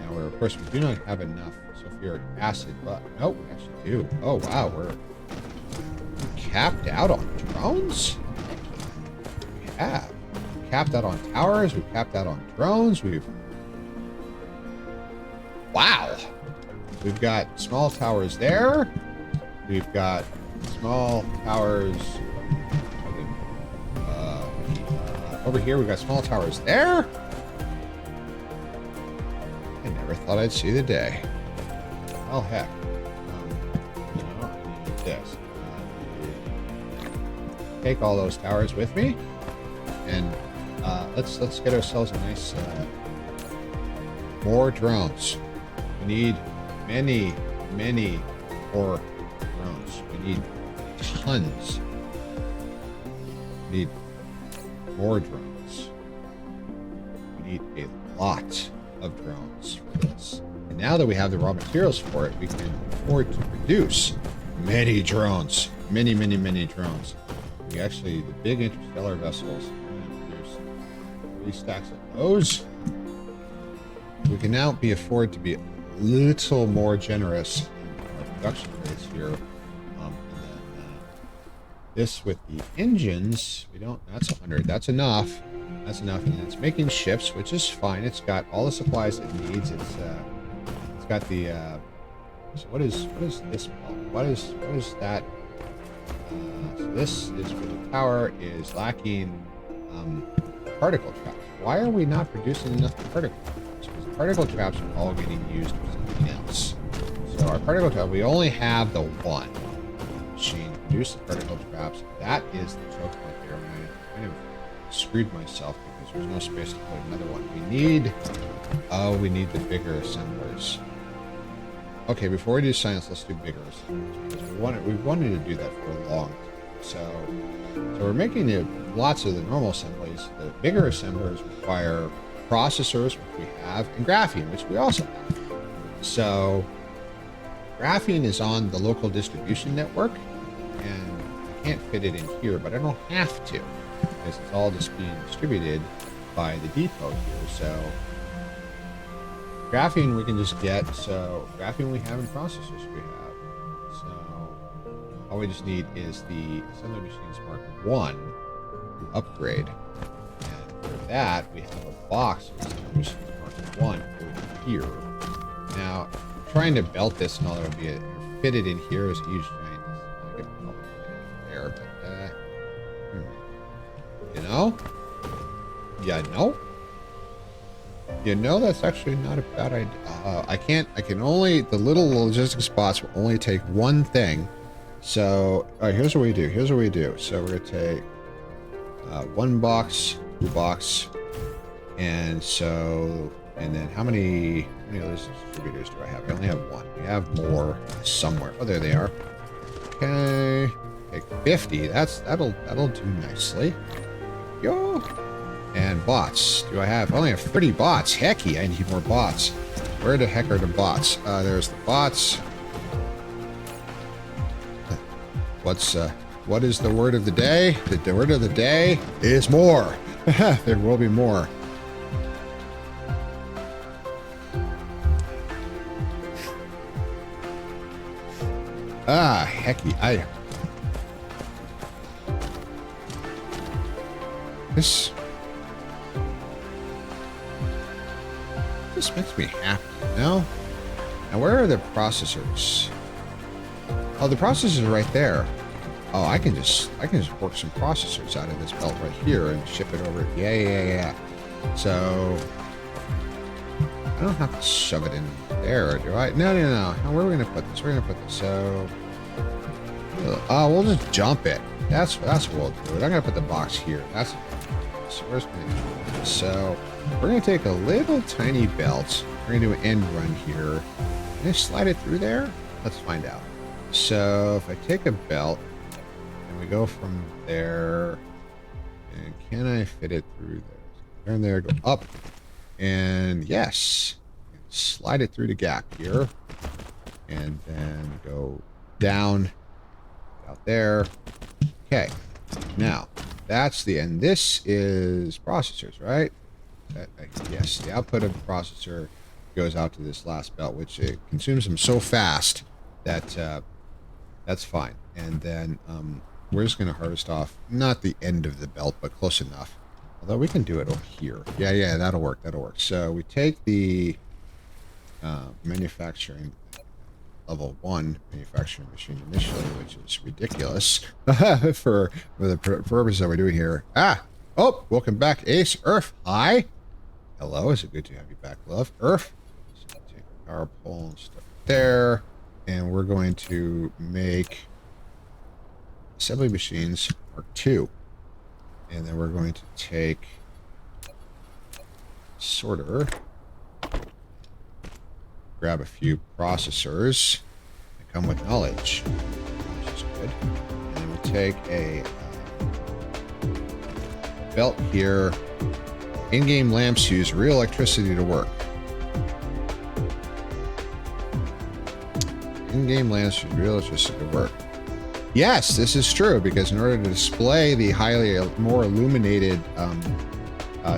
Now, of course, we do not have enough sulfuric acid, but no, we actually do. Oh wow, we're capped out on drones. We have capped out on towers. We've capped out on drones. Wow. We've got small towers there. We've got small towers over here. We've got small towers there. I never thought I'd see the day. Oh heck. I need this. Take all those towers with me, and let's get ourselves a nice more drones. We need many more drones. We need tons. We need more drones. We need a lot of drones for this. And now that we have the raw materials for it, we can afford to produce many drones. Many drones. We actually, the big interstellar vessels, there's 3 stacks of those. We can now afford to be a little more generous in our production rates here. And then this with the engines, we don't, that's 100, that's enough. That's enough, and it's making ships, which is fine. It's got all the supplies it needs. It's got the, so what is this? What is that? So this is where the tower is lacking particle traps. Why are we not producing enough particle traps? Because particle traps are all getting used for something else. So our particle trap, we only have the one machine to produce the particle traps. That is the choke point there. I kind of screwed myself because there's no space to put another one. We need the bigger assemblers. Okay, before we do science, let's do bigger assemblies. We wanted to do that for a long time. So we're making lots of the normal assemblies. The bigger assemblers require processors, which we have, and graphene, which we also have. So graphene is on the local distribution network, and I can't fit it in here, but I don't have to, because it's all just being distributed by the depot here. So graphene we can just get. So graphene we have, and processors we have. So all we just need is the assembly machines Mark 1 to upgrade. And for that, we have a box of assembly machines Mark 1 over here. Now, trying to belt this and all that would be fit it in here is a huge giant. I could probably fit it in there, but you know, that's actually not a bad idea. The little logistics bots will only take one thing. So, all right, here's what we do. So we're gonna take one box, 2 box, and then how many other distributors do I have? I only have 1. We have more somewhere. Oh, there they are. Okay, take 50. That'll do nicely. Yo. And bots. Do I have? I only have 30 bots. Hecky, I need more bots. Where the heck are the bots? There's the bots. What is the word of the day? The word of the day is more. There will be more. Hecky, This makes me happy, you know? Now, where are the processors? Oh, the processors are right there. Oh, I can just work some processors out of this belt right here and ship it over. Yeah. So I don't have to shove it in there, do I? No. Now, where are we gonna put this? So we'll just jump it. That's what we'll do. I'm gonna put the box here. So where's my? So we're gonna take a little tiny belt. We're gonna do an end run here. Can I slide it through there? Let's find out. So if I take a belt and we go from there, and can I fit it through there? Turn there, go up, and yes, slide it through the gap here, and then go down, out there. Okay, now that's the end. This is processors, right? Yes, the output of the processor goes out to this last belt, which it consumes them so fast that that's fine. And then we're just going to harvest off, not the end of the belt, but close enough. Although we can do it over here. Yeah, that'll work. So we take the manufacturing level 1 manufacturing machine initially, which is ridiculous for the purpose that we're doing here. Oh, welcome back, Ace. Earth, hi. Hello, is it good to have you back, love? Earth. So take power pole and stuff there, and we're going to make assembly machines Mark 2, and then we're going to take sorter, grab a few processors that come with knowledge, which is good, and then we'll take a belt here. In-game lamps use real electricity to work. In-game lamps use real electricity to work. Yes, this is true, because in order to display the more illuminated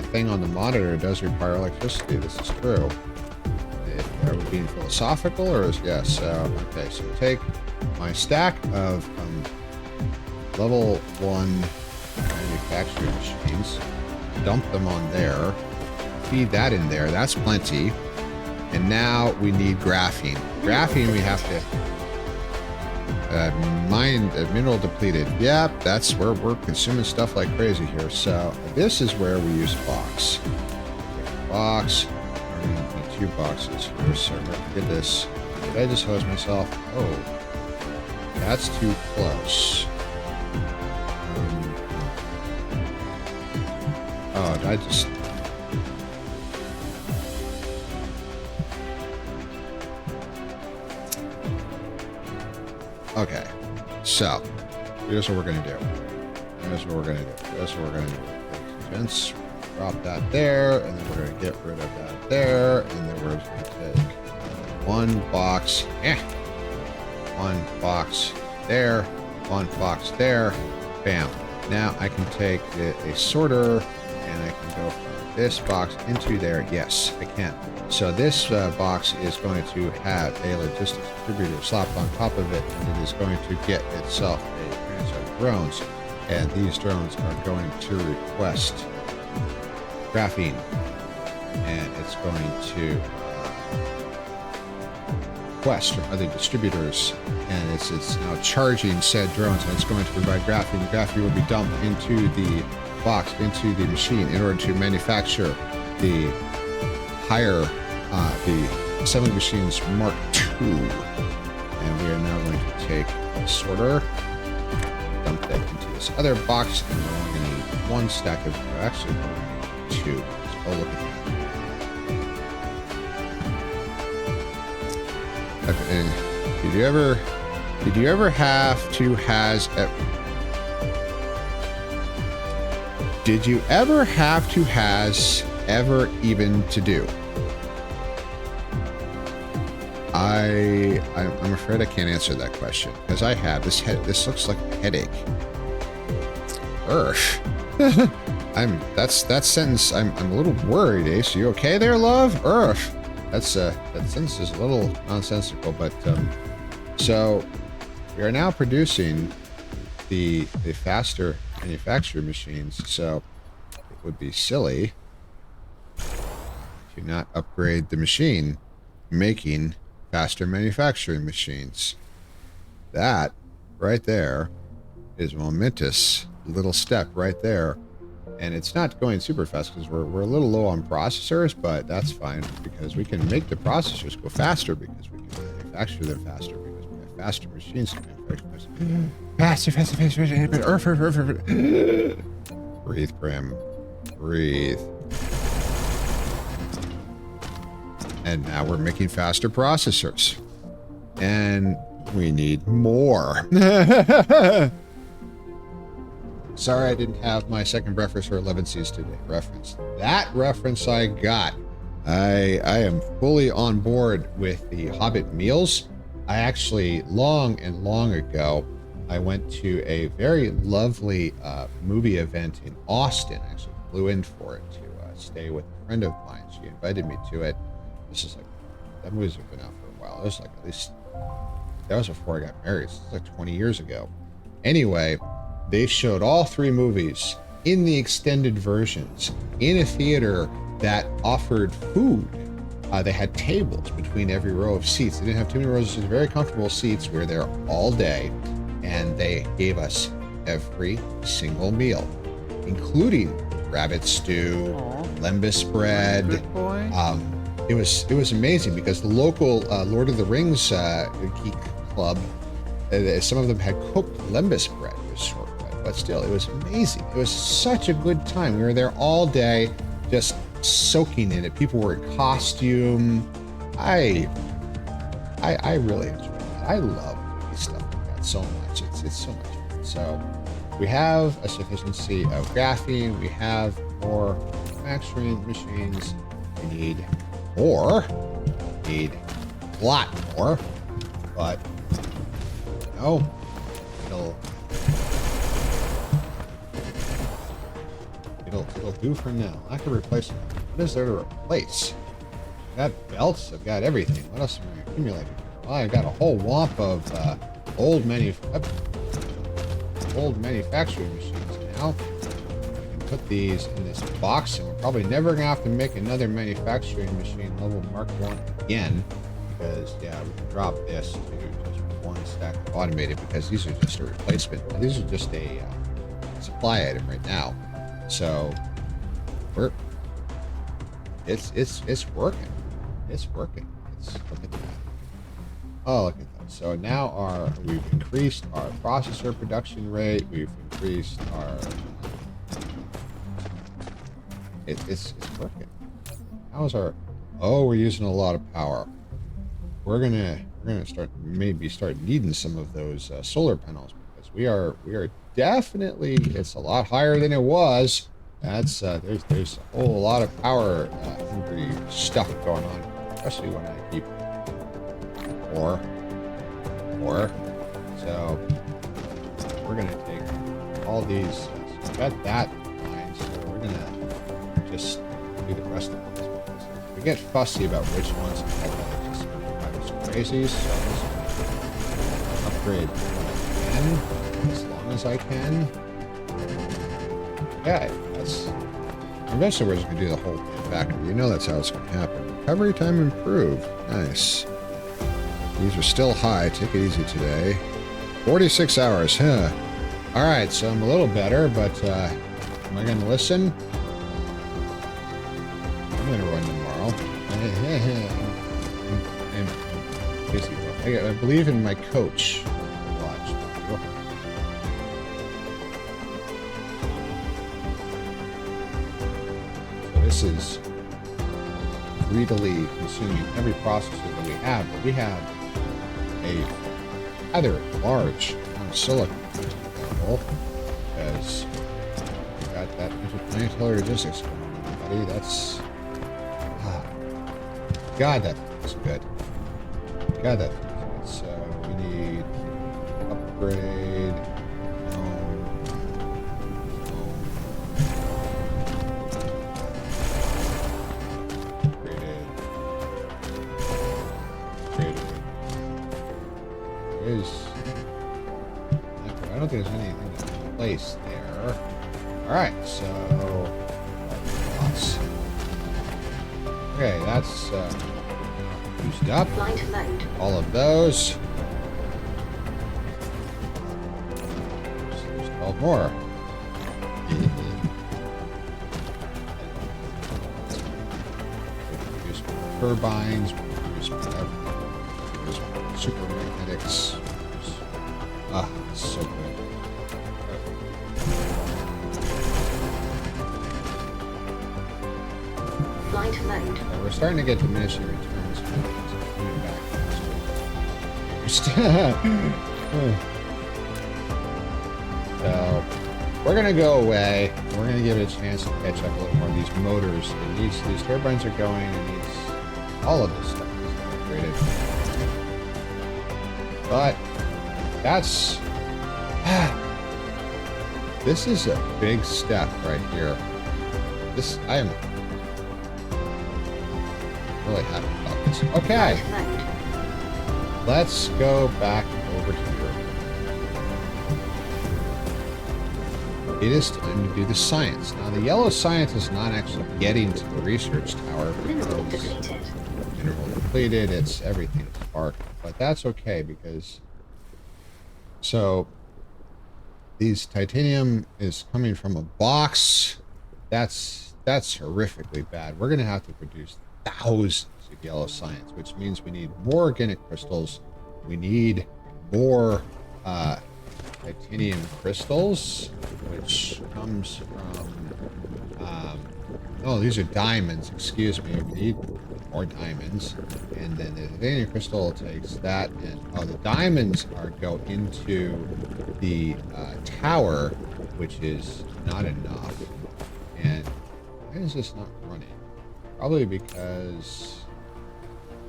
thing on the monitor, it does require electricity. This is true. Are we being philosophical, or is yes? Okay, so take my stack of level 1 manufacturing machines, dump them on there, feed that in there. That's plenty. And now we need graphene. Graphene we have to mine mineral depleted. Yep, that's where we're consuming stuff like crazy here. So this is where we use box. Box. I need 2 boxes here. So look at this. Did I just hose myself? Oh, that's too close. Oh, I just... Okay, so here's what we're gonna do. Gents, drop that there, and then we're gonna get rid of that there, and then we're just gonna take one box. One box there, one box there. Bam. Now I can take a sorter, and I can go from this box into there. Yes, I can. So this box is going to have a logistics distributor slapped on top of it, and it is going to get itself a branch of drones. And these drones are going to request graphene, and it's going to request from other distributors, and it's now charging said drones, and it's going to provide graphene. The graphene will be dumped into the box, into the machine, in order to manufacture the the assembly machines Mark II. And we are now going to take a sorter, dump that into this other box, and we're only going to need one stack of, actually, we're going to need two. So look at that. Okay, and did you ever have to has ever even to do? I'm afraid I can't answer that question, because I have this looks like a headache. Earth. That sentence. I'm a little worried. Ace, you okay there, love? Earth. That sentence is a little nonsensical, but so we are now producing the faster manufacturing machines. So it would be silly to not upgrade the machine making faster manufacturing machines. That right there is a momentous little step right there. And it's not going super fast because we're a little low on processors, but that's fine because we can make the processors go faster because we can manufacture them faster because we have faster machines to manufacture. Faster. Breathe, Prim. Breathe. And now we're making faster processors. And we need more. Sorry I didn't have my second reference for 11 Seas today reference. That reference I got. I am fully on board with the Hobbit meals. I actually, long ago, I went to a very lovely movie event in Austin. I actually flew in for it to stay with a friend of mine. She invited me to it. This is like, that movie's been out for a while. It was like at least, that was before I got married. This was like 20 years ago. Anyway, they showed all three movies in the extended versions in a theater that offered food. They had tables between every row of seats. They didn't have too many rows. It was very comfortable seats. We were there all day, and they gave us every single meal, including rabbit stew, lembas bread. Good boy. It was amazing because the local Lord of the Rings geek club, some of them had cooked lembas bread. It was shortbread, but still, it was amazing. It was such a good time. We were there all day, just soaking in it. People were in costume. I really enjoyed it. I love movie stuff like that so much. It's so much fun. So we have a sufficiency of graphene. We have more manufacturing machines. We need more. We need a lot more. But no, it'll do for now. I can replace it. What is there to replace? I've got belts. I've got everything. What else am I accumulating? Well, I've got a whole whomp of old manufacturing machines now. I can put these in this box, and we're probably never gonna have to make another manufacturing machine level Mark I again, because yeah, we can drop this to just one stack of automated, because these are just a replacement. And these are just a supply item right now. So it's working. It's working. Look at that. Oh, look at that. So now we've increased our processor production rate. We've increased our it's working. How's our we're using a lot of power. we're gonna start needing some of those solar panels, because we are definitely, it's a lot higher than it was. That's there's a whole lot of power hungry stuff going on, especially when I keep more. So we're gonna take all these. So we got that line, so we're gonna just do the rest of this. We get fussy about which ones to have that just drive us crazy. So I'll upgrade what I can, as long as I can. Yeah, that's. Eventually, we're just gonna do the whole factory. You know that's how it's gonna happen. Recovery time improved. Nice. These are still high. Take it easy today. 46 hours, huh? All right, so I'm a little better, but am I going to listen? I'm going to run tomorrow. I believe in my coach. Watch. So this is greedily consuming every processor that we have, but we have a rather large amount of silicon available, because we got that interplanetary logistics going on, buddy. That's God, that feels good. God, that feels good. So we need upgrade. I don't think there's anything to place there. Alright, so lots. Okay, that's used up. All of those. There's 12 more. Produce more turbines, produce more everything. Produce more super magnetics. Ah, so good. Flight mode. Yeah, we're starting to get diminishing returns coming back. So we're gonna go away. We're gonna give it a chance to catch up a little more of these motors. And these turbines are going, and all of this stuff is upgraded. But that's this is a big step right here. I am really happy about this. Okay, let's go back over here. It is time to do the science. Now, the yellow science is not actually getting to the research tower because mineral depleted. It's everything sparked, but that's okay because so these titanium is coming from a box. That's horrifically bad. We're going to have to produce thousands of yellow science, which means we need more organic crystals. We need more titanium crystals, which comes from oh, these are diamonds, excuse me. We need more diamonds, and then the titanium crystal takes that, and the diamonds go into the tower, which is not enough. And why is this not running? Probably because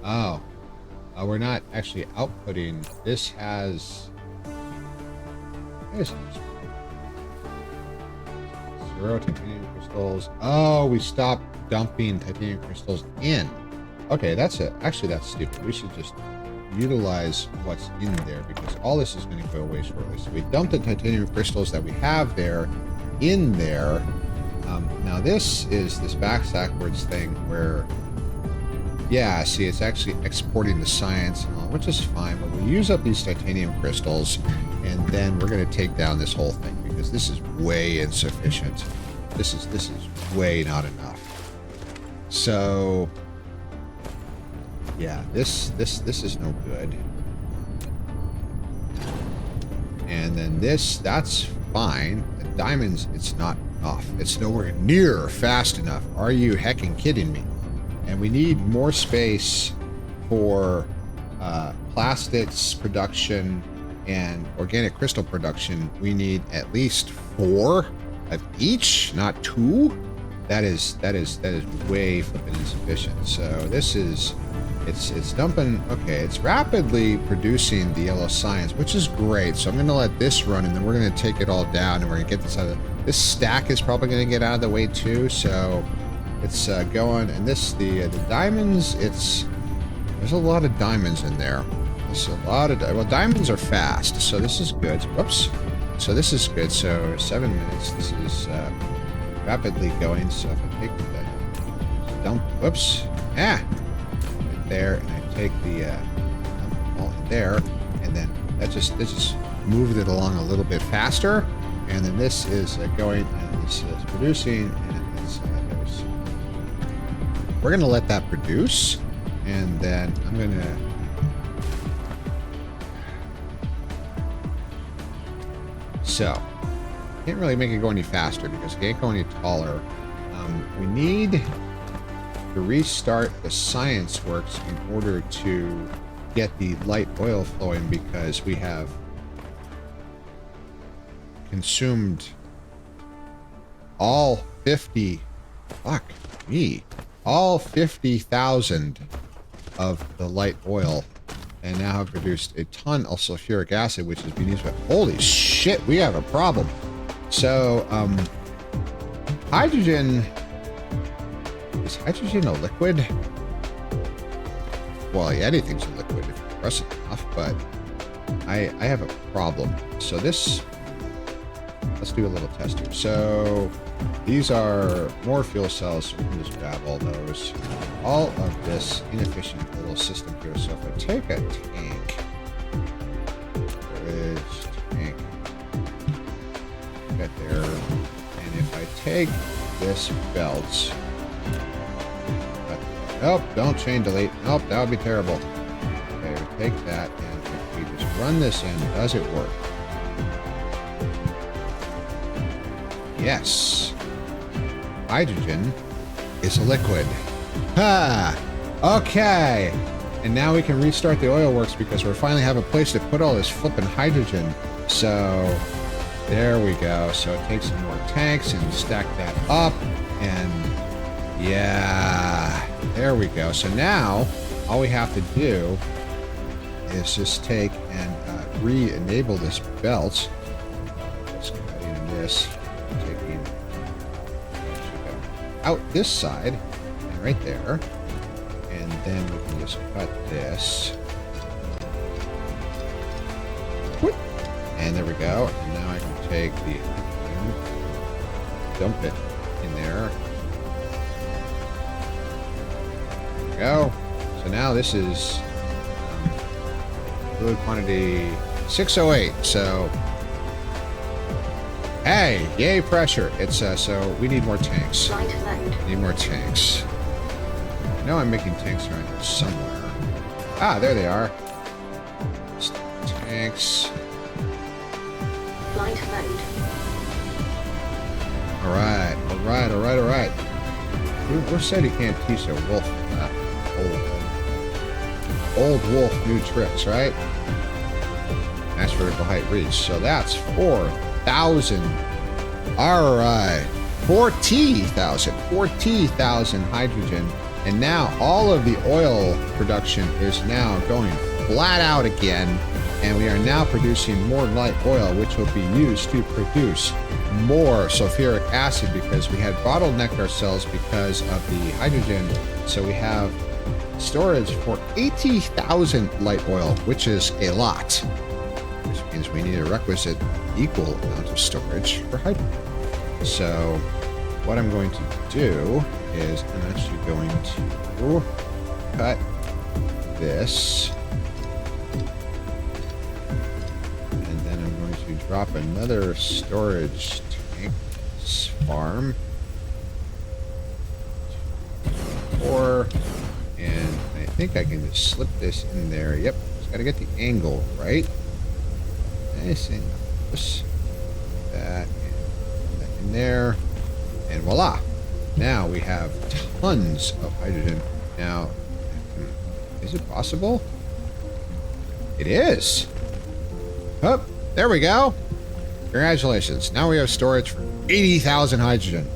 we're not actually outputting. This has zero titanium crystals. Oh, we stopped dumping titanium crystals in. Okay, that's it. Actually, that's stupid. We should just utilize what's in there, because all this is going to go away shortly. So we dumped the titanium crystals that we have there in there. Now this is this backwards thing where, yeah, see, it's actually exporting the science, which is fine, but we'll use up these titanium crystals, and then we're going to take down this whole thing, because this is way insufficient. This is way not enough. So yeah, this is no good. And then that's fine. The diamonds, it's not enough. It's nowhere near fast enough. Are you hecking kidding me? And we need more space for plastics production and organic crystal production, we need at least 4 of each, not 2. That is way flipping insufficient. So this is, it's dumping. Okay, it's rapidly producing the yellow science, which is great. So I'm going to let this run, and then we're going to take it all down, and we're going to get this out of this stack is probably going to get out of the way too. So it's going, and this the diamonds. There's a lot of diamonds in there. There's a lot of diamonds are fast, so this is good. Whoops. So this is good. So 7 minutes. This is rapidly going. So if I take the dump, whoops, right there, and I take the dump all in there, and then that just moved it along a little bit faster, and then this is going, and this is producing, and it's we're gonna let that produce, and then I'm gonna. So, can't really make it go any faster because it can't go any taller. We need to restart the science works in order to get the light oil flowing because we have consumed all 50,000 of the light oil, and now have produced a ton of sulfuric acid, which is being used. Holy shit, we have a problem. So, hydrogen, is hydrogen a liquid? Well, yeah, anything's a liquid if you press it enough, but I have a problem. So this, let's do a little test here. So these are more fuel cells, so we can just grab all those. All of this inefficient little system here. So if I take a tank, tank, get there, and if I take this belt, nope, don't chain delete. Nope, that would be terrible. Okay, we take that, and if we just run this in, does it work? Yes. Hydrogen is a liquid. Ha! Okay. And now we can restart the oil works because we finally have a place to put all this flipping hydrogen. So there we go. So it takes some more tanks and stack that up. And yeah, there we go. So now all we have to do is just take and re-enable this belt. Let's go in this. Taking out this side and right there, and then we can just cut this, and there we go. And now I can take the dump it in there. There we go. So now this is fluid quantity 608. So hey, yay pressure. It's so we need more tanks. Need more tanks. I know I'm making tanks around here somewhere. Ah, there they are. Tanks. Flight mode. Alright. Who said he can't teach a wolf old wolf new tricks, right? Max vertical height reach. So that's 4,000. All right, 40,000 hydrogen, and now all of the oil production is now going flat out again, and we are now producing more light oil, which will be used to produce more sulfuric acid because we had bottlenecked ourselves because of the hydrogen. So we have storage for 80,000 light oil, which is a lot, which means we need a requisite equal amount of storage for hydrogen. So what I'm going to do is I'm actually going to cut this, and then I'm going to drop another storage tank farm, and I think I can just slip this in there. Yep, just got to get the angle right. Nice and push that in there, and voila! Now we have tons of hydrogen. Now, is it possible It is. Oh, there we go. Congratulations. Now we have storage for 80,000 hydrogen.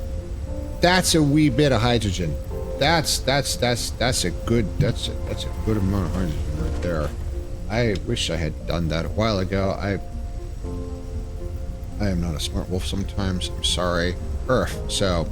That's a wee bit of hydrogen. That's a good amount of hydrogen right there. I wish I had done that a while ago. I am not a smart wolf sometimes. I'm sorry. So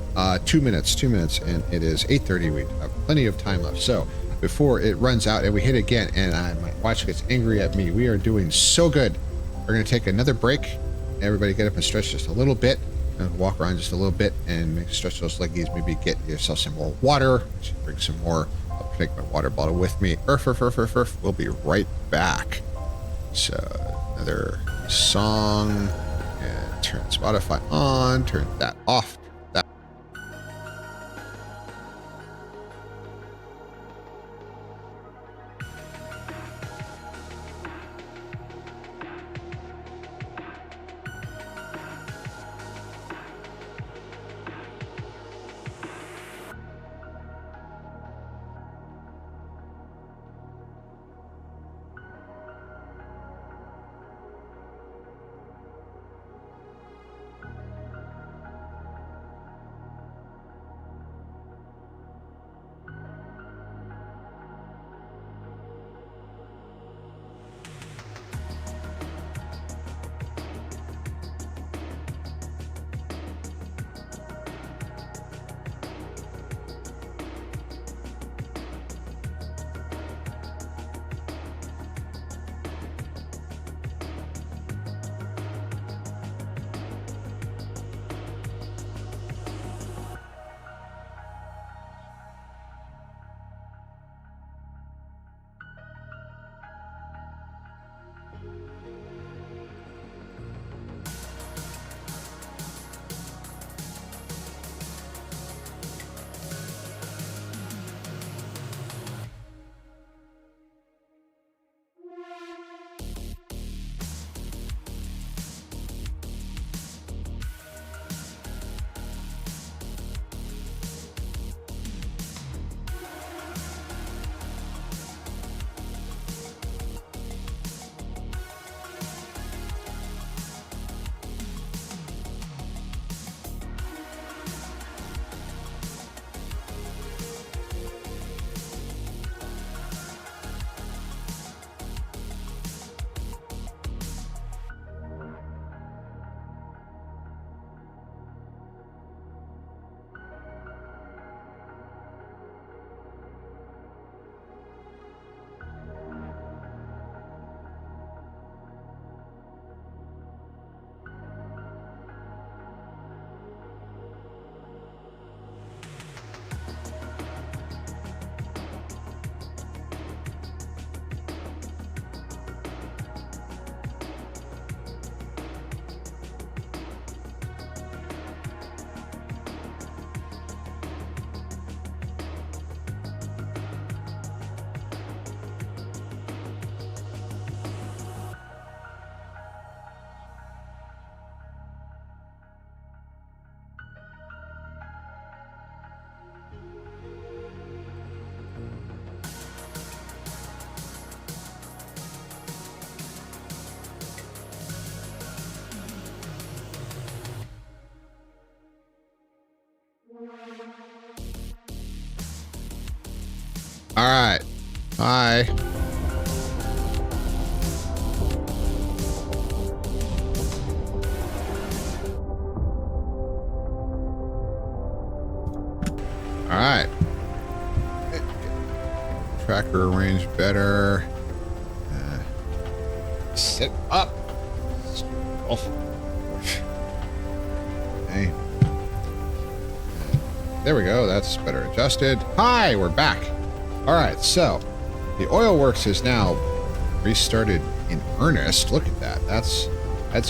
2 minutes, and it is 8:30. We have plenty of time left. So before it runs out and we hit again and my watch gets angry at me, we are doing so good. We're going to take another break. Everybody get up and stretch just a little bit and walk around just a little bit and stretch those leggies. Maybe get yourself some more water. Bring some more. I'll take my water bottle with me. We'll be right back. So another song. And turn Spotify on, turn that off. All right. Hi. All right. Tracker range better. Sit up. Okay. There we go. That's better adjusted. Hi, we're back. All right, so the oil works is now restarted in earnest. Look at that. That's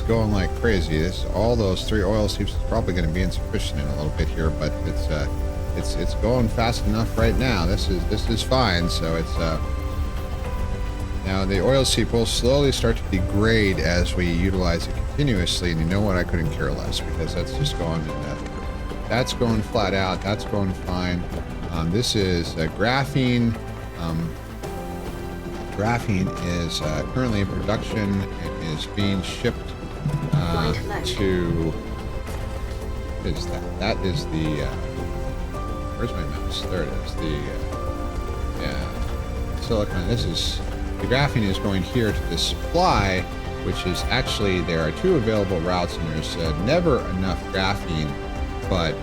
going like crazy. All those 3 oil seeps is probably going to be insufficient in a little bit here, but it's going fast enough right now. This is fine. So it's now the oil seep will slowly start to degrade as we utilize it continuously. And you know what? I couldn't care less because that's just going. That's going flat out. That's going fine. This is graphene. Graphene is currently in production. It is being shipped to. What is that? That is the. Where's my mouse? There it is. The silicon. This is the graphene is going here to the supply, which is actually there are 2 available routes, and there's never enough graphene, but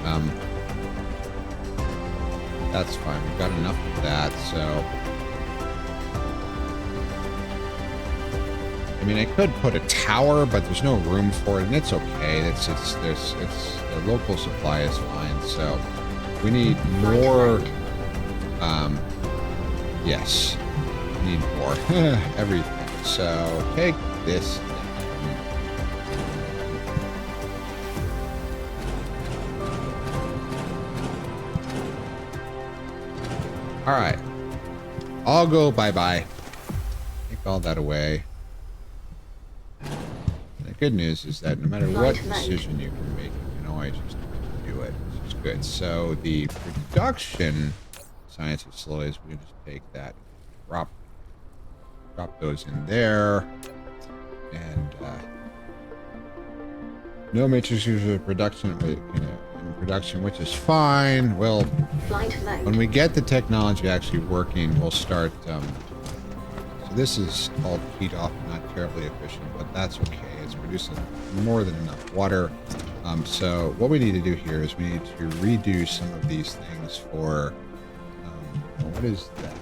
that's fine. We've got enough of that, so. I mean, I could put a tower, but there's no room for it, and it's okay. It's the local supply is fine. So we need more. Yes, we need more everything. So take this. All right, I'll go bye-bye. Take all that away. The good news is that no matter what decision you can make, you can always just do it, which is good. So the production science facilities, we can just take that, drop those in there, and no matrix user production in production, which is fine. Well, when we get the technology actually working, we'll start. So this is called heat off, not terribly efficient, but that's okay. It's producing more than enough water. So what we need to do here is we need to redo some of these things for. What is that?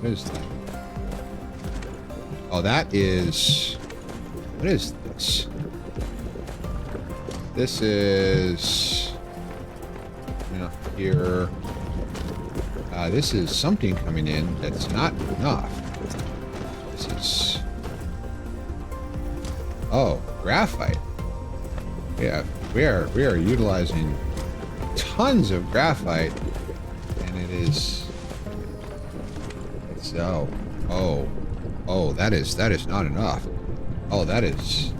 What is that? Oh, that is. What is this? This is. Here. This is something coming in that's not enough. This is. Oh, graphite. Yeah, we are utilizing tons of graphite, and it is. It's that is not enough. Oh, that is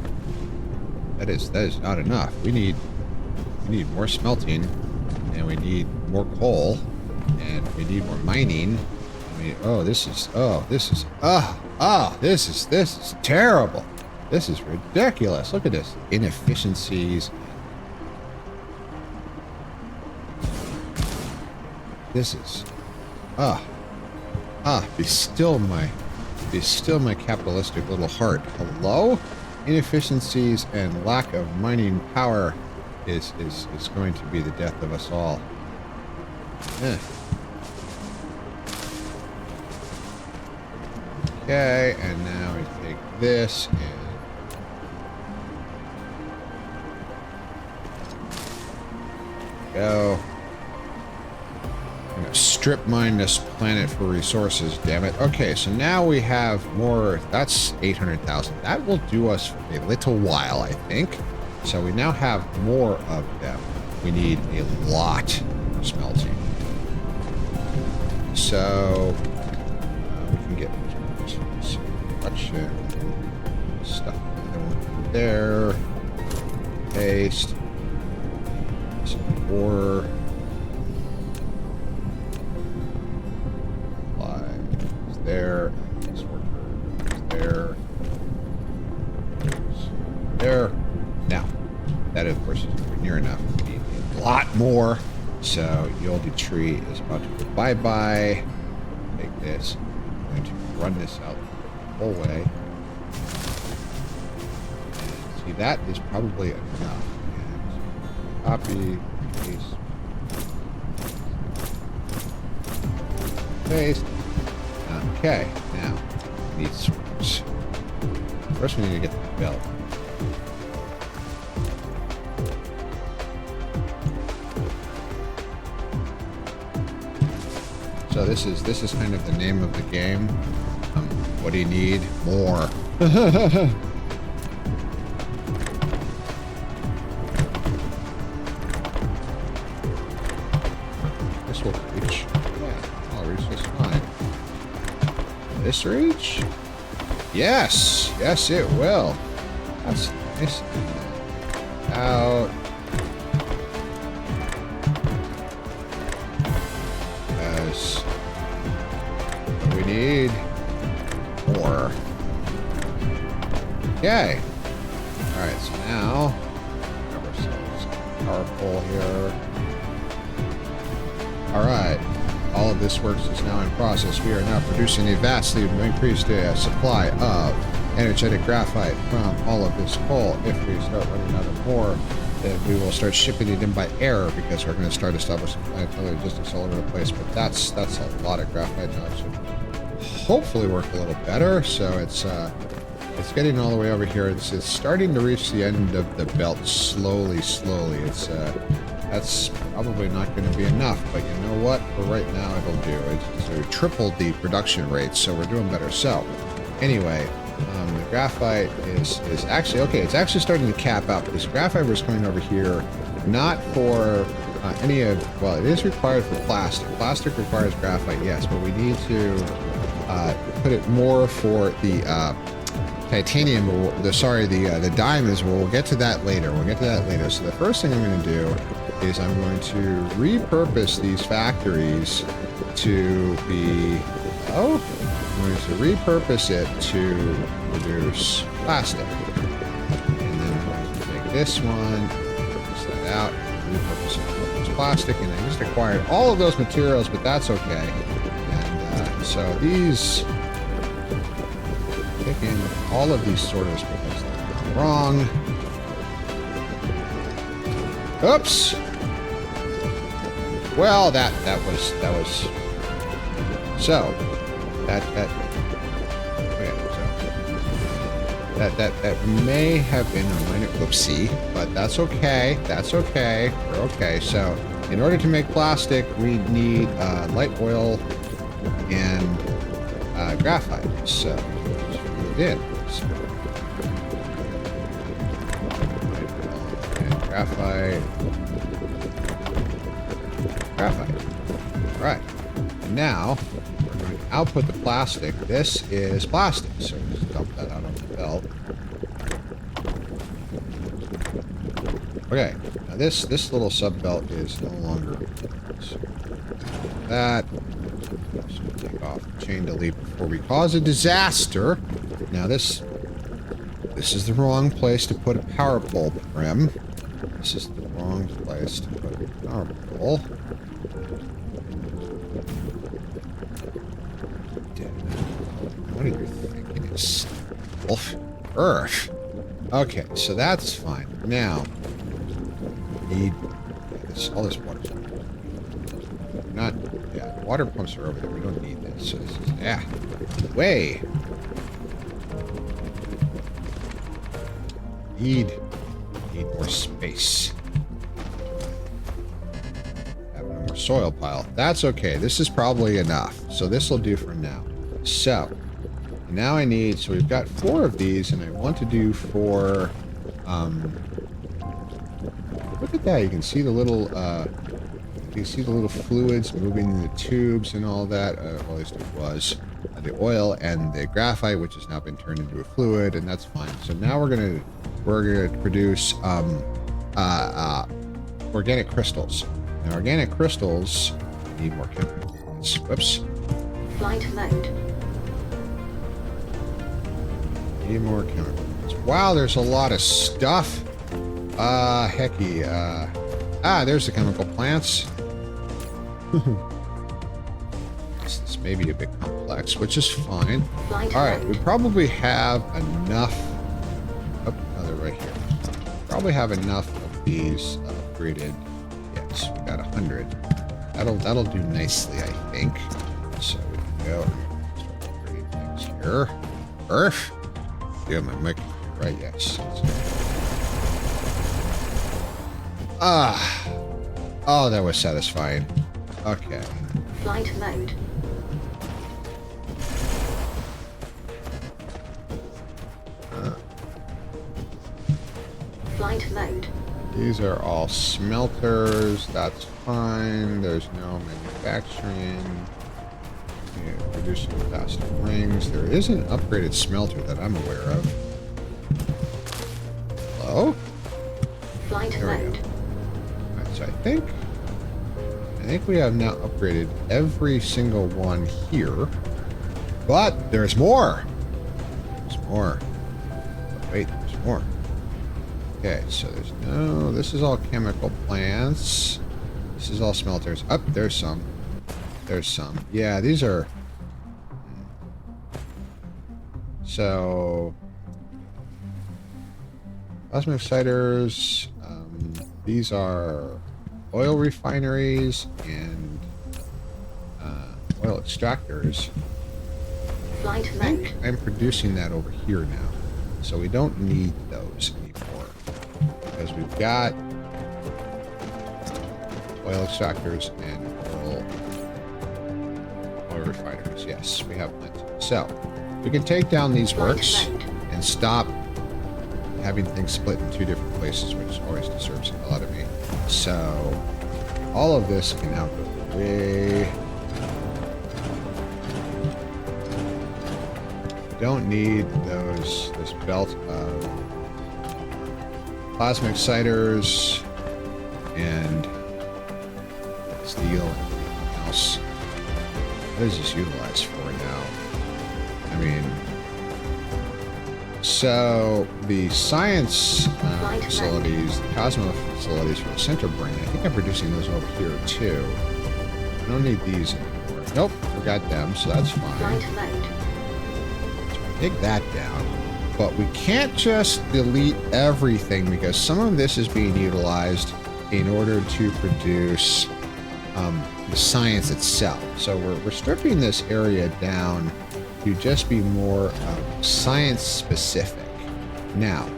not enough. We need more smelting, and we need more coal, and we need more mining. This is terrible. This is ridiculous. Look at this inefficiencies. This is be still my capitalistic little heart. Hello? Inefficiencies and lack of mining power is going to be the death of us all. Okay, and now we take this and go. I'm gonna strip mine this planet for resources, damn it. Okay, so now we have more. That's 800,000. That will do us for a little while, I think. So we now have more of them. We need a lot of smelting. So we can get production stuff there. Paste. Some ore. There. This worker is there. There. Now, that of course is near enough. We need a lot more. So the oldie tree is about to go bye-bye. Take this. I'm going to run this out the whole way. And see, that is probably enough. And copy, paste. Okay, now we need switches. First we need to get the belt. So this is kind of the name of the game. What do you need? More. This will reach. Yeah, I'll reach this fine. This reach? Yes! Yes, it will. That's nice. Out. Yes. What we need. Okay. All right, so now grab ourselves a power pole here. All right. All of this works is now in process. We are now producing a vastly increased supply of energetic graphite from all of this coal. If we start running out of more, then we will start shipping it in by air because we're going to start establishing planetary logistics all over the place. But that's a lot of graphite now. So hopefully work a little better. So it's getting all the way over here. It's starting to reach the end of the belt slowly. That's probably not going to be enough, but you know what? For right now, it'll do. It's tripled the production rate, so we're doing better. So, anyway, the graphite is actually okay. It's actually starting to cap out because graphite was coming over here, not for any of. Well, it is required for plastic. Plastic requires graphite, yes, but we need to put it more for the titanium. The diamonds. We'll get to that later. So the first thing I'm going to do is I'm going to repurpose these factories to be, I'm going to repurpose it to produce plastic. And then I'm going to take this one, purpose that out, repurpose it to produce plastic, and I just acquired all of those materials, but that's okay. And so these, taking all of these sorters because they're wrong. Oops. Well, that was so that may have been a minor whoopsie, but that's okay. We're okay. So in order to make plastic, we need light oil and graphite. So we did. So, and graphite. All right. And now we're going to output the plastic. This is plastic, so just dump that out on the belt. Okay. Now this little sub belt is no longer. So that. So take off the chain delete before we cause a disaster. Now this is the wrong place to put a power pole, Prim. This is the wrong place to put a power pole. What are you thinking? It's Earth. Okay, so that's fine. Now, need all this water. Water pumps are over there. We don't need this. So this is way. Need more space. Have no more soil pile. That's okay. This is probably enough. So this will do for now. So now I need. So we've got 4 of these, and I want to do 4. Look at that. You can see the little. You can see the little fluids moving in the tubes and all that. Well, at least it was. The oil and the graphite, which has now been turned into a fluid, and that's fine. So now we're gonna produce organic crystals. Now, organic crystals need more chemicals. Whoops. Flight mode. Need more chemicals. Wow, there's a lot of stuff. Hecky. There's the chemical plants. This may be a bit complex, which is fine. Alright, we probably have enough. Oh, they're right here. Probably have enough of these upgraded. Yes, we got 100. That'll do nicely, I think. So we can go and start upgrading things here. Earth? Yeah, my mic. Right, yes. Oh, that was satisfying. Okay. Flight mode. Flight mode. These are all smelters. That's fine. There's no manufacturing. Producing plastic rings. There is an upgraded smelter that I'm aware of. Hello? Flight mode. Alright, so I think we have now upgraded every single one here. But there's more. There's more. Wait, there's more. Okay, so there's no... This is all chemical plants. This is all smelters. Up, there's some. There's some. Yeah, these are... So... Plasma exciters. These are oil refineries and oil extractors. Flight I mode. think I'm producing that over here now. So we don't need those anymore. Because we've got oil extractors and oil refineries. Yes, we have plenty. So we can take down these works and stop having things split in two different places, which always disturbs a lot of me. So all of this can now go away. Don't need this belt of plasma exciters and steel and everything else. What is this utilized for now? I mean, so the science facilities, the Cosmo facilities for the center brain, I think I'm producing those over here too. I don't need these anymore. Nope, forgot them, so that's fine. Take that down. But we can't just delete everything because some of this is being utilized in order to produce the science itself. So we're stripping this area down to just be more science specific. Now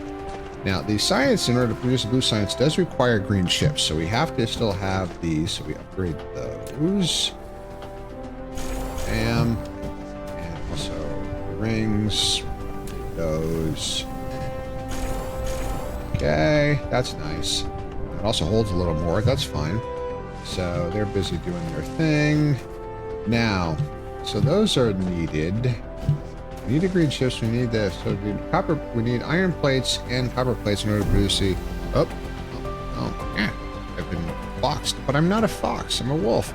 the science, in order to produce blue science, does require green chips. So we have to still have these. So we upgrade those. And also rings, those. Okay, that's nice. It also holds a little more. That's fine. So they're busy doing their thing. Now, so those are needed. We need the green chips. We need this. So we need copper. We need iron plates and copper plates in order to produce the. I've been foxed, but I'm not a fox. I'm a wolf.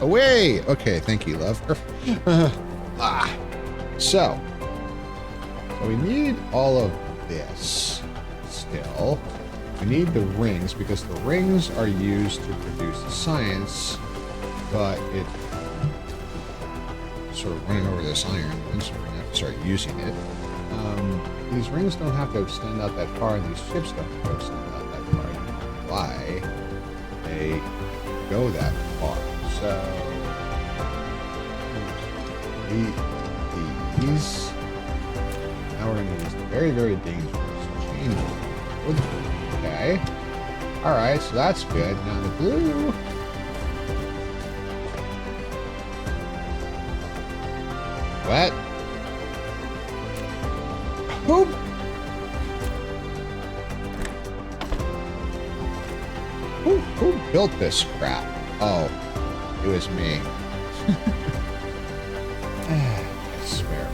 Away. Okay, thank you, love. So we need all of this still. We need the rings because the rings are used to produce the science, but it sort of running over this iron. Once we have to start using it. These rings don't have to extend out that far, and these chips don't have to extend out that far. I don't know why they go that far. So these. Now we're going to use the very, very dangerous chain. Okay. Alright, so that's good. Now the blue. What? Who built this crap? Oh, it was me. I swear.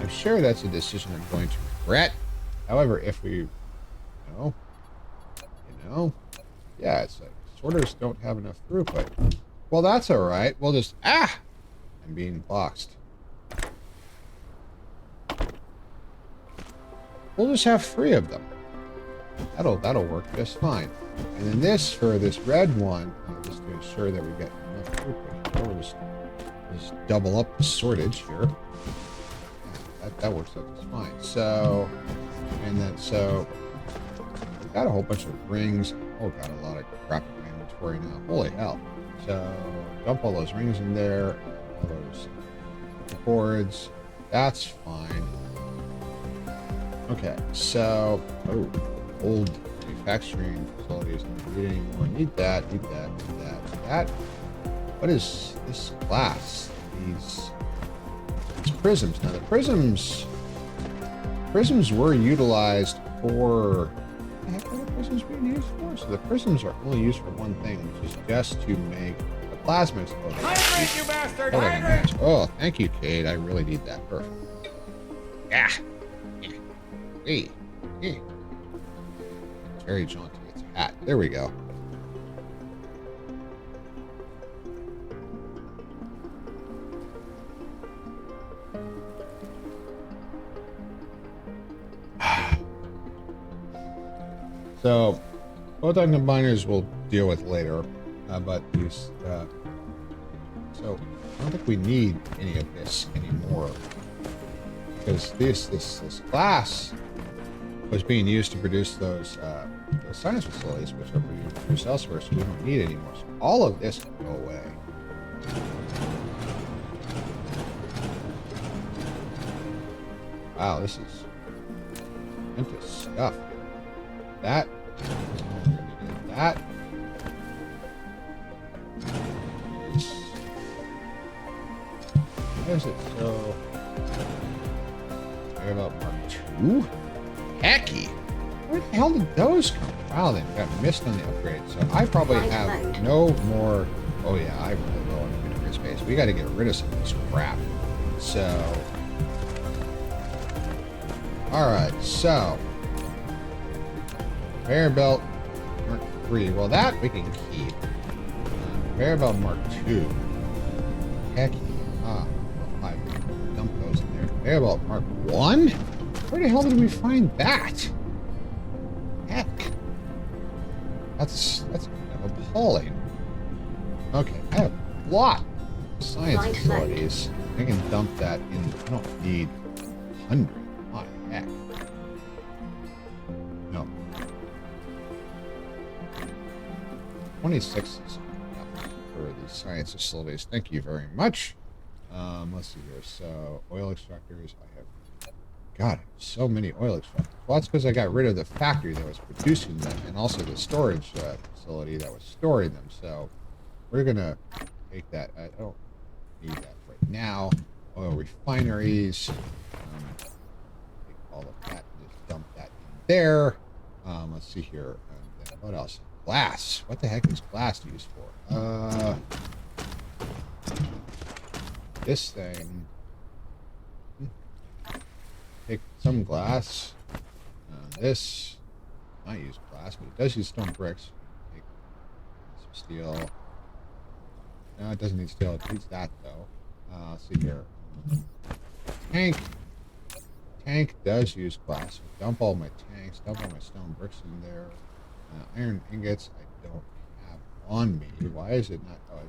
I'm sure that's a decision I'm going to regret. However, if we, yeah, it's like sorters don't have enough throughput. Well, that's all right. We'll just I'm being boxed. We'll just have 3 of them. That'll work just fine. And then this for this red one, just to ensure that we get enough throughput. We'll just double up the sortage here. That works out just fine. So, and then so we got a whole bunch of rings. Oh, got a lot of crap in my inventory now. Holy hell! So dump all those rings in there. All those cords. That's fine. Okay, so old manufacturing facilities don't need anymore. Need that. Need that. Need that. That. What is this glass? These prisms. Now the prisms were utilized for. What the heck are the prisms being used for? So the prisms are only used for one thing, which is just to make the plasma explode. Hydrate, you bastard! Hydrate! Oh, thank you, Kate. I really need that. Perfect. Yeah. Hey. Hey. It's very jaunty. It's a hat. There we go. So, photon combiners we'll deal with later. But these, so I don't think we need any of this anymore. Because this glass was being used to produce those science facilities, which are being produced elsewhere, so we don't need it anymore. So all of this can go away. Wow, this is into stuff here. That. That. Why is it so... Care about Mark II? Hecky! Where the hell did those come from? Wow, they got missed on the upgrade. So I probably have no more... Oh yeah, I really low on inventory space. We got to get rid of some of this crap. So... Alright, so... Conveyor belt Mark III. Well, that we can keep. Conveyor belt Mark II. Hecky. I dump those in there. Conveyor belt Mark I? Where the hell did we find that? Heck. That's kind of appalling. Okay, I have a lot of science facilities. I can dump that in. I don't need 100. My heck. No. 26 is enough for these science facilities. Thank you very much. Let's see here. So, oil extractors. I have, God, so many oil extractors. Well, that's because I got rid of the factory that was producing them and also the storage facility that was storing them. So, we're going to take that. I don't need that right now. Oil refineries. Take all of that and just dump that in there. Let's see here. And then what else? Glass. What the heck is glass used for? This thing. Take some glass. This. Not use glass, but it does use stone bricks. Take some steel. No, it doesn't need steel. It needs that, though. Let's see here. Tank. Tank does use glass. So dump all my tanks. Dump all my stone bricks in there. Iron ingots I don't have on me. Why is it not? Oh,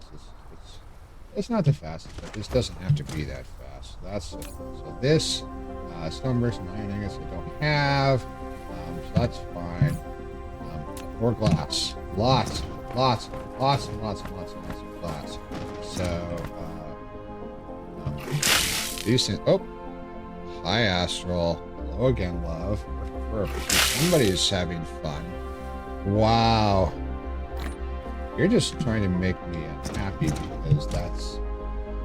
it's not the fastest, but this doesn't have to be that fast. That's it. So this stone bricks and iron ingots I don't have. So that's fine. More glass. Lots of glass. So decent. Oh, hi Astral. Hello again, love. Somebody's having fun. Wow. You're just trying to make me unhappy because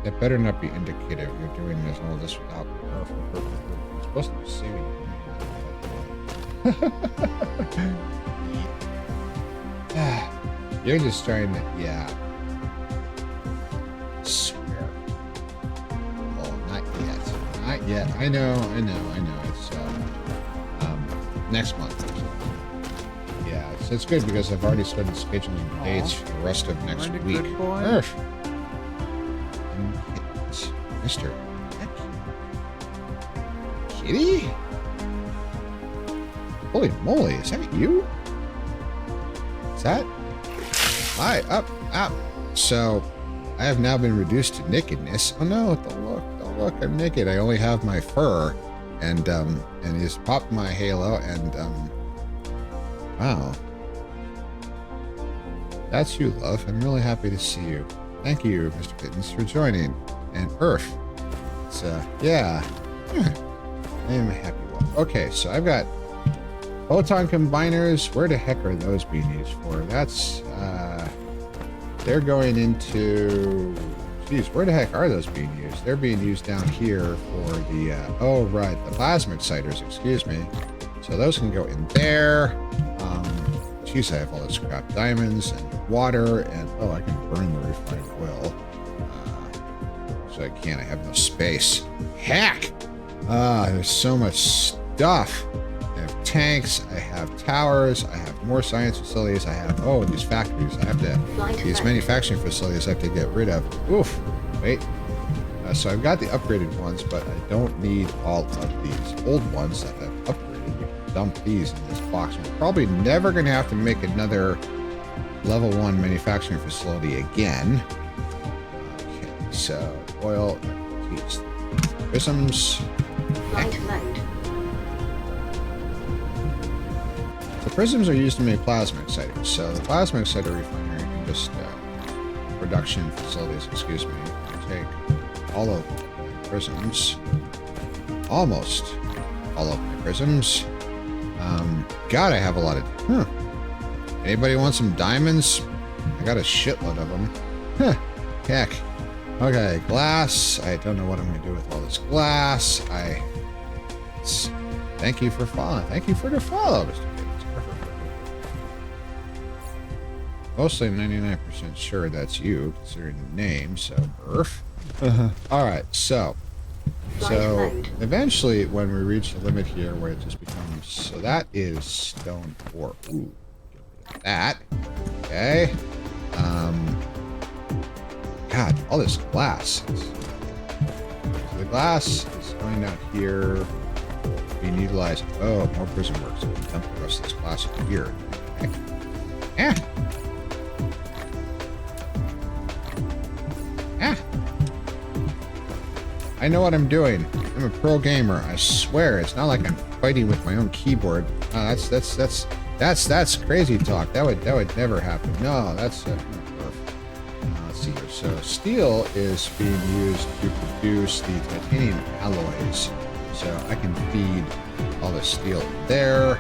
that better not be indicative you're doing this all this without me. You're supposed to be saving me. You're just trying to, yeah. Swear. Oh, not yet. Not yet. I know. It's next month. Yeah, it's good because I've already started scheduling dates for the rest of next week. Murph. Mr. Kitty? Holy moly, is that you? Is that? Hi, up. So, I have now been reduced to nakedness. Oh no, don't look, I'm naked. I only have my fur. And he's popped my halo and, wow. That's you, love. I'm really happy to see you. Thank you, Mr. Pittance, for joining. And Earth. It's, yeah. I am a happy one. Okay, so I've got photon combiners. Where the heck are those being used for? That's, they're going into... Geez, where the heck are those being used? They're being used down here for the, oh, right, the plasma exciters, excuse me. So those can go in there. Geez, I have all this crap. Diamonds and water and, oh, I can burn the refined oil. So I can't, I have no space. Heck! There's so much stuff. I have tanks, I have towers, I have more science facilities, I have, oh, these factories. I have to, these manufacturing facilities I have to get rid of. Oof, wait. So I've got the upgraded ones, but I don't need all of these old ones that I've upgraded. dump these in this box. We're probably never going to have to make another level 1 manufacturing facility again. Okay, so oil, these prisms. Flight mode. The prisms are used to make plasma exciters. So the plasma exciter refinery can just production facilities, excuse me, take all of my prisms, almost all of my prisms. God, I have a lot of. Anybody want some diamonds? I got a shitload of them. Heck. Okay, glass. I don't know what I'm going to do with all this glass. Thank you for following. Thank you for the follow, Mr. Gibbons. Mostly 99% sure that's you, considering the name, so Burf. All right, so eventually when we reach the limit here where it just becomes, so that is stone ore. Ooh, get rid of that. Okay. God, all this glass. So the glass is going down here, being utilized. Oh, more prison work. So we can dump the rest of this glass over here. Okay. Yeah. Yeah. I know what I'm doing. I'm a pro gamer. I swear. It's not like I'm fighting with my own keyboard. That's crazy talk. That would never happen. No, that's let's see here. So steel is being used to produce the titanium alloys. So I can feed all the steel there.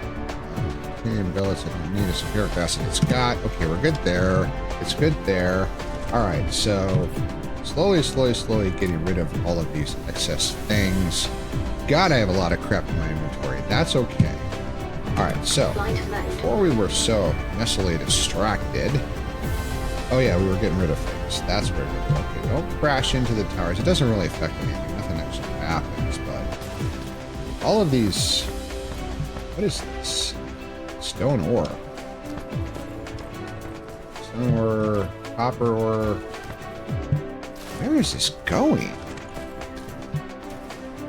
Titanium billets I don't need. A sulfuric acid it's got. Okay, we're good there. It's good there. All right, so slowly getting rid of all of these excess things. God, I have a lot of crap in my inventory. That's okay. All right, so before we were so messily distracted. Oh yeah, we were getting rid of things. That's where it is. Okay, don't crash into the towers. It doesn't really affect anything. Nothing actually happens, but all of these. What is this? Stone ore. Stone ore, copper ore. Where is this going?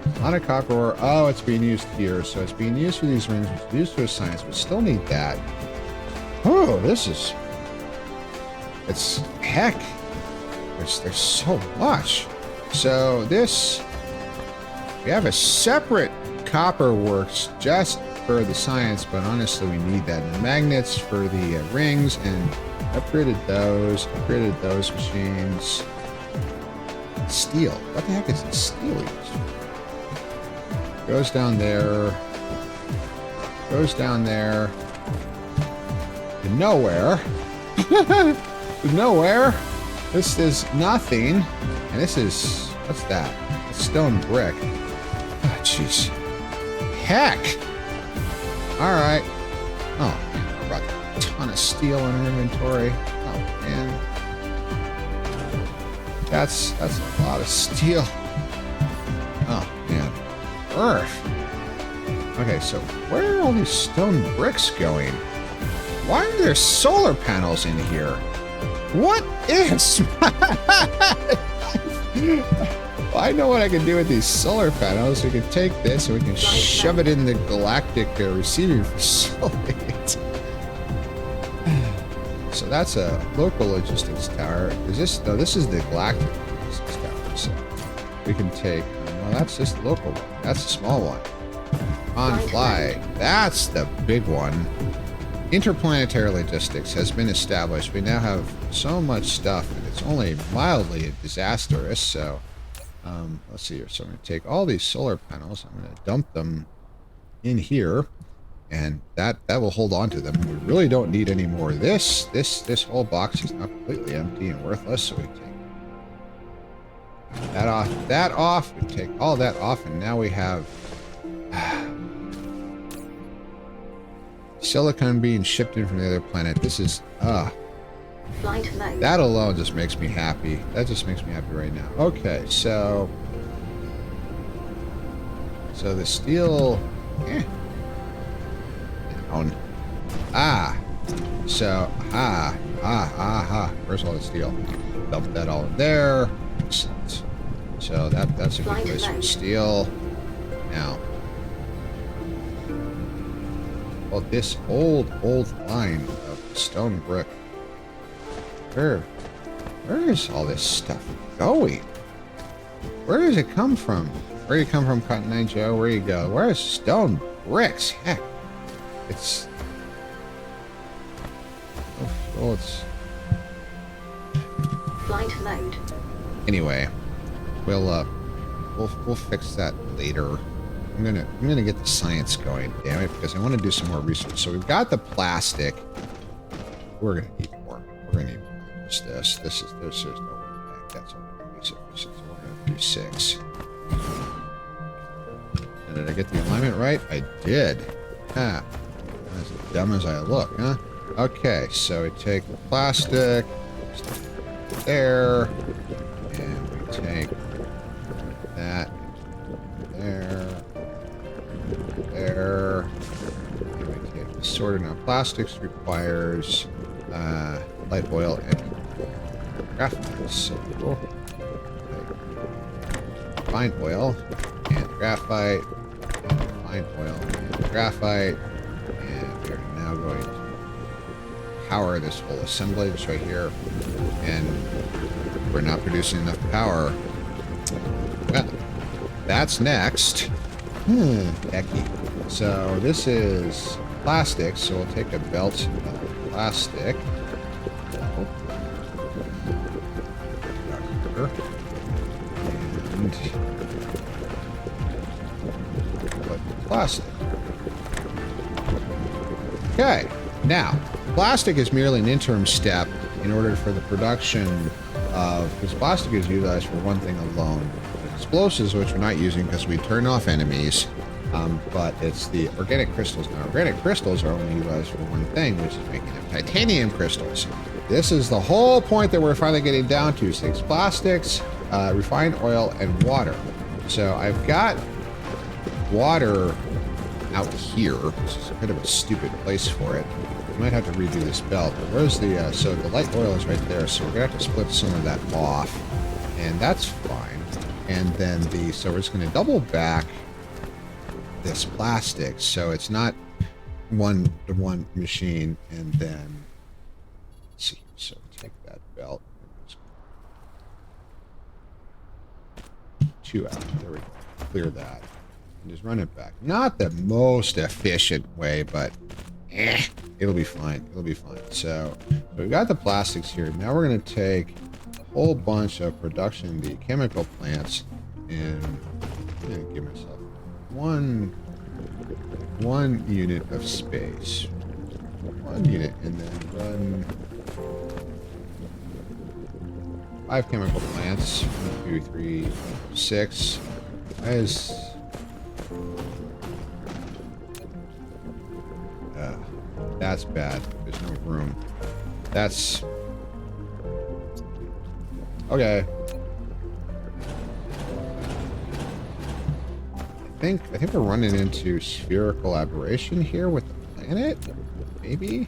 A lot of copper ore. Oh, it's being used here. So it's being used for these rings, which is used for science, but still need that. Oh, this is. It's heck. There's so much. So this. We have a separate copper works just for the science, but honestly, we need that. And the magnets for the rings, and upgraded those machines. Steel. What the heck is this steel used for? Goes down there. Goes down there. To nowhere. To nowhere. This is nothing. And this is... What's that? A stone brick. Oh, jeez. Heck! Alright. Oh, man. I brought a ton of steel in our inventory. Oh, man. That's a lot of steel. Oh, man. Earth. Okay, so where are all these stone bricks going? Why are there solar panels in here? What is... Well, I know what I can do with these solar panels. We can take this and we can shove it in the galactic receiving facility. So that's a local logistics tower. Is this? No, this is the galactic logistics tower. So we can take. Well, that's just the local one. That's the small one. On fly. That's the big one. Interplanetary logistics has been established. We now have so much stuff, and it's only mildly disastrous. So let's see here. So I'm going to take all these solar panels. I'm going to dump them in here. And that will hold on to them. We really don't need any more of this. This whole box is now completely empty and worthless. So we take that off. We take all that off, and now we have silicon being shipped in from the other planet. This is Flight mode. that alone just makes me happy. That just makes me happy right now. Okay, so the steel. Where's all the steel? Dump that all in there. Excellent. So that's a good place for steel. Now, Well, this old line of stone brick. Where is all this stuff going? Where does it come from? Where do you come from, Cotton Eye Joe? Where you go? Where's stone bricks? Heck, it's... Oh, it's... Flight mode. Anyway, we'll fix that later. I'm gonna get the science going, damn it, because I want to do some more research. So we've got the plastic. We're gonna need more. We're gonna need more than just this. There's no way back. That's only gonna be sufficient. So we're gonna do 6. And did I get the alignment right? I did. Ah, as dumb as I look, huh? Okay, so we take the plastic there, and we take that there. There. And we take the sorted. Now, plastics requires light oil and graphite. So we'll take fine oil and graphite, and fine oil and graphite, and we are now going to power this whole assemblage right here. And we're not producing enough power. Well, that's next. Hecky. So this is plastic, so we'll take a belt of plastic. And put plastic. Okay, now, plastic is merely an interim step in order for the production of, because plastic is utilized for one thing alone. Explosives, which we're not using because we turn off enemies, but it's the organic crystals. Now, organic crystals are only utilized for one thing, which is making them titanium crystals. This is the whole point that we're finally getting down to: 6 plastics, refined oil, and water. So I've got water out here, which is a bit of a stupid place for it. I might have to redo this belt, but where's the, so the light oil is right there, so we're gonna have to split some of that off, and that's fine. And then so we're just gonna double back this plastic, so it's not one machine, and then, let's see, so take that belt, 2 out, there we go, clear that, and just run it back. Not the most efficient way, but it'll be fine. It'll be fine. So we've got the plastics here. Now we're going to take a whole bunch of production, the chemical plants, and I'm going to give myself one unit of space. 1 unit, and then run 5 chemical plants. 1, 2, 3, 6. That's bad. There's no room. That's okay. I think we're running into spherical aberration here with the planet. Maybe.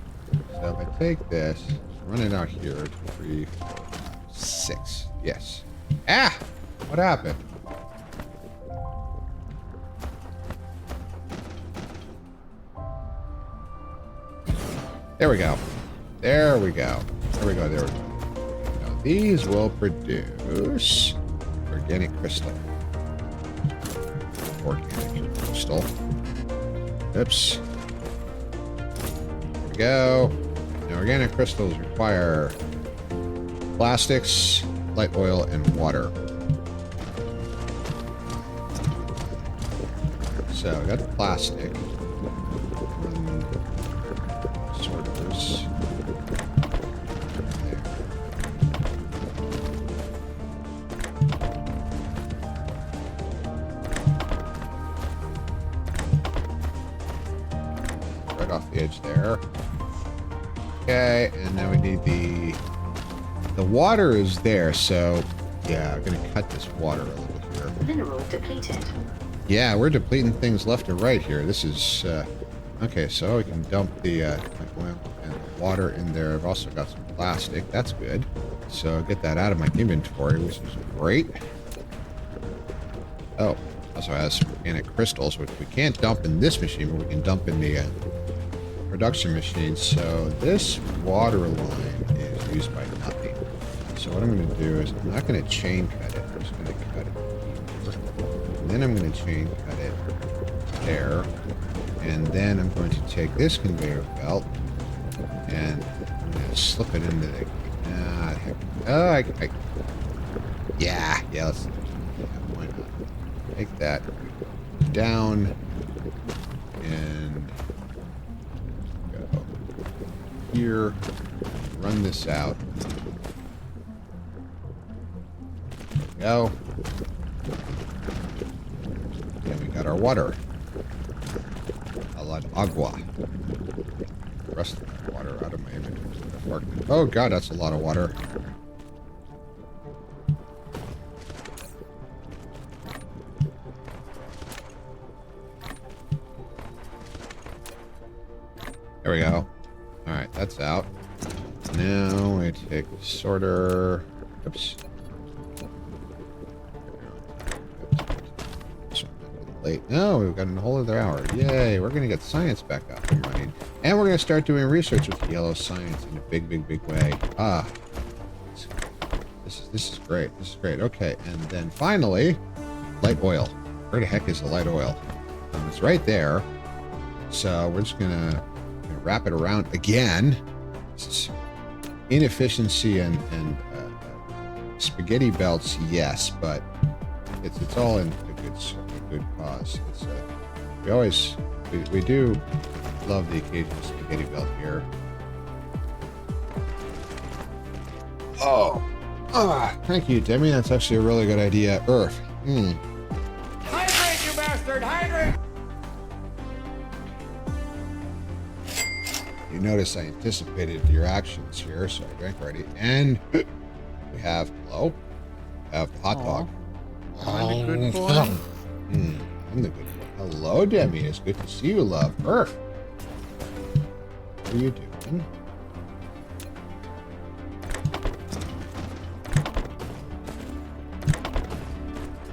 So if I take this, run it out here. 2, 3, 4, 5, 6. Yes. Ah! What happened? There we go. There we go. There we go. There we go. Now these will produce organic crystal. Organic crystal. Oops. There we go. Now organic crystals require plastics, light oil, and water. So we got the plastic. Sorters. There. Right off the edge there. Okay, and now we need the water is there, so yeah, I'm gonna cut this water a little here. Mineral depleted. Yeah, we're depleting things left and right here. This is okay, so we can dump the oil and water in there. I've also got some plastic. That's good. So get that out of my inventory, which is great. Oh, also has some organic crystals, which we can't dump in this machine, but we can dump in the production machine. So this water line is used by nothing. So what I'm going to do is I'm not going to chain cut it. I'm just going to cut it here. And then I'm going to chain cut it there. And then I'm going to take this conveyor belt and I'm going to slip it into the... heck. Oh, yeah, let's... Yeah, why not? Take that down and go here. Run this out. Go. And we got our water. A lot of agua. The rest of that water out of my inventory. Oh god, that's a lot of water. There we go. Alright, that's out. Now we take the sorter. Oops. Late. No, we've got a whole other hour. Yay, we're going to get science back up and running. And we're going to start doing research with yellow science in a big, big, big way. This is great. This is great. Okay, and then finally, light oil. Where the heck is the light oil? It's right there. So we're just going to wrap it around again. This is inefficiency and spaghetti belts, yes, but it's all in a good cause. It's we do love the occasional spaghetti belt here. Thank you, Demi. That's actually a really good idea. Earth. Hydrate, you bastard! Hydrate! You notice I anticipated your actions here, so I drank already. And we have hello. We have the hot dog. I'm the good boy. I'm the good boy. Hello, Demi. It's good to see you, love. Earth. What are you doing?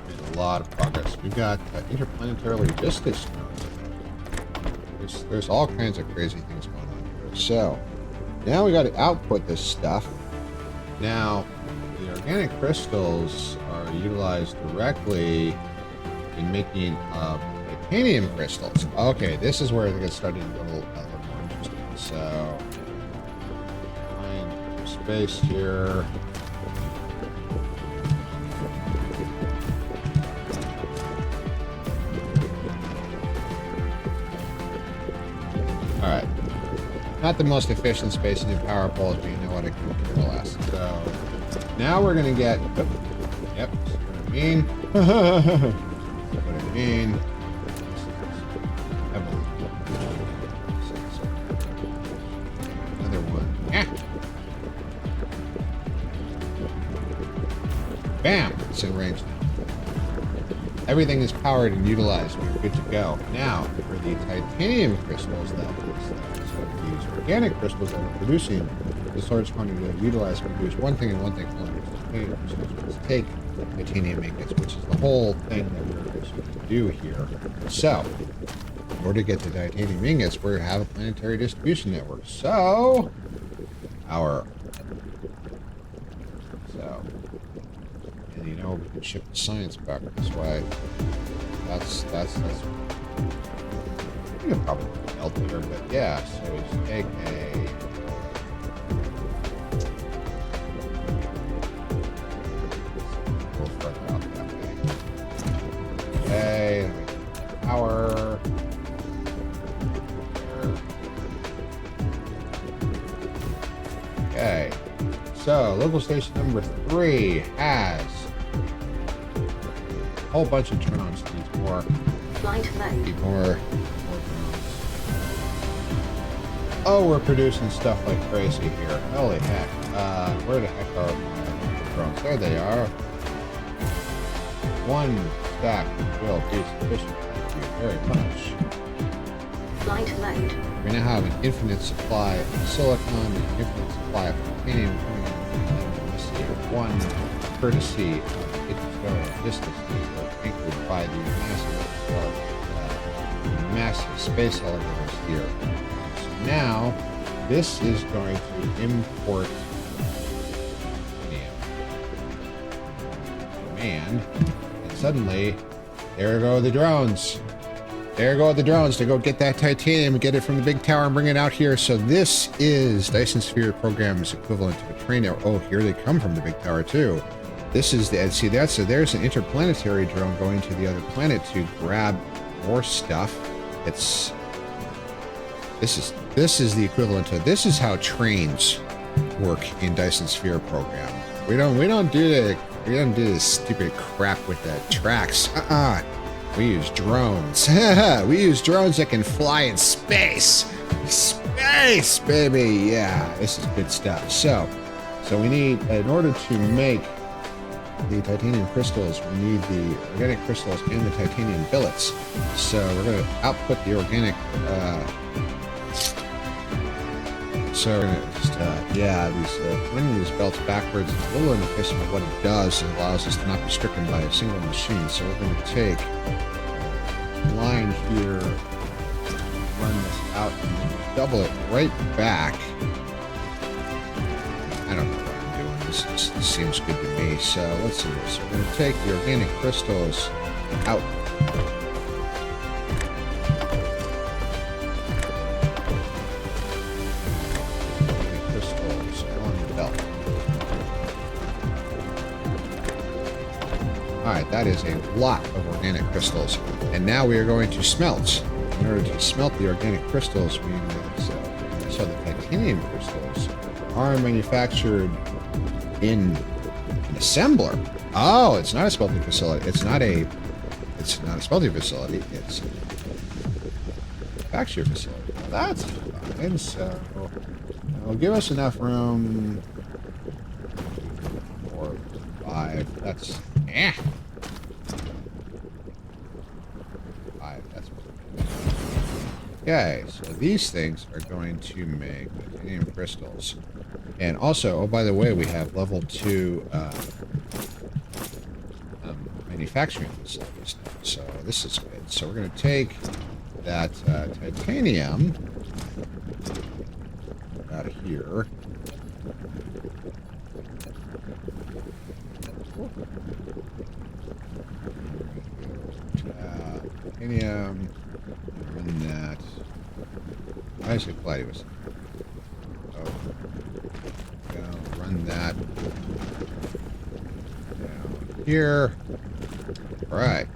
Made a lot of progress. We've got interplanetary logistics now. There's all kinds of crazy things going on here. So now we got to output this stuff. Now the organic crystals are utilized directly in making titanium crystals. Okay, this is where it gets starting to get a little more interesting. So find space here. Alright. Not the most efficient spacing in power poles, but you know what, it can care less. So now we're gonna get yep, that's what I mean. What I mean. Another one. Bam! It's in range now. Everything is powered and utilized. We're good to go. Now, for the titanium crystals that these organic crystals that we're producing, the storage quantity to utilize to produce one thing and one thing only, which is titanium crystals. Let's take titanium ingots, which is the whole thing that we're supposed to do here. So, in order to get the titanium ingots, we're going to have a planetary distribution network. So, and you know we can ship the science back this way. That's you can probably melt here, but yeah, so we just take a little further out that way. Okay, power. Okay. So local station number 3 has a whole bunch of drones. Needs more. Flight mode. Need more drones. Oh, we're producing stuff like crazy here. Holy heck. Where the heck are my drones? There they are. One stack will be sufficient. Thank you very much. Flight mode. We now have an infinite supply of silicon, an infinite supply of titanium coming in. Let's see, one courtesy of interstellar distance anchored by the massive space elevators here. So now this is going to import command, and suddenly there go the drones. There go the drones to go get that titanium and get it from the big tower and bring it out here. So this is Dyson Sphere Program's equivalent to a train. Oh, here they come from the big tower too. This is the, see, that's a, there's an interplanetary drone going to the other planet to grab more stuff. It's this is the equivalent to, this is how trains work in Dyson Sphere Program. We don't do this stupid crap with the tracks. We use drones. We use drones that can fly in space. Space, baby. Yeah, this is good stuff. So we need, in order to make the titanium crystals, we need the organic crystals and the titanium billets. So we're going to output the organic. So we're going to just, running these belts backwards is a little inefficient, but what it does, it allows us to not be stricken by a single machine. So we're going to take a line here, run this out, and double it right back. I don't know what I'm doing. This seems good to me. So let's do this. We're going to take the organic crystals out. Alright, that is a lot of organic crystals. And now we are going to smelt. In order to smelt the organic crystals, we need so the titanium crystals are manufactured in an assembler. Oh, it's not a smelting facility. It's not a smelting facility. It's a manufacturing facility. Well, that's fine. So it'll give us enough room. 4, 5. That's 5. That's okay. So these things are going to make titanium crystals, and also, oh, by the way, we have level 2 manufacturing facilities now. So this is good. So we're going to take that titanium out of here. Titanium, run that. Why is it Gladius? Oh, run that down here. All right.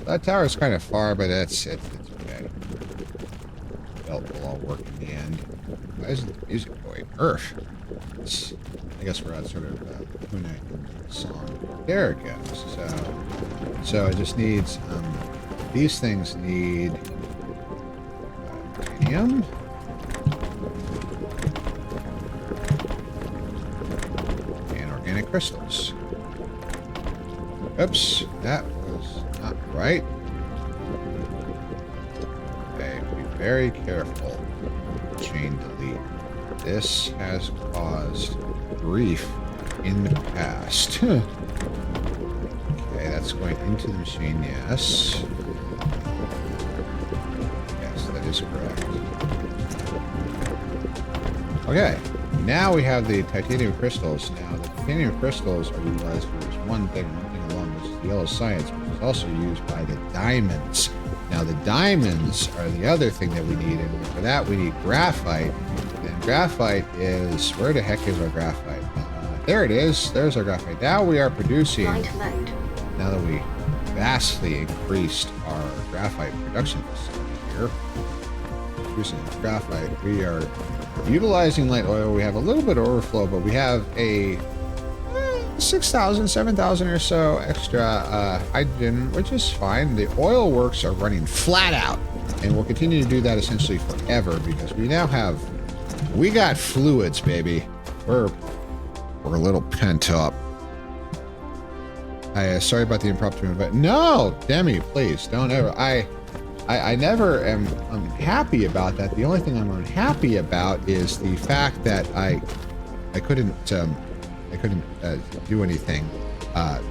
That tower is kind of far, but it's okay. Belt will all work in the end. Why isn't the music going? Earth. I guess we're at sort of Hunak song. There it goes. So it just needs these things need titanium. And organic crystals. Oops, that was not right. Okay, be very careful. Chain delete. This has caused grief in the past. Okay, that's going into the machine, yes. Yes, that is correct. Okay, now we have the titanium crystals. Now, the titanium crystals are utilized for just one thing alone, which is the yellow science, which is also used by the diamonds. Now, the diamonds are the other thing that we need, and for that we need graphite. And graphite is, where the heck is our graphite? There it is. There's our graphite. Now we are producing, now that we vastly increased our graphite production facility here, producing graphite, we are utilizing light oil. We have a little bit of overflow, but we have a 6,000, 7,000 or so extra hydrogen, which is fine. The oil works are running flat out, and we'll continue to do that essentially forever because we now have, we got fluids, baby. We're a little pent up. Sorry about the impromptu invite. No, Demi, please don't ever. I never am unhappy about that. The only thing I'm unhappy about is the fact that I couldn't do anything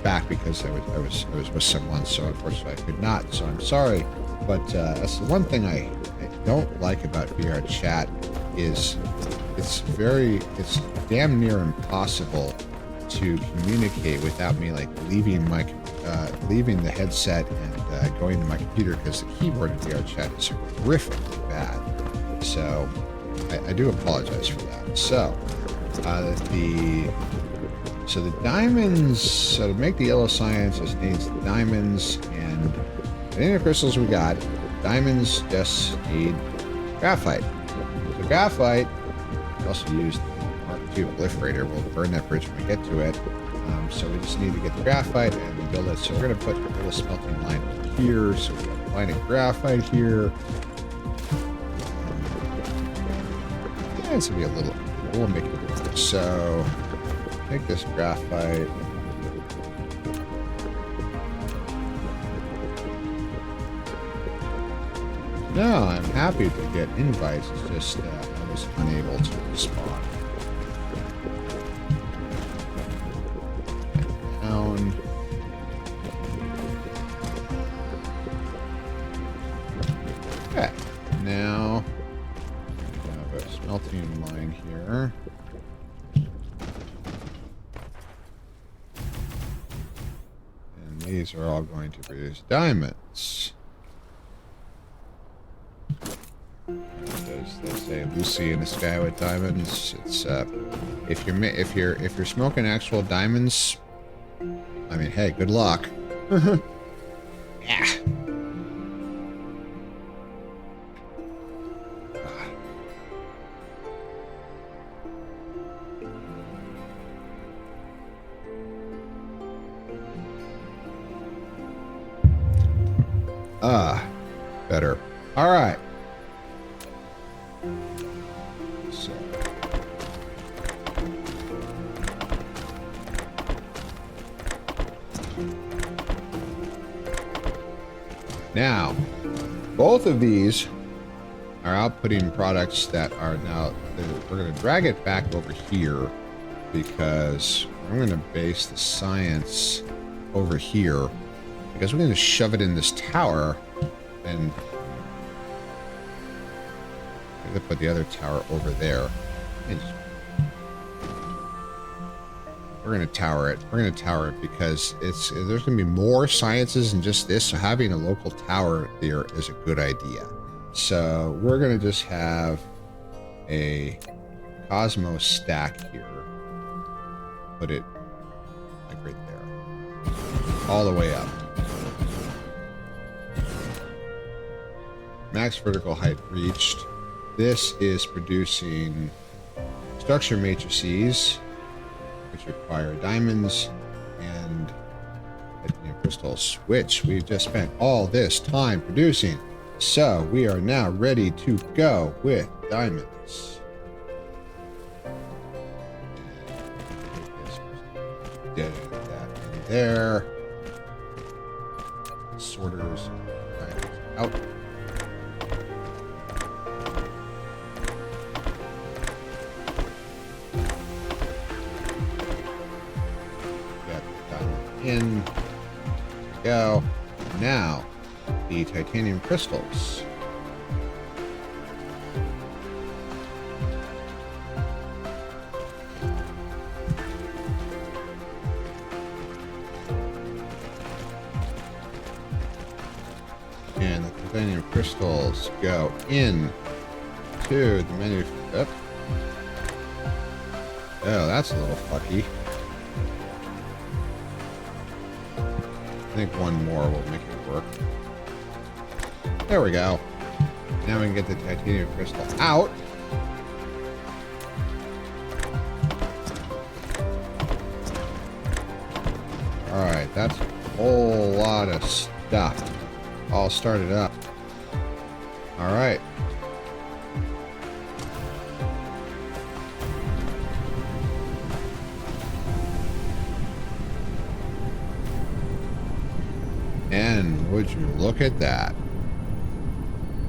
back because I was with someone, so unfortunately I could not. So I'm sorry But that's the one thing I don't like about VR chat is it's damn near impossible to communicate without me like leaving the headset and going to my computer, because the keyboard in VR chat is horrifically bad. So I do apologize for that. So the diamonds. So to make the yellow science, it needs the diamonds and the crystals we got. Diamonds just need graphite. So graphite, we also use the Mark II proliferator. We'll burn that bridge when we get to it. So we just need to get the graphite and build it. So we're going to put a little smelting line here. So we have a line of graphite here. Yeah, it's going to be a little, we'll make it work. So take this graphite. No, I'm happy to get invites. It's just I was unable to respond. Down. Okay. Now we have a smelting line here. And these are all going to produce diamonds. As they say, Lucy in the sky with diamonds. It's if you're smoking actual diamonds, I mean, hey, good luck. Yeah. Better. All right. So. Now, both of these are outputting products that are now, we're going to drag it back over here because I'm going to base the science over here because we're going to shove it in this tower and I'm going to put the other tower over there. We're going to tower it. We're going to tower it because there's going to be more sciences than just this. So having a local tower there is a good idea. So we're going to just have a Cosmos stack here. Put it like right there. All the way up. Max vertical height reached. This is producing structure matrices, which require diamonds and titanium crystals, which we've just spent all this time producing. So we are now ready to go with diamonds. Get that in there. Sorters out. In go. Now the titanium crystals. And the titanium crystals go in to the menu. Oh, that's a little fucky. I think one more will make it work. There we go. Now we can get the titanium crystal out. Alright, that's a whole lot of stuff. All started up. Alright. And would you look at that?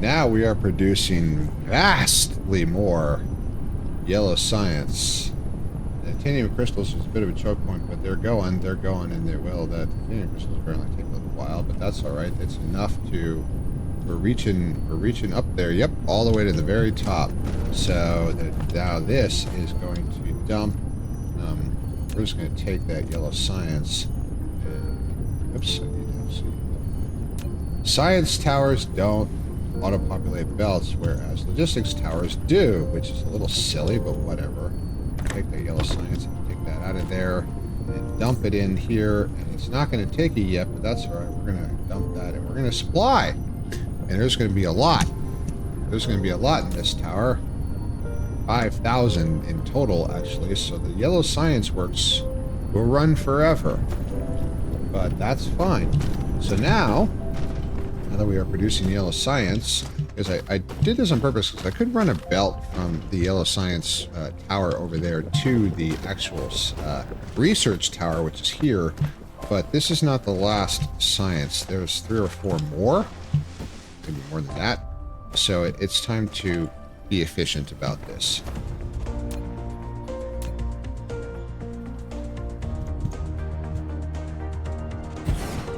Now we are producing vastly more yellow science. The titanium crystals is a bit of a choke point, but they're going, and they will. The titanium crystals apparently take a little while, but that's all right. It's enough to We're reaching up there. Yep, all the way to the very top. So now this is going to dump. We're just going to take that yellow science. And, oops, I need to see. Science towers don't auto-populate belts, whereas logistics towers do, which is a little silly, but whatever. Take that yellow science and take that out of there and dump it in here. And it's not going to take it yet, but that's all right. We're going to dump that and we're going to supply. And there's going to be a lot. There's going to be a lot in this tower. 5,000 in total, actually. So the yellow science works will run forever. But that's fine. So now that we are producing yellow science, because I did this on purpose because I could run a belt from the yellow science tower over there to the actual research tower, which is here. But this is not the last science. There's 3 or 4 more. Maybe more than that. So it's time to be efficient about this.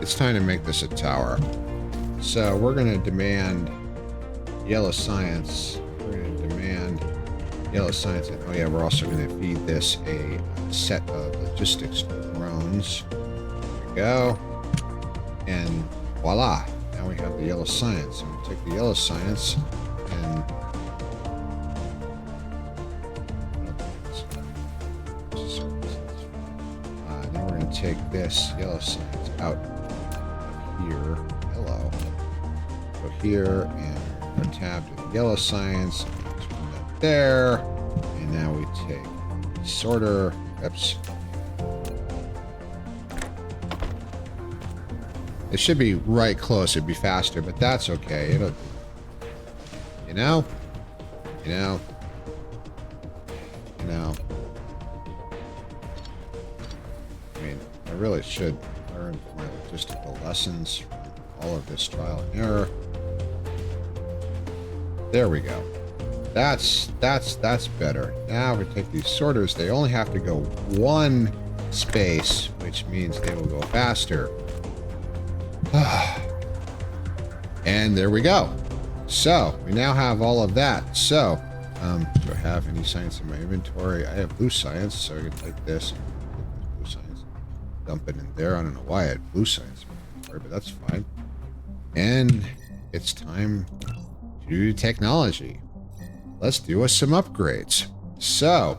It's time to make this a tower. So we're going to demand yellow science. We're going to demand yellow science. And, oh yeah, we're also going to feed this a set of logistics drones. There we go. And voila. Now we have the yellow science. I'm going to take the yellow science and now we're going to take this yellow science out here. Hello. Go here and go tab to the yellow science. Turn that there. And now we take the sorter. Oops. It should be right close. It'd be faster, but that's okay. It'll, you know. I mean, I really should learn my logistical lessons from all of this trial and error. There we go. That's better. Now we take these sorters. They only have to go 1 space, which means they will go faster. And there we go. So we now have all of that. So do I have any science in my inventory? I have blue science, so I can take this and blue science, dump it in there. I don't know why I had blue science in my inventory, but that's fine. And it's time to do technology. Let's do us some upgrades. So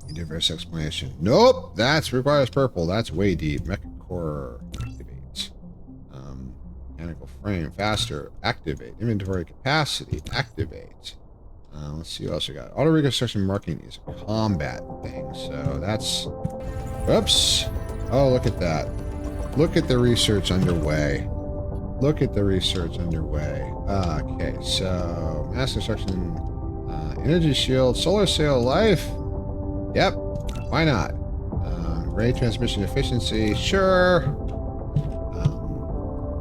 you did various explanation. Nope, that requires purple. That's way deep. Mecha core. Mechanical frame, faster, activate. Inventory capacity, activate. Let's see what else we got. Auto reconstruction marking is a combat thing, so that's... Oops. Oh, look at that. Look at the research underway. Look at the research underway. Okay, so mass destruction, energy shield, solar sail life. Yep, why not? Ray transmission efficiency, sure.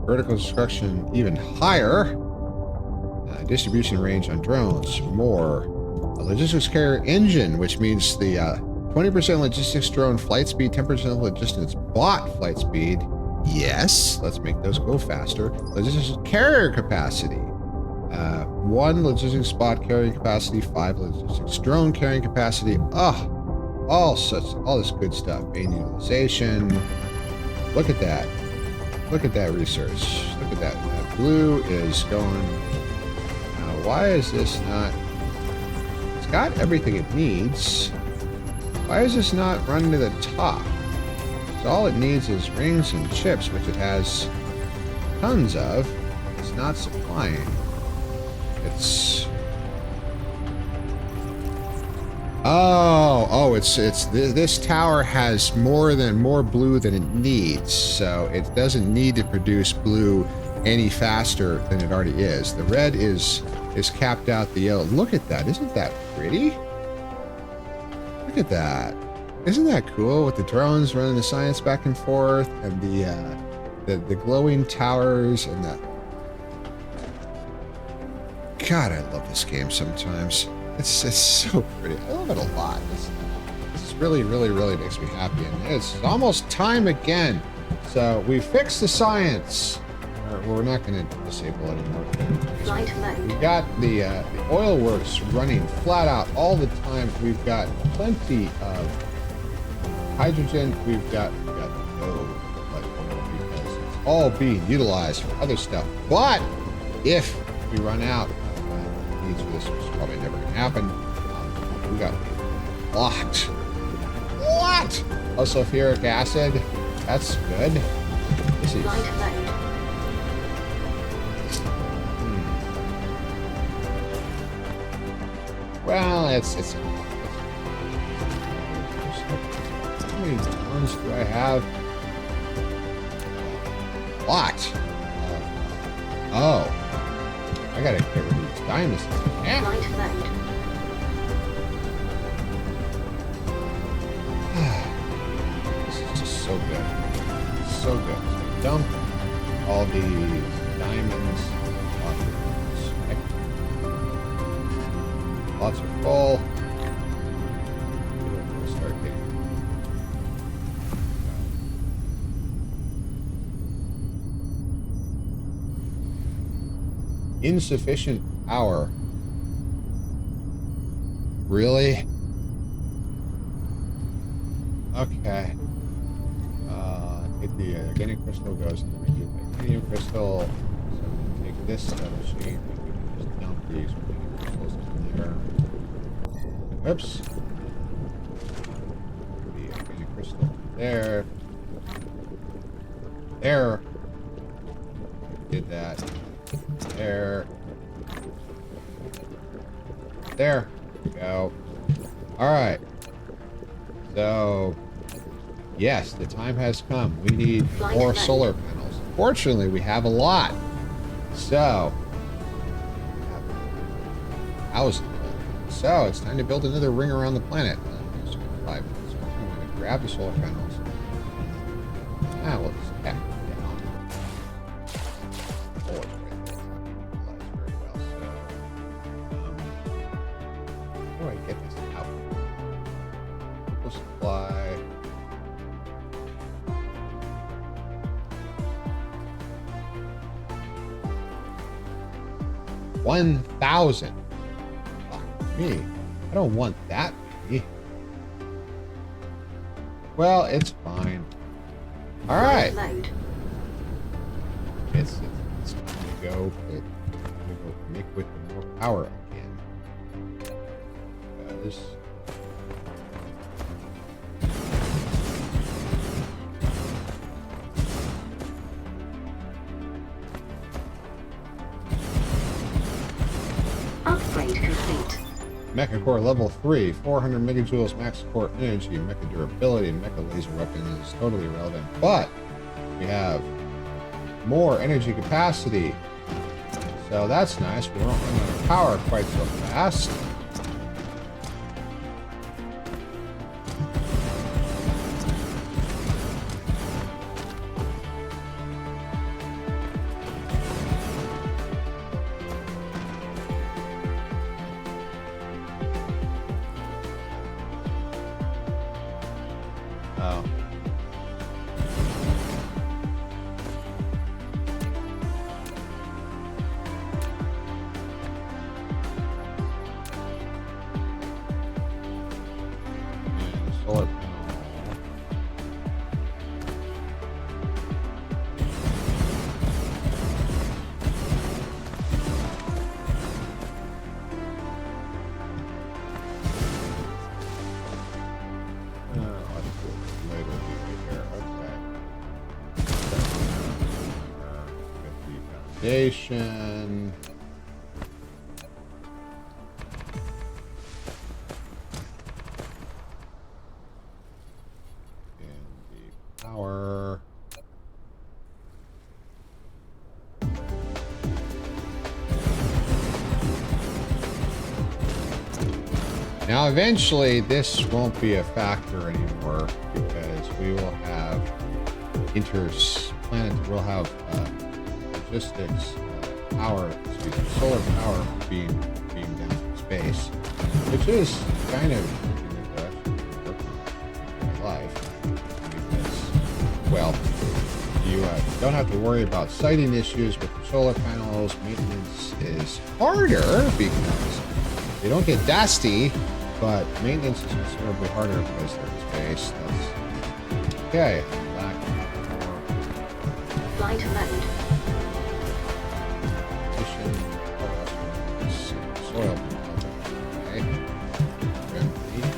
Vertical destruction even higher. Distribution range on drones more. A logistics carrier engine, which means the 20% logistics drone flight speed, 10% logistics bot flight speed. Yes, let's make those go faster. Logistics carrier capacity. 1 logistics bot carrying capacity, 5 logistics drone carrying capacity. All this good stuff. Main utilization. Look at that. Look at that research. Look at that. That blue is going... Now, why is this not... It's got everything it needs. Why is this not running to the top? So all it needs is rings and chips, which it has tons of. It's not supplying. It's... this tower has more blue than it needs, so it doesn't need to produce blue any faster than it already is. The red is capped out the yellow. Look at that. Isn't that pretty? Look at that. Isn't that cool with the drones running the science back and forth and the glowing towers and the... God, I love this game sometimes. It's so pretty. I love it a lot. This really, really, really makes me happy. And it's almost time again. So we fixed the science. we're not going to disable it anymore. Flight mode. We got the oil works running flat out all the time. We've got plenty of hydrogen. We've got no, because it's all being utilized for other stuff. But if we run out of needs for this, which is probably never going to happen, we got locked. What? Oh, sulfuric acid. That's good. This is. Flight mode. Well, it's how many tons do I have? A lot. Oh, I gotta get rid of these diamonds. Yeah. Flight mode. This is just so good. So good. So dump all these diamonds. Lots are full. We'll start getting. Insufficient power. Really? Okay. Take the organic crystal, goes in the titanium crystal. So take this machine. Just dump these organic crystals in there. Oops. The organic crystal there. There. Did that. There. There. We go. Alright. So, yes, the time has come. We need more solar panels. Fortunately, we have a lot. So, So, it's time to build another ring around the planet. Just 5 minutes. I'm going to grab the solar panels. We'll just tack them down. Oh, it's right there. That's very well. So, how do I get this out? Full supply. $1,000. Me. I don't want that many. Well, it's fine. All right. It's time to go make with more power again. Because Upgrade complete. Mecha Core level 3, 400 megajoules max core energy, mecha durability, mecha laser weapon is totally irrelevant. But we have more energy capacity. So that's nice. We won't run out of power quite so fast. Oh. And solar panel. Foundation. And the power. Now eventually this won't be a factor anymore because we will have we'll have logistics solar power being down from space, which is kind of my life because, well, you don't have to worry about sighting issues with your solar panels. Maintenance is harder because they don't get dusty, but maintenance is considerably harder because they're in space. That's okay. Black Flight mode. position. Soil. Okay.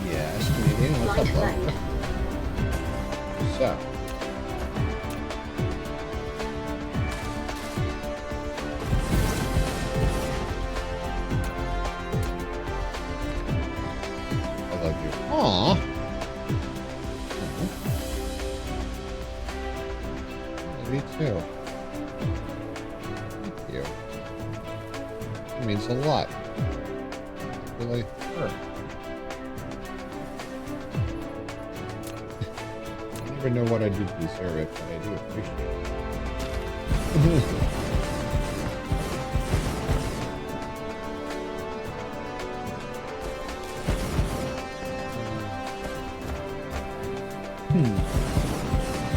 Yes. Canadian. What's up, Flight bro? mode. So. I love you. Aww. Me too. Thank you. It means a lot. It really hurt. I never know what I do to deserve it, but I do appreciate it.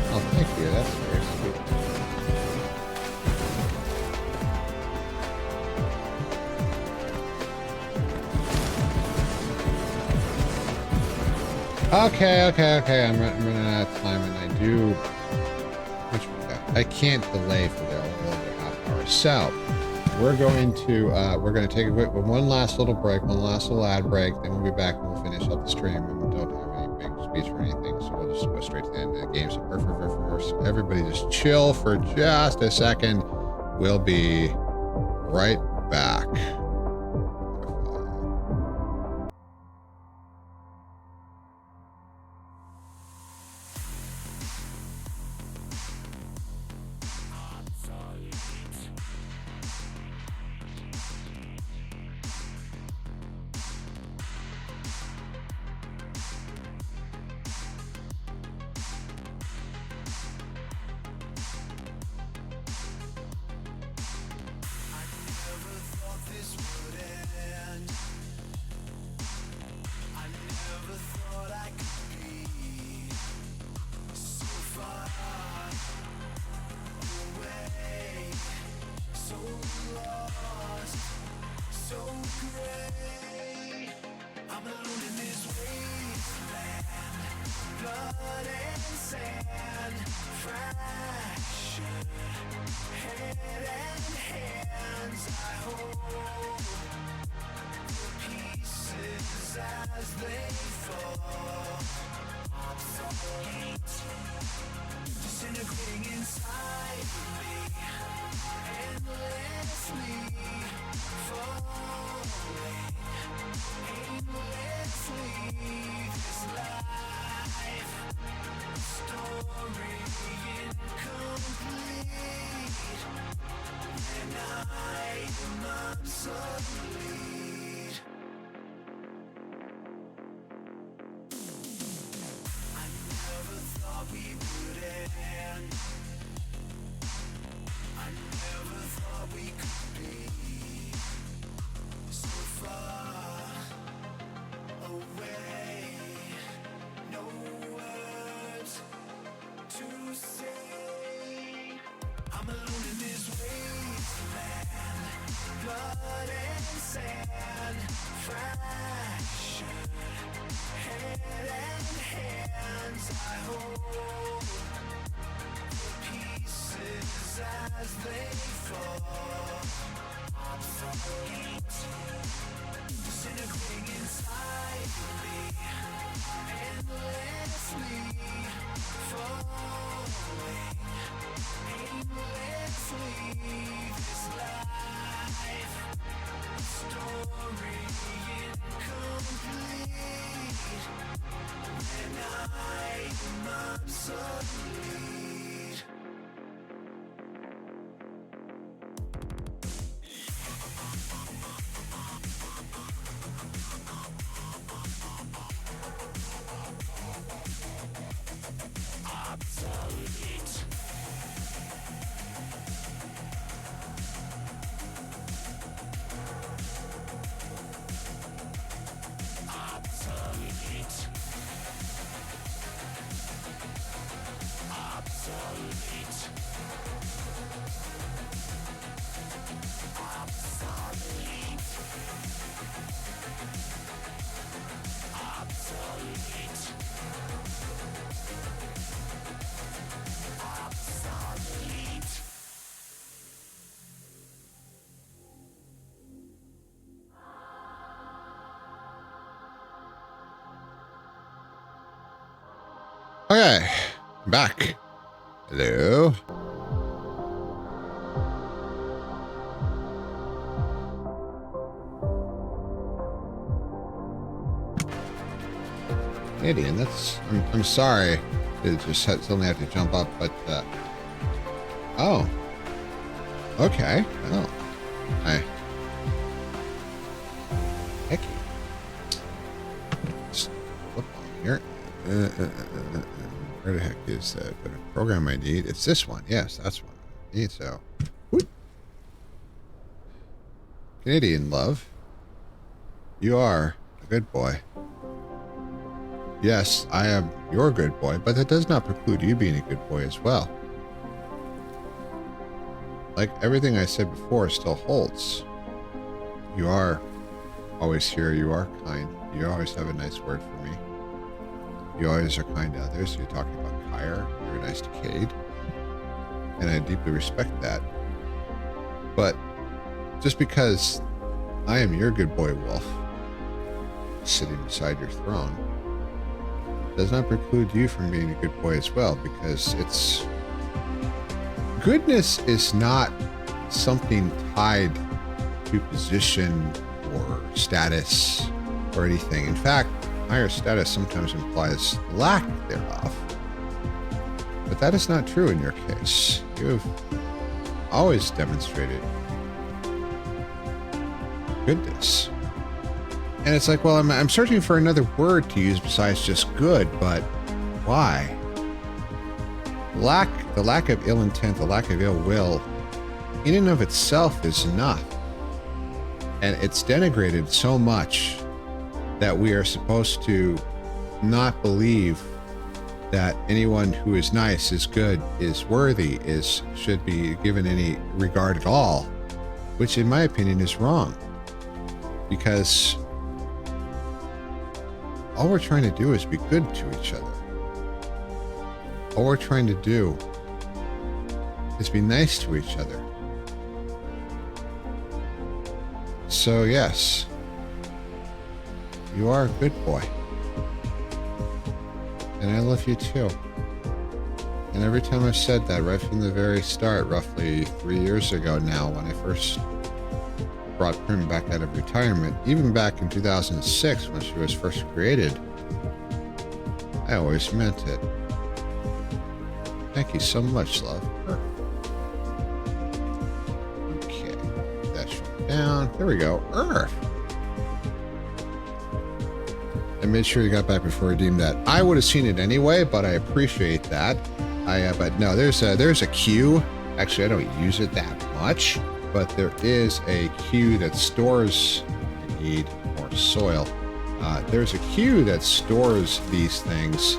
Oh, thank you. That's very sweet. Okay. I'm running out of time, and I can't delay for the over half hour. So we're going to take one last little break, one last little ad break. Then we'll be back and we'll finish up the stream. And we don't have any big speech or anything, so we'll just go straight to the end of the game. So everybody just chill for just a second. We'll be right back. Okay, I'm back. Hello. Canadian, that's... I'm sorry. It just suddenly have to jump up, but... oh. Okay. Oh. Hi. Heck. Just flip on here. Where the heck is that program I need? It's this one. Yes, that's one I need. So, whoop. Canadian love, you are a good boy. Yes, I am your good boy, but that does not preclude you being a good boy as well. Like everything I said before still holds. You are always here. You are kind. You always have a nice word for me. You always are kind to others. You're talking about Kyre. You're nice to Cade. And I deeply respect that. But just because I am your good boy, Wolf, sitting beside your throne, does not preclude you from being a good boy as well, because it's... goodness is not something tied to position or status or anything. In fact, higher status sometimes implies lack thereof. But that is not true in your case. You've always demonstrated goodness. And it's like, well, I'm searching for another word to use besides just good, but why? The lack of ill intent, the lack of ill will, in and of itself is enough. And it's denigrated so much that we are supposed to not believe that anyone who is nice, is good, is worthy, should be given any regard at all, which in my opinion is wrong. Because all we're trying to do is be good to each other. All we're trying to do is be nice to each other. So yes, you are a good boy. And I love you too. And every time I've said that, right from the very start, roughly 3 years ago now, when I first brought Prim back out of retirement, even back in 2006 when she was first created, I always meant it. Thank you so much, love. Okay, that should down. There we go. Earth. I made sure you got back before I deemed that. I would have seen it anyway, but I appreciate that. But no, there's a queue. Actually, I don't use it that much, but there is a queue that stores. I need more soil. There's a queue that stores these things,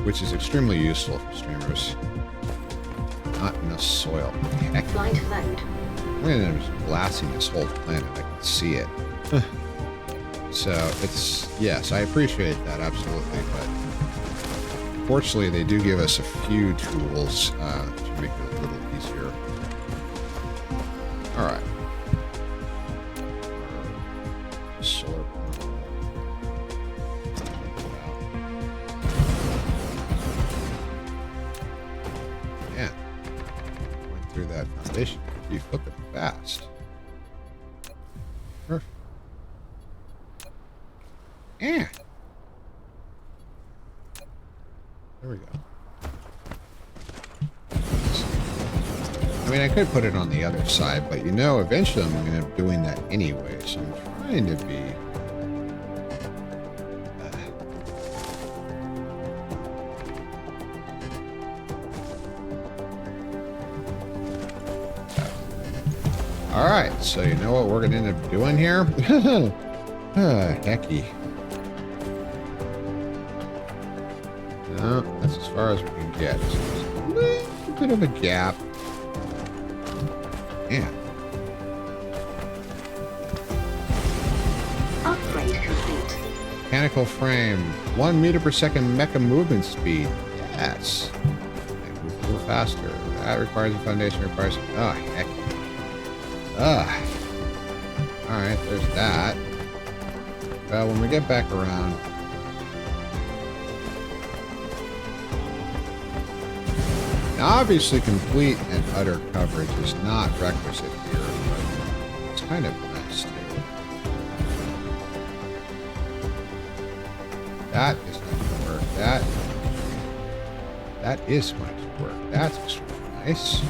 which is extremely useful for streamers. Not enough soil. Heck. Flight mode. I'm gonna end up blasting this whole planet. I can see it. So it's, yes, I appreciate that, absolutely, but fortunately they do give us a few tools to make it a little easier. All right. Solar panel. Yeah. Went through that foundation. You flip it fast. Perfect. Yeah. There we go. I mean, I could put it on the other side, but you know, eventually I'm going to end up doing that anyway, so I'm trying to be... Alright, so you know what we're going to end up doing here? Hecky. No, that's as far as we can get. So there's a little bit of a gap. Yeah. Upgrade complete. Mechanical frame. 1 meter per second mecha movement speed. Yes. They move a little faster. That requires a foundation. Requires... Oh, heck. Alright, there's that. Well, when we get back around... Now, obviously, complete and utter coverage is not requisite here, but it's kind of nice too. That is going to work. That is going to work. That's extremely nice.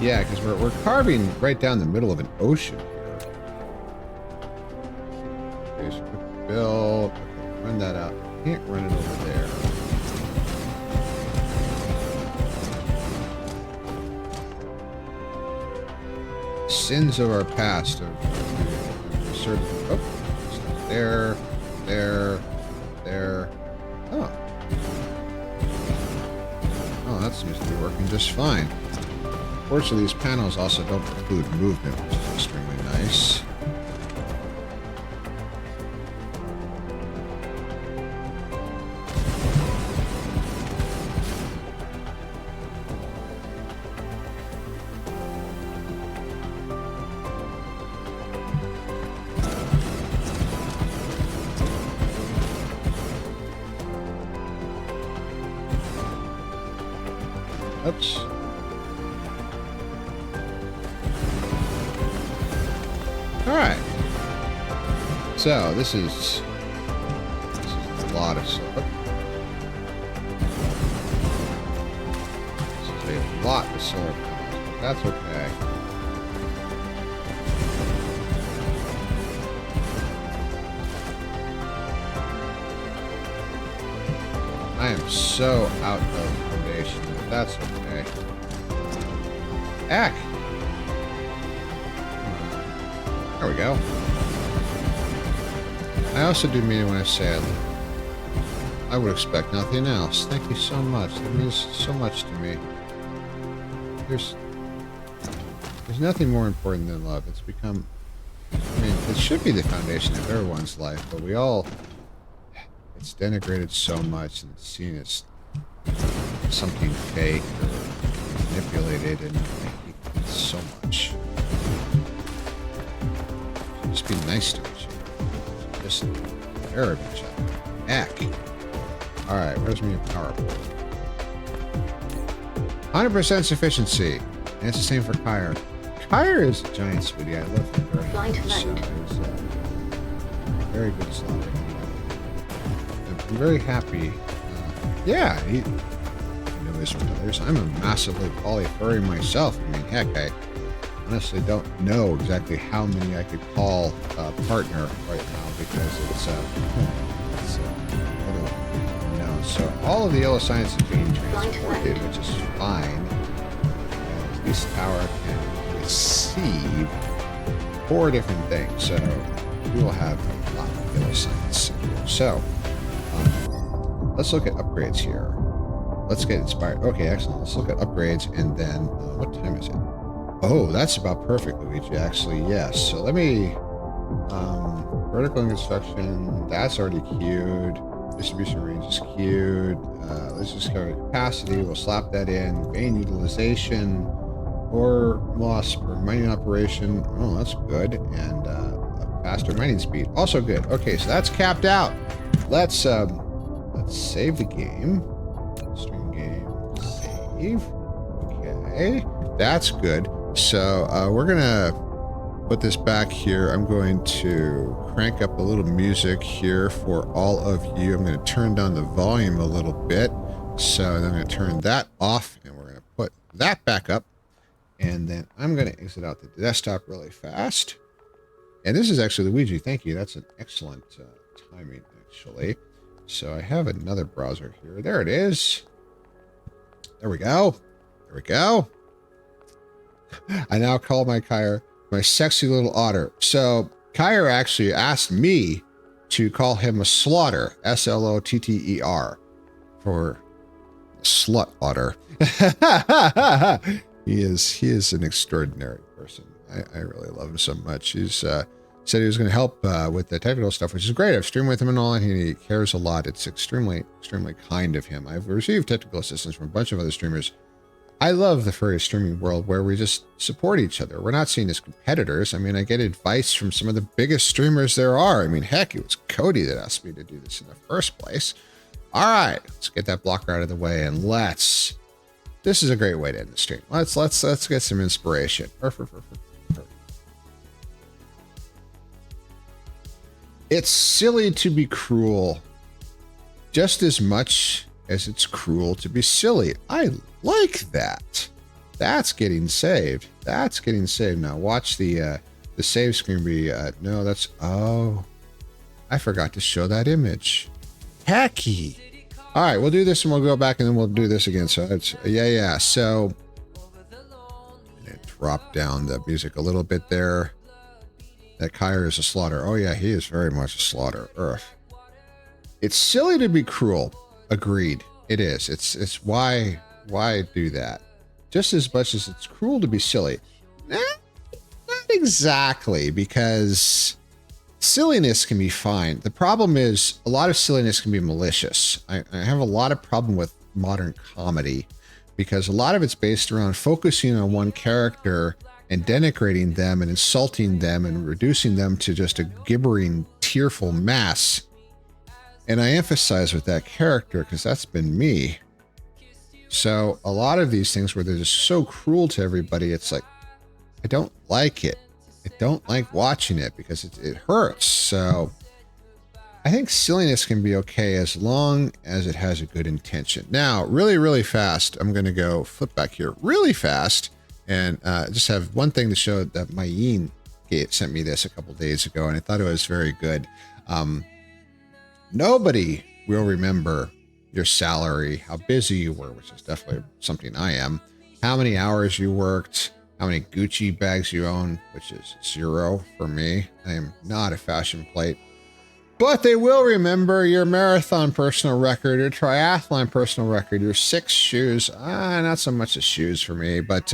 Yeah, because we're carving right down the middle of an ocean here. Here's a quick build. Okay, run that out. Can't run it over there. Sins of our past of certain. Oh, stuff there. Oh. Oh, that seems to be working just fine. Fortunately, these panels also don't include movement, which is extremely nice. Oops. Alright. So, this is a lot of stuff. This is a lot of solar panels, but that's okay. I am so out of foundation, but that's okay. Heck! There we go. I also do mean when I say it, I would expect nothing else. Thank you so much. That means so much to me. There's nothing more important than love. It's become, I mean, it should be the foundation of everyone's life, but it's denigrated so much and it's seen as something fake or manipulated, and I hate it so much. Just be nice to each other. Just care of each other. Heck. Alright, where's my power board? 100% sufficiency. And it's the same for Kyre. Kyre is a giant sweetie. I love her very much. So it was very good slot. I'm very happy. Yeah, he knows from others. I'm a massively poly-furry myself. I mean, heck, I honestly don't know exactly how many I could call a partner right now because it's no. So all of the yellow science is being transported, which is fine. And this tower can receive 4 different things, so we will have a lot of yellow science here. So let's look at upgrades here. Let's get inspired. Okay, excellent. Let's look at upgrades, and then what time is it? Oh, that's about perfect, Luigi. Actually, yes. So let me vertical construction. That's already queued. Distribution range is queued. Let's just cover capacity. We'll slap that in. Vein utilization or loss per mining operation. Oh, that's good. And faster mining speed, also good. Okay, so that's capped out. Let's save the game. Stream game. Save. Okay, that's good. So we're gonna put this back here. I'm going to crank up a little music here for all of you. I'm going to turn down the volume a little bit. So then I'm going to turn that off, and we're going to put that back up. And then I'm going to exit out the desktop really fast. And this is actually Luigi. Thank you. That's an excellent timing, actually. So I have another browser here. There it is. There we go. There we go. I now call my Kyre my sexy little otter. So Kyre actually asked me to call him a slaughter, S-L-O-T-T-E-R, for slut otter. He is an extraordinary person. I really love him so much. He's said he was going to help with the technical stuff, which is great. I've streamed with him and all, and he cares a lot. It's extremely kind of him. I've received technical assistance from a bunch of other streamers. I love the furry streaming world where we just support each other. We're not seen as competitors. I mean, I get advice from some of the biggest streamers there are. I mean, heck, it was Cody that asked me to do this in the first place. All right, let's get that blocker out of the way and this is a great way to end the stream. Let's get some inspiration. It's silly to be cruel just as much as it's cruel to be silly. I like that. That's getting saved. That's getting saved. Now watch the save screen be, no, that's, oh, I forgot to show that image. Hecky. All right, we'll do this and we'll go back and then we'll do this again. So it's, yeah. So drop down the music a little bit there. That Kyra is a slaughter. Oh yeah, he is very much a slaughter. Earth. It's silly to be cruel. Agreed. It is. It's why do that? Just as much as it's cruel to be silly. Not exactly, because silliness can be fine. The problem is a lot of silliness can be malicious. I have a lot of problem with modern comedy because a lot of it's based around focusing on one character and denigrating them and insulting them and reducing them to just a gibbering, tearful mass. And I emphasize with that character because that's been me. So a lot of these things where they're just so cruel to everybody, it's like, I don't like it. I don't like watching it because it hurts. So I think silliness can be okay as long as it has a good intention. Now, really, really fast, I'm going to go flip back here really fast and just have one thing to show that Mayeen sent me this a couple days ago, and I thought it was very good. Nobody will remember your salary, how busy you were, which is definitely something I am, how many hours you worked, how many Gucci bags you own, which is 0 for me. I am not a fashion plate. But they will remember your marathon personal record, your triathlon personal record, your 6 shoes. Not so much the shoes for me, but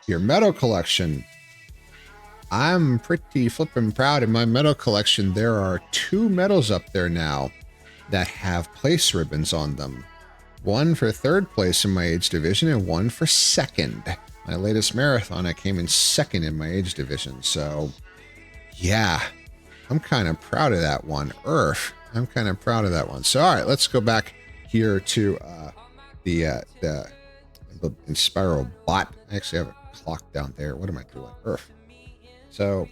your medal collection. I'm pretty flippin' proud. In my medal collection, there are 2 medals up there now that have place ribbons on them. One for 3rd place in my age division and one for 2nd. My latest marathon, I came in 2nd in my age division. So, yeah. I'm kind of proud of that one. I'm kind of proud of that one. So, all right, let's go back here to the Inspiro bot. I actually have a clock down there. What am I doing? So,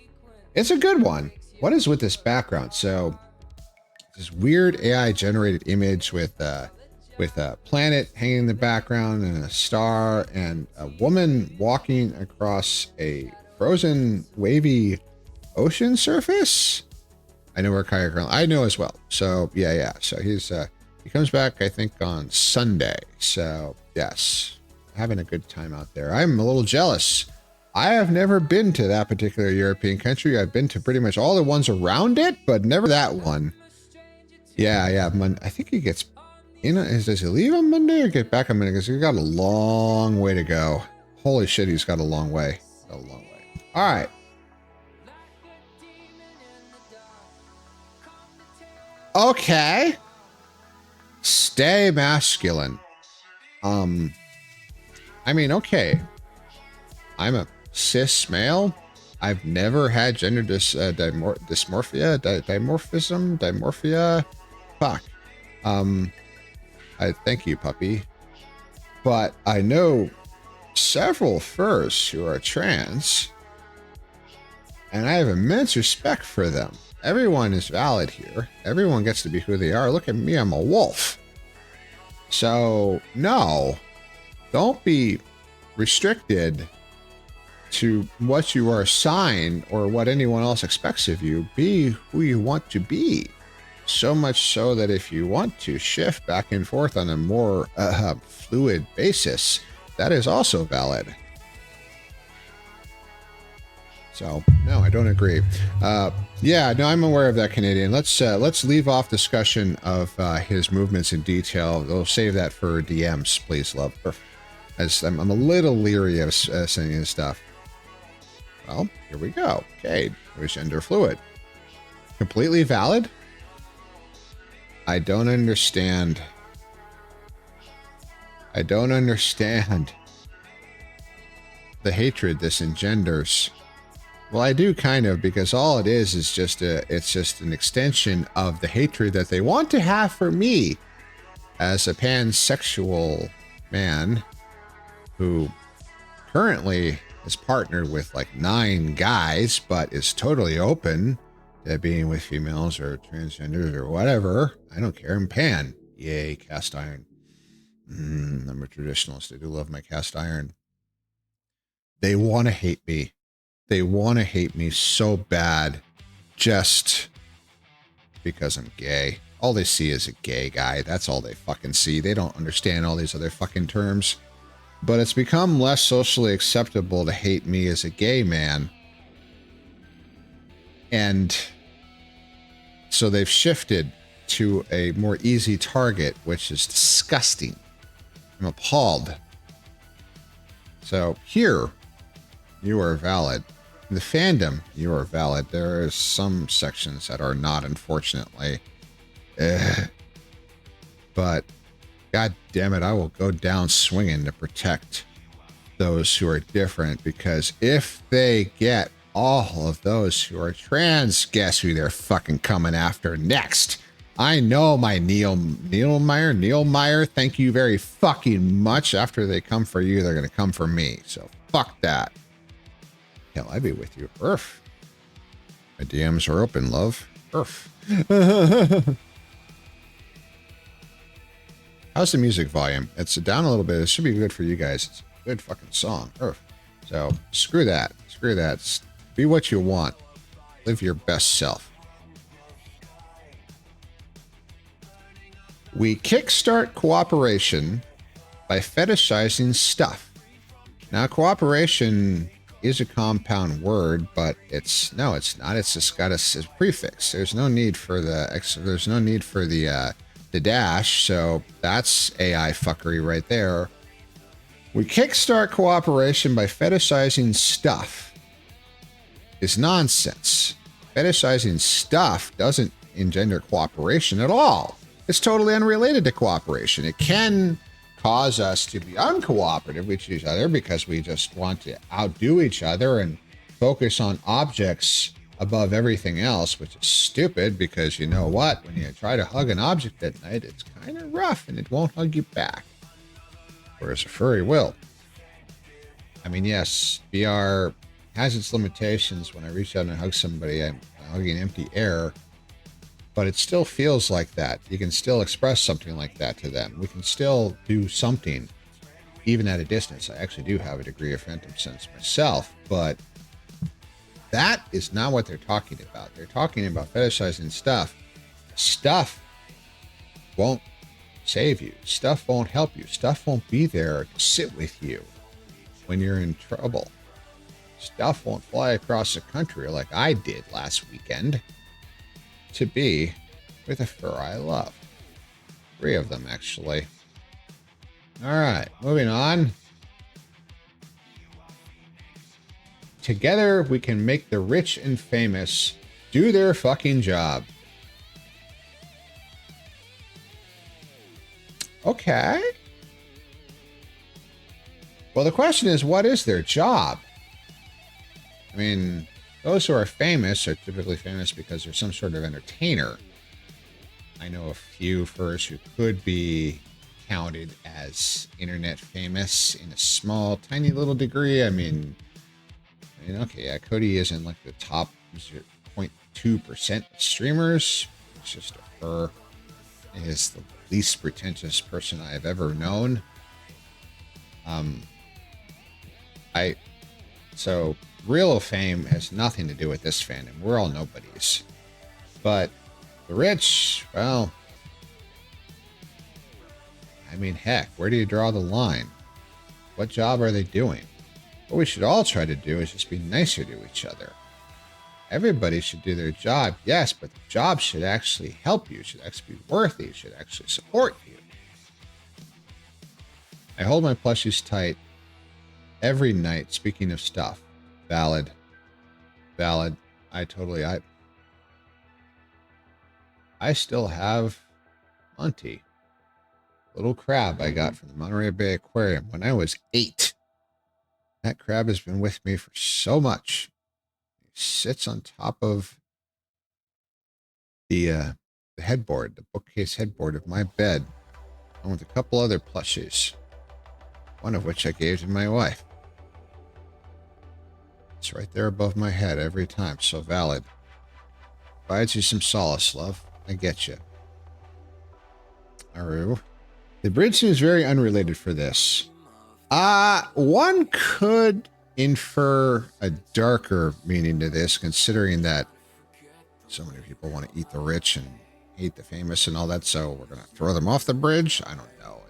it's a good one. What is with this background? So, this weird AI generated image with a planet hanging in the background and a star and a woman walking across a frozen, wavy ocean surface. I know where Kyra, I know as well. So yeah. So he comes back, I think, on Sunday. So yes, having a good time out there. I'm a little jealous. I have never been to that particular European country. I've been to pretty much all the ones around it, but never that one. Yeah. I think he gets in. Does he leave on Monday or get back on Monday? Because he's got a long way to go. Holy shit, he's got a long way. All right. Okay. Stay masculine. I mean, okay. I'm a cis male. I've never had gender dysmorphia, dimorphia. Fuck. I thank you, puppy. But I know several furs who are trans, and I have immense respect for them. Everyone is valid here. Everyone gets to be who they are. Look at me, I'm a wolf. So, no, don't be restricted to what you are assigned or what anyone else expects of you. Be who you want to be. So much so that if you want to shift back and forth on a more fluid basis, that is also valid. So, no, I don't agree. Yeah, no, I'm aware of that, Canadian. Let's leave off discussion of his movements in detail. We'll save that for DMs, please, love. As I'm a little leery of sending his stuff. Well, here we go. Okay, there's gender fluid. Completely valid. I don't understand. The hatred this engenders. Well, I do kind of, because all it is just it's just an extension of the hatred that they want to have for me. as a pansexual man who currently is partnered with like 9 guys, but is totally open to being with females or transgenders or whatever. I don't care. I'm pan. Yay, cast iron. I'm a traditionalist. I do love my cast iron. They want to hate me. They want to hate me so bad just because I'm gay. All they see is a gay guy. That's all they fucking see. They don't understand all these other fucking terms. But it's become less socially acceptable to hate me as a gay man. And so they've shifted to a more easy target, which is disgusting. I'm appalled. So here, you are valid. In the fandom, you are valid. There are some sections that are not, unfortunately. But God damn it, I will go down swinging to protect those who are different, because if they get all of those who are trans, guess who they're fucking coming after next? I know my Neil Meyer, thank you very fucking much. After they come for you, they're going to come for me. So fuck that. Hell, I'd be with you. Earth. My DMs are open, love. Earth. How's the music volume? It's down a little bit. It should be good for you guys. It's a good fucking song. Earth. So screw that. Screw that. Be what you want. Live your best self. We kickstart cooperation by fetishizing stuff. Now, cooperation is a compound word, but it's not. It's just got a prefix. There's no need for the dash. So that's AI fuckery right there. We kickstart cooperation by fetishizing stuff is nonsense. Fetishizing stuff doesn't engender cooperation at all. It's totally unrelated to cooperation. It can cause us to be uncooperative with each other because we just want to outdo each other and focus on objects above everything else, which is stupid because you know what? When you try to hug an object at night, it's kind of rough and it won't hug you back. Whereas a furry will. I mean, yes, VR has its limitations. When I reach out and hug somebody, I'm hugging empty air. But it still feels like that. You can still express something like that to them. We can still do something, even at a distance. I actually do have a degree of phantom sense myself, but that is not what they're talking about. They're talking about fetishizing stuff. Stuff won't save you. Stuff won't help you. Stuff won't be there to sit with you when you're in trouble. Stuff won't fly across the country like I did last weekend to be with a fur I love. 3 of them, actually. All right, moving on. Together, we can make the rich and famous do their fucking job. Okay. Well, the question is, what is their job? I mean, those who are famous are typically famous because they're some sort of entertainer. I know a few furs who could be counted as internet famous in a small, tiny little degree. I mean, okay, yeah, Cody isn't like the top 0.2% streamers. It's just a fur. He is the least pretentious person I have ever known. So real fame has nothing to do with this fandom. We're all nobodies. But the rich, well, I mean, heck, where do you draw the line? What job are they doing? What we should all try to do is just be nicer to each other. Everybody should do their job, yes, but the job should actually help you, should actually be worthy, should actually support you. I hold my plushies tight every night, speaking of stuff. Valid. I still have Monty, little crab I got from the Monterey Bay Aquarium when I was 8. That crab has been with me for so much. He sits on top of the headboard, the bookcase headboard of my bed. along with a couple other plushies, one of which I gave to my wife. It's right there above my head every time. So valid. Provides you some solace, love. I get you. Aru. The bridge seems very unrelated for this. One could infer a darker meaning to this, considering that so many people want to eat the rich and hate the famous and all that, so we're gonna throw them off the bridge. I don't know.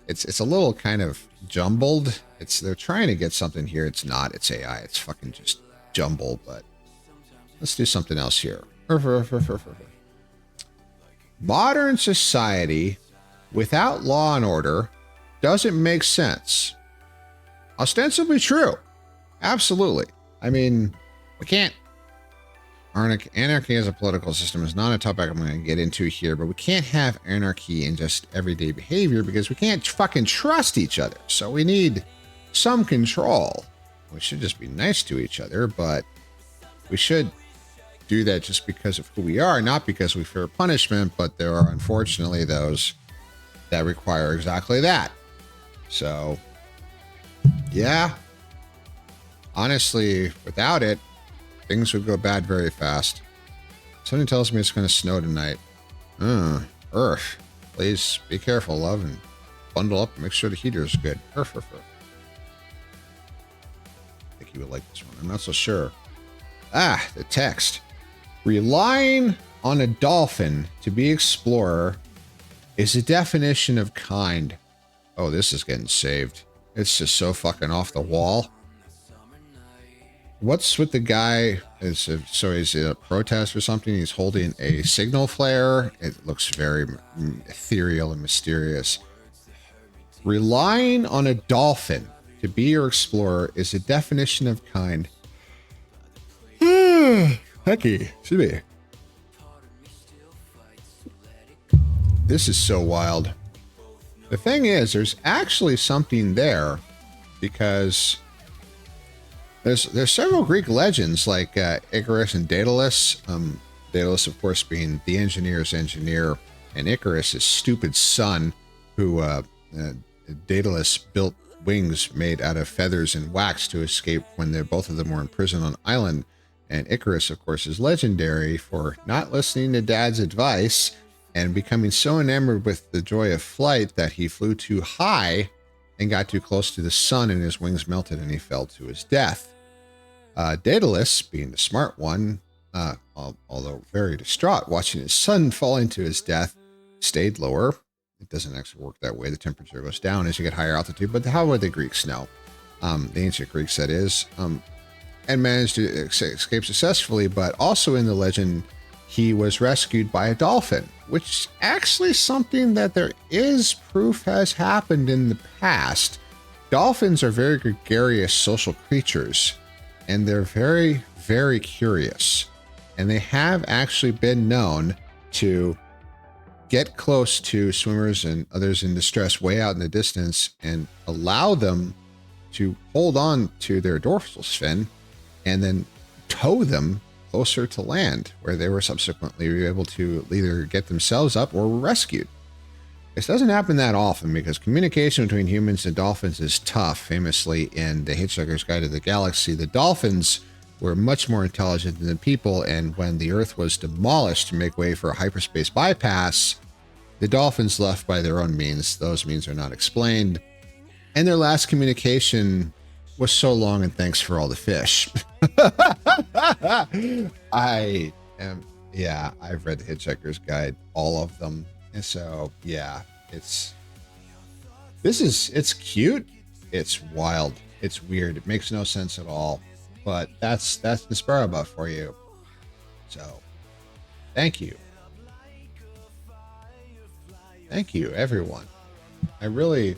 It's a little kind of jumbled. They're trying to get something here. It's not. It's AI. It's fucking just jumbled. But let's do something else here. Modern society without law and order doesn't make sense. Ostensibly true. Absolutely. I mean, we can't. Anarchy as a political system is not a topic I'm going to get into here, but we can't have anarchy in just everyday behavior because we can't fucking trust each other. So we need some control. We should just be nice to each other, but we should do that just because of who we are, not because we fear punishment, but there are unfortunately those that require exactly that. So, yeah. Honestly, without it, things would go bad very fast. Something tells me it's going to snow tonight. Earth. Please be careful, love, and bundle up and make sure the heater is good. Earth. I think you would like this one. I'm not so sure. The text. Relying on a dolphin to be explorer is a definition of kind. Oh, this is getting saved. It's just so fucking off the wall. What's with the guy? So he's a protest or something. He's holding a signal flare. It looks very ethereal and mysterious. Relying on a dolphin to be your explorer is a definition of kind. Hecky, excuse me. This is so wild. The thing is, there's actually something there because there's several Greek legends like Icarus and Daedalus. Daedalus, of course, being the engineer's engineer, and Icarus, his stupid son, who Daedalus built wings made out of feathers and wax to escape when both of them were in prison on an island. And Icarus, of course, is legendary for not listening to Dad's advice and becoming so enamored with the joy of flight that he flew too high and got too close to the sun, and his wings melted and he fell to his death. Daedalus, being the smart one, although very distraught watching his son fall into his death, stayed lower. It doesn't actually work that way. The temperature goes down as you get higher altitude, but how would the Greeks know? The ancient Greeks, that is. And managed to escape successfully, but also in the legend, he was rescued by a dolphin, which is actually something that there is proof has happened in the past. Dolphins are very gregarious social creatures, and they're very, very curious. And they have actually been known to get close to swimmers and others in distress way out in the distance and allow them to hold on to their dorsal fin and then tow them closer to land, where they were subsequently able to either get themselves up or were rescued. This doesn't happen that often because communication between humans and dolphins is tough. Famously in The Hitchhiker's Guide to the Galaxy, the dolphins were much more intelligent than the people, and when the Earth was demolished to make way for a hyperspace bypass, the dolphins left by their own means. Those means are not explained. And their last communication was so long, and thanks for all the fish. I've read The Hitchhiker's Guide, all of them. And so, yeah, it's cute. It's wild. It's weird. It makes no sense at all. But that's the Sparrow Buff for you. So, thank you. Thank you, everyone. I really,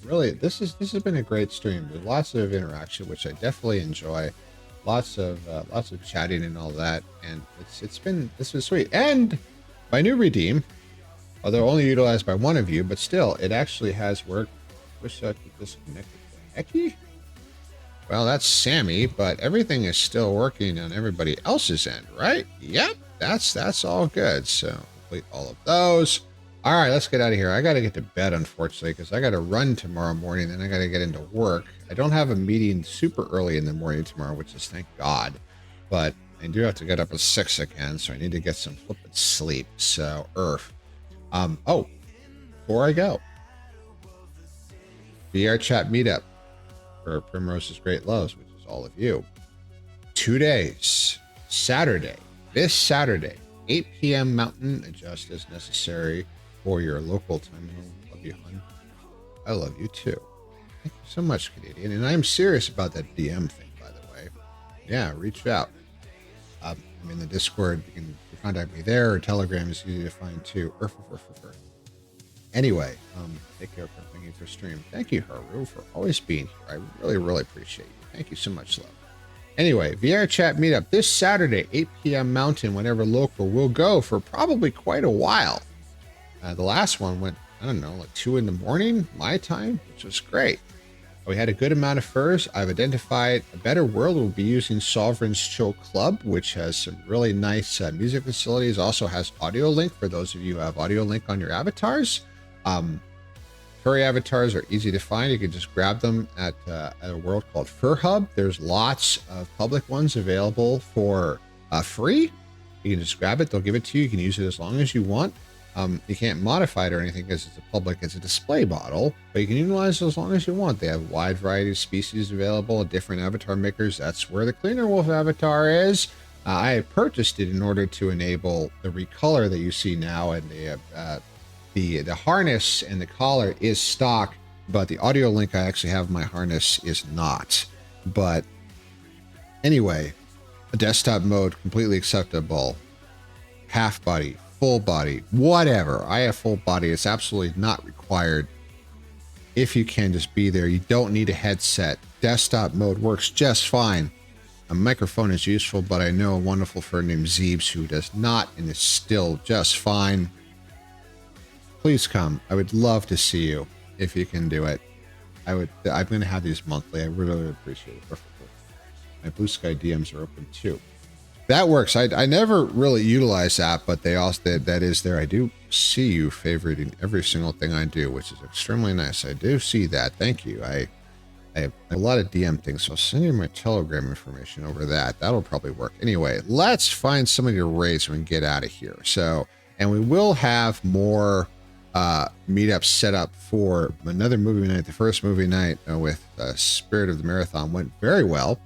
this has been a great stream with lots of interaction, which I definitely enjoy. Lots of chatting and all that, and this was sweet. And my new redeem, although only utilized by one of you, but still, it actually has worked. Wish I could disconnect it. Hecky? Well, that's Sammy, but everything is still working on everybody else's end, right? Yep, that's all good. So complete all of those. All right, let's get out of here. I got to get to bed, unfortunately, because I got to run tomorrow morning. Then I got to get into work. I don't have a meeting super early in the morning tomorrow, which is thank God. But I do have to get up at 6 again, so I need to get some flippin' sleep. So, oh, before I go, VR chat meetup for Primrose's Great Loves, which is all of you. 2 days, Saturday, this Saturday, 8 p.m. Mountain, adjust as necessary for your local time zone. Love you, hon. I love you too. Thank you so much, Canadian. And I'm serious about that DM thing, by the way. Yeah, reach out. I'm in the Discord. You can contact me there, or Telegram is easy to find too. Anyway, take care. Thank you for stream. Thank you, Haru, for always being here. I really, really appreciate you. Thank you so much, love. Anyway, VR chat meetup this Saturday, 8 p.m. Mountain, whenever local. We'll go for probably quite a while. The last one went, I don't know, like 2 in the morning, my time, which was great. We had a good amount of furs. I've identified a better world. We'll be using Sovereign's Chill Club, which has some really nice music facilities. Also has audio link for those of you who have audio link on your avatars. Furry avatars are easy to find. You can just grab them at a world called Fur Hub. There's lots of public ones available for free. You can just grab it. They'll give it to you. You can use it as long as you want. You can't modify it or anything because it's a public, it's a display bottle, but you can utilize it as long as you want. They have a wide variety of species available, different avatar makers. That's where the Cleaner Wolf avatar is. I have purchased it in order to enable the recolor that you see now, and the harness and the collar is stock, but the audio link I actually have in my harness is not. But anyway, a desktop mode, completely acceptable. Half body, full body, whatever. I have full body. It's absolutely not required. If you can, just be there. You don't need a headset. Desktop mode works just fine. A microphone is useful, but I know a wonderful friend named Zeebs who does not and is still just fine. Please come. I would love to see you if you can do it. I'm going to have these monthly. I really appreciate it. My Blue Sky DMs are open too. That works. I never really utilize that, but they also that is there. I do see you favoriting every single thing I do, which is extremely nice. I do see that. Thank you. I have a lot of DM things, so I'll send you my Telegram information over that. That'll probably work. Anyway, let's find somebody to raid so we can get out of here. So, and we will have more meetups set up for another movie night. The first movie night with Spirit of the Marathon went very well.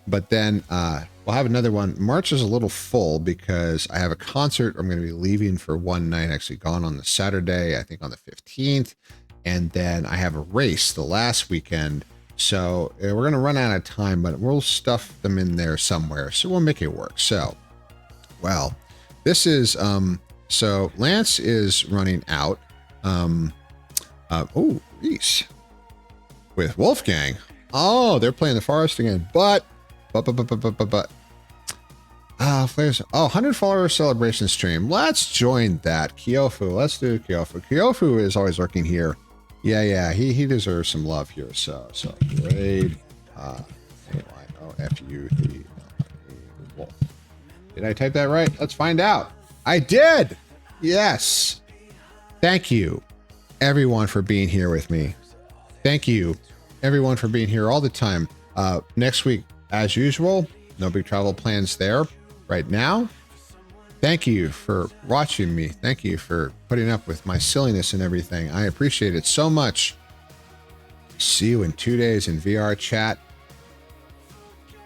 But then we'll have another one. March is a little full because I have a concert. I'm going to be leaving for one night, actually gone on the Saturday, I think on the 15th. And then I have a race the last weekend. So we're going to run out of time, but we'll stuff them in there somewhere. So we'll make it work. So, well, this is, so Lance is running out. Oh, Reese with Wolfgang. Oh, they're playing the forest again, but Flares. Oh, 100 follower celebration stream. Let's join that. Kyofu. Let's do Kyofu. Kyofu is always lurking here. Yeah. He deserves some love here. So raid. F-U the wolf. Did I type that right? Let's find out. I did. Yes. Thank you, everyone, for being here with me. Thank you, everyone, for being here all the time. Next week, as usual, no big travel plans there right now. Thank you for watching me. Thank you for putting up with my silliness and everything. I appreciate it so much. See you in 2 days in VR chat.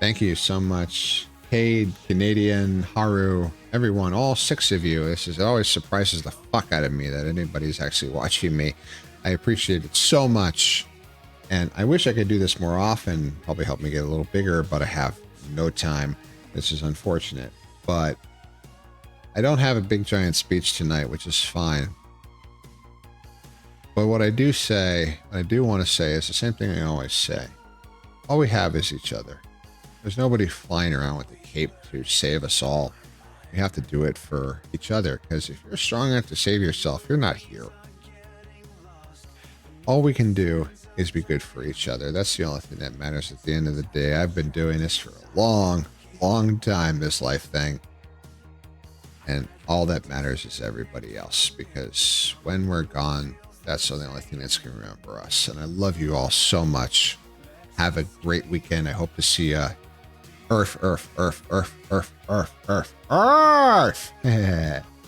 Thank you so much. Cade, Canadian, Haru, everyone, all 6 of you. It always surprises the fuck out of me that anybody's actually watching me. I appreciate it so much. And I wish I could do this more often. Probably help me get a little bigger, but I have no time. This is unfortunate. But I don't have a big giant speech tonight, which is fine. But what I do want to say is the same thing I always say. All we have is each other. There's nobody flying around with a cape to save us all. You have to do it for each other, because if you're strong enough to save yourself, you're not here. All we can do is be good for each other. That's the only thing that matters at the end of the day. I've been doing this for a long time, this life thing. And all that matters is everybody else, because when we're gone, that's the only thing that's going to remember us. And I love you all so much. Have a great weekend. I hope to see you. Earth.